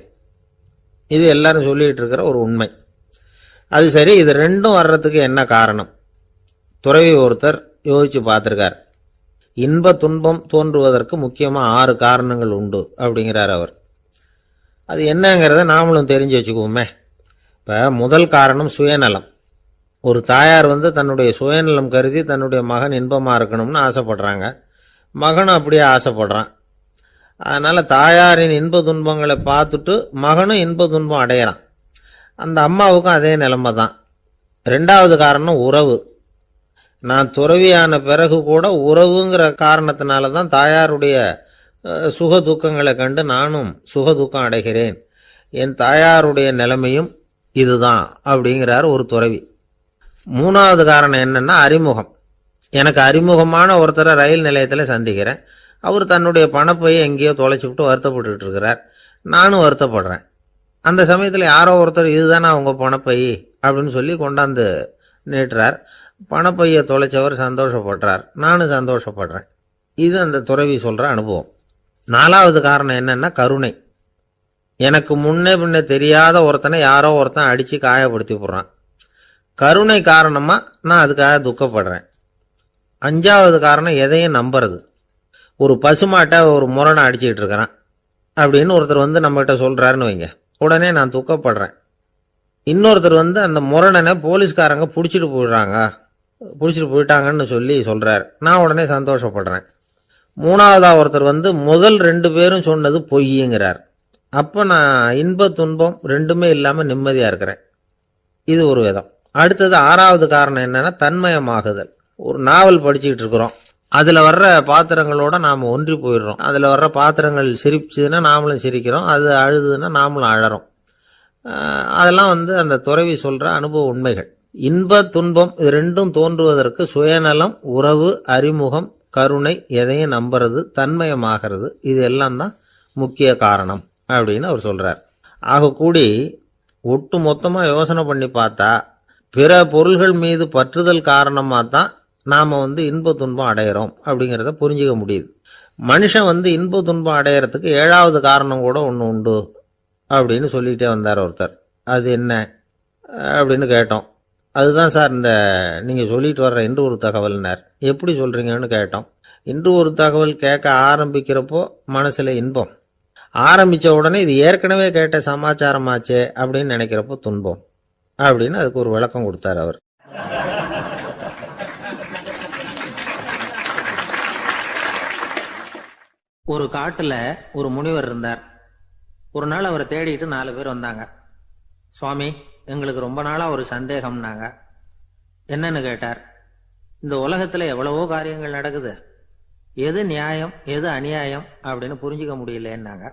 S1: இது எல்லாரும் சொல்லிகிட்டு இருக்கிற ஒரு உண்மை. அது சரி, இது ரெண்டும் வர்றதுக்கு என்ன காரணம்? துறவி ஒருத்தர் யோசிச்சு பார்த்துருக்கார். இன்ப துன்பம் தோன்றுவதற்கு முக்கியமாக 6 காரணங்கள் உண்டு அப்படிங்கிறார் அவர். அது என்னங்கிறத நாமளும் தெரிஞ்சு வச்சுக்குவோமே. இப்போ முதல் காரணம் சுயநலம். ஒரு தாயார் தன்னுடைய சுயநலம் கருதி தன்னுடைய மகன் இன்பமாக இருக்கணும்னு ஆசைப்படுறாங்க. மகனும் அப்படியே ஆசைப்படுறான். அதனால் தாயாரின் இன்ப துன்பங்களை பார்த்துட்டு மகனும் இன்ப துன்பம் அடையிறான். அந்த அம்மாவுக்கும் அதே நிலைமை தான். 2வது காரணம் உறவு. நான் துறவியான பிறகு கூட உறவுங்கிற காரணத்தினால தான் தாயாருடைய சுக துக்கங்களை கண்டு நானும் சுக துக்கம் அடைகிறேன். என் தாயாருடைய நிலைமையும் இதுதான் அப்படிங்கிறார் ஒரு துறவி. 3வது காரணம் என்னன்னா அறிமுகம். எனக்கு அறிமுகமான ஒருத்தரை ரயில் நிலையத்தில் சந்திக்கிறேன். அவர் தன்னுடைய பணப்பையை எங்கேயோ தொலைச்சிவிட்டு வருத்தப்பட்டு இருக்கிறார். நானும் வருத்தப்படுறேன். அந்த சமயத்தில் யாரோ ஒருத்தர் இதுதானே அவங்க பணப்பை அப்படின்னு சொல்லி கொண்டாந்து நீட்டுறார். பணப்பையை தொலைச்சவர் சந்தோஷப்படுறார், நானும் சந்தோஷப்படுறேன். இது அந்த துறவி சொல்கிற அனுபவம். 4வது காரணம் என்னன்னா கருணை. எனக்கு முன்னே பின்னே தெரியாத ஒருத்தனை யாரோ ஒருத்தன் அடித்து காயப்படுத்தி போடுறான். கருணை காரணமாக நான் அதுக்காக துக்கப்படுறேன். 5வது காரணம் எதையும் நம்புறது. ஒரு பசுமாட்டை ஒரு முரணை அடிச்சுக்கிட்டு இருக்கிறான் அப்படின்னு ஒருத்தர் நம்மகிட்ட சொல்கிறாருன்னு வைங்க, உடனே நான் துக்கப்படுறேன். இன்னொருத்தர் அந்த முரணனை போலீஸ்காரங்க பிடிச்சிட்டு போயிட்டாங்கன்னு சொல்லி சொல்கிறார், நான் உடனே சந்தோஷப்படுறேன். 3வதா ஒருத்தர் முதல் 2 பேரும் சொன்னது பொய்யுங்கிறார். அப்போ நான் இன்ப துன்பம் ரெண்டுமே இல்லாமல் நிம்மதியாக இருக்கிறேன். இது ஒரு விதம். அடுத்தது 6வது காரணம் என்னன்னா தன்மயமாகுதல். ஒரு நாவல் படிச்சுக்கிட்டு இருக்கிறோம், அதில் வர்ற பாத்திரங்களோட நாம் ஒன்றி போயிடுறோம். அதில் வர்ற பாத்திரங்கள் சிரிச்சுதுன்னா நாமளும் சிரிக்கிறோம், அது அழுதுன்னா நாமளும் அழறோம். அதெல்லாம் அந்த துறவி சொல்கிற அனுபவ உண்மைகள். இன்ப துன்பம் இது ரெண்டும் தோன்றுவதற்கு சுயநலம், உறவு, அறிமுகம், கருணை, எதையும் நம்புறது, தன்மயமாகிறது, இது எல்லாம் தான் முக்கிய காரணம் அப்படின்னு அவர் சொல்றார். ஆகக்கூடி ஒட்டு மொத்தமாக யோசனை பண்ணி பார்த்தா பிற பொருள்கள் மீது பற்றுதல் காரணமாக தான் நாம் இன்ப துன்பம் அடையிறோம் அப்படிங்கிறத புரிஞ்சுக்க முடியுது. மனுஷன் இன்ப துன்பம் அடையிறதுக்கு 7வது காரணம் கூட ஒன்று உண்டு அப்படின்னு சொல்லிகிட்டே வந்தார் ஒருத்தர். அது என்ன அப்படின்னு கேட்டோம். அதுதான் சார் இந்த நீங்கள் சொல்லிட்டு வர்ற இன்று ஒரு தகவல்னார். எப்படி சொல்கிறீங்கன்னு கேட்டோம். இன்று ஒரு தகவல் கேட்க ஆரம்பிக்கிறப்போ மனசில் இன்பம், ஆரம்பித்த உடனே இது ஏற்கனவே கேட்ட சமாச்சாரமாச்சே அப்படின்னு நினைக்கிறப்போ துன்பம் அப்படின்னு அதுக்கு ஒரு விளக்கம் கொடுத்தார் அவர்.
S2: ஒரு காட்டுல ஒரு முனிவர் இருந்தார். ஒரு நாள் அவரை தேடிட்டு 4 பேர் வந்தாங்க. சுவாமி, எங்களுக்கு ரொம்ப நாளா ஒரு சந்தேகம்னாங்க. என்னன்னு கேட்டார். இந்த உலகத்துல எவ்வளவோ காரியங்கள் நடக்குது, எது நியாயம் எது அநியாயம் அப்படின்னு புரிஞ்சுக்க முடியலன்னாங்க.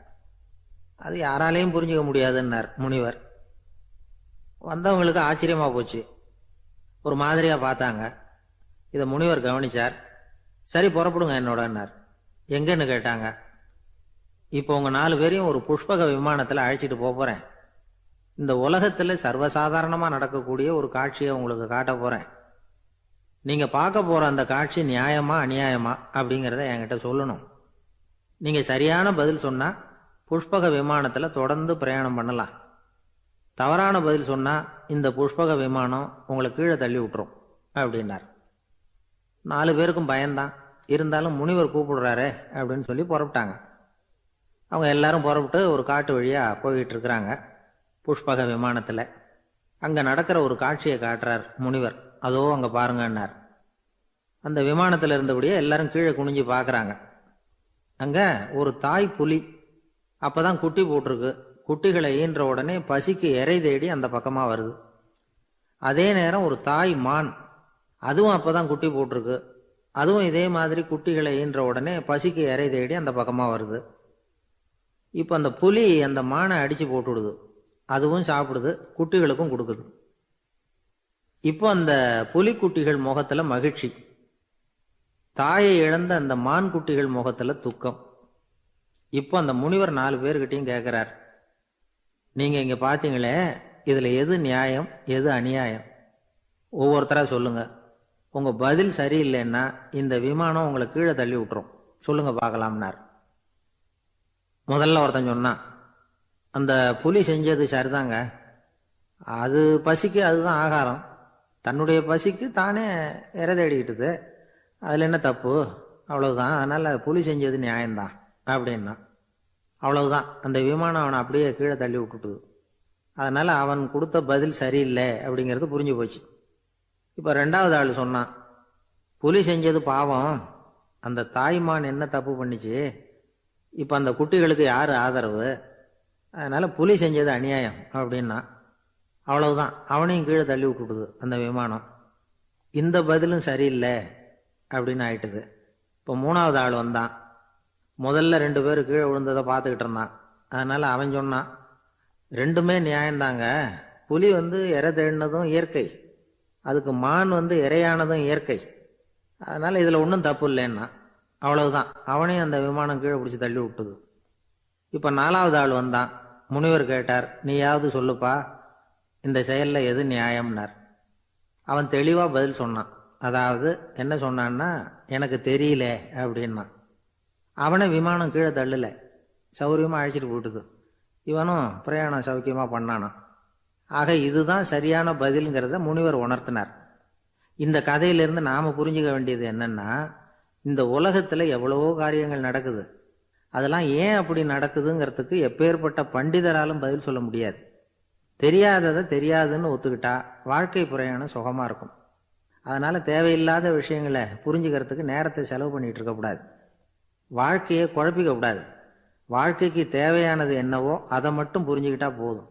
S2: அது யாராலையும் புரிஞ்சுக்க முடியாதுன்னார் முனிவர். வந்தவங்களுக்கு ஆச்சரியமா போச்சு, ஒரு மாதிரியா பார்த்தாங்க. இதை முனிவர் கவனிச்சார். சரி, புறப்படுங்க என்னோடன்னார். எங்கன்னு கேட்டாங்க. இப்போ உங்க 4 பேரையும் ஒரு புஷ்பக விமானத்துல அழைச்சிட்டு போறேன். இந்த உலகத்துல சர்வசாதாரணமா நடக்கக்கூடிய ஒரு காட்சியை உங்களுக்கு காட்ட போறேன். நீங்க பார்க்க போற அந்த காட்சி நியாயமா அநியாயமா அப்படிங்கிறத என்கிட்ட சொல்லணும். நீங்க சரியான பதில் சொன்னா புஷ்பக விமானத்துல தொடர்ந்து பிரயாணம் பண்ணலாம். தவறான பதில் சொன்னா இந்த புஷ்பக விமானம் உங்களை கீழே தள்ளி விட்டுரும் அப்படின்னார். 4 பேருக்கும் பயம்தான். இருந்தாலும் முனிவர் கூப்பிடுறாரு அப்படின்னு சொல்லி புறப்பட்டாங்க. அவங்க எல்லாரும் புறப்பட்டு ஒரு காட்டு வழியா போய்கிட்டு இருக்கிறாங்க புஷ்பக விமானத்துல. அங்க நடக்கிற ஒரு காட்சியை காட்டுறார் முனிவர். அதோ அங்க பாருங்கன்னார். அந்த விமானத்துல இருந்தபடியே எல்லாரும் கீழே குனிஞ்சு பாக்குறாங்க. அங்க ஒரு தாய் புலி அப்பதான் குட்டி போட்டிருக்கு. குட்டிகளை ஈன்ற உடனே பசிக்கு இறை தேடி அந்த பக்கமா வருது. அதே நேரம் ஒரு தாய் மான், அதுவும் அப்பதான் குட்டி போட்டிருக்கு. அதுவும் இதே மாதிரி குட்டிகளை ஈன்ற உடனே பசிக்கு இறை தேடி அந்த பக்கமா வருது. இப்ப அந்த புலி அந்த மானை அடிச்சு போட்டுடுது. அதுவும் சாப்பிடுது, குட்டிகளுக்கும் கொடுக்குது. இப்போ அந்த புலிக்குட்டிகள் முகத்துல மகிழ்ச்சி, தாயை இழந்த அந்த மான் குட்டிகள் முகத்துல துக்கம். இப்போ அந்த முனிவர் 4 பேர்கிட்டையும் கேட்கிறார், நீங்க இங்க பாத்தீங்களே, இதுல எது நியாயம் எது அநியாயம்? ஒவ்வொருத்தரா சொல்லுங்க. உங்க பதில் சரியில்லைன்னா இந்த விமானம் உங்களை கீழே தள்ளி விட்டுரும். சொல்லுங்க பார்க்கலாம்னார். முதல்ல ஒருத்தன் சொன்னான், அந்த புலி செஞ்சது சரிதாங்க. அது பசிக்கு அதுதான் ஆகாரம். தன்னுடைய பசிக்கு தானே இறை தேடிக்கிட்டுது. அதில் என்ன தப்பு? அவ்வளவுதான். அதனால புலி செஞ்சது நியாயம்தான் அப்படின்னா. அவ்வளவுதான், அந்த விமானம் அவனை அப்படியே கீழே தள்ளி விட்டுட்டுது. அதனால அவன் கொடுத்த பதில் சரியில்லை அப்படிங்கிறது புரிஞ்சு போச்சு. இப்போ 2வது ஆள் சொன்னான், புலி செஞ்சது பாவம், அந்த தாய்மான் என்ன தப்பு பண்ணிச்சு? இப்போ அந்த குட்டிகளுக்கு யாரு ஆதரவு? அதனால புலி செஞ்சது அநியாயம் அப்படின்னா. அவ்வளவுதான், அவனையும் கீழே தள்ளி விட்டுடுது அந்த விமானம். இந்த பதிலும் சரியில்லை அப்படின்னு ஆயிட்டுது. இப்போ 3வது ஆள் வந்தான். முதல்ல 2 பேர் கீழே விழுந்ததை பார்த்துக்கிட்டு இருந்தான். அதனால அவன் சொன்னான், ரெண்டுமே நியாயம்தாங்க. புலி இறை தேடினதும் இயற்கை, அதுக்கு மான் இறையானதும் இயற்கை. அதனால இதுல ஒன்றும் தப்பு இல்லைன்னா. அவ்வளவுதான், அவனையும் அந்த விமானம் கீழே பிடிச்சி தள்ளி விட்டுது. இப்ப 4வது ஆள் வந்தான். முனிவர் கேட்டார், நீயாவது சொல்லுப்பா, இந்த செயல்ல எது நியாயம்னார். அவன் தெளிவா பதில் சொன்னான். அதாவது என்ன சொன்னான்னா, எனக்கு தெரியல அப்படின்னா. அவனை விமானம் கீழே தள்ளல, சௌரியமா அழைச்சிட்டு போயிட்டுது. இவனும் பிரயாணம் சௌக்கியமா பண்ணானா. ஆக இதுதான் சரியான பதில்ங்கிறத முனிவர் உணர்த்தினார். இந்த கதையிலிருந்து நாம புரிஞ்சுக்க வேண்டியது என்னன்னா, இந்த உலகத்துல எவ்வளவோ காரியங்கள் நடக்குது. அதெல்லாம் ஏன் அப்படி நடக்குதுங்கிறதுக்கு எப்பேற்பட்ட பண்டிதராலும் பதில் சொல்ல முடியாது. தெரியாததை தெரியாதுன்னு ஒத்துக்கிட்டா வாழ்க்கை பிரயாணம் சுகமா இருக்கும். அதனால தேவையில்லாத விஷயங்களை புரிஞ்சுக்கிறதுக்கு நேரத்தை செலவு பண்ணிட்டு இருக்கக்கூடாது. வாழ்க்கையை குழப்பிக்க கூடாது. வாழ்க்கைக்கு தேவையானது என்னவோ அதை மட்டும் புரிஞ்சுக்கிட்டா போதும்.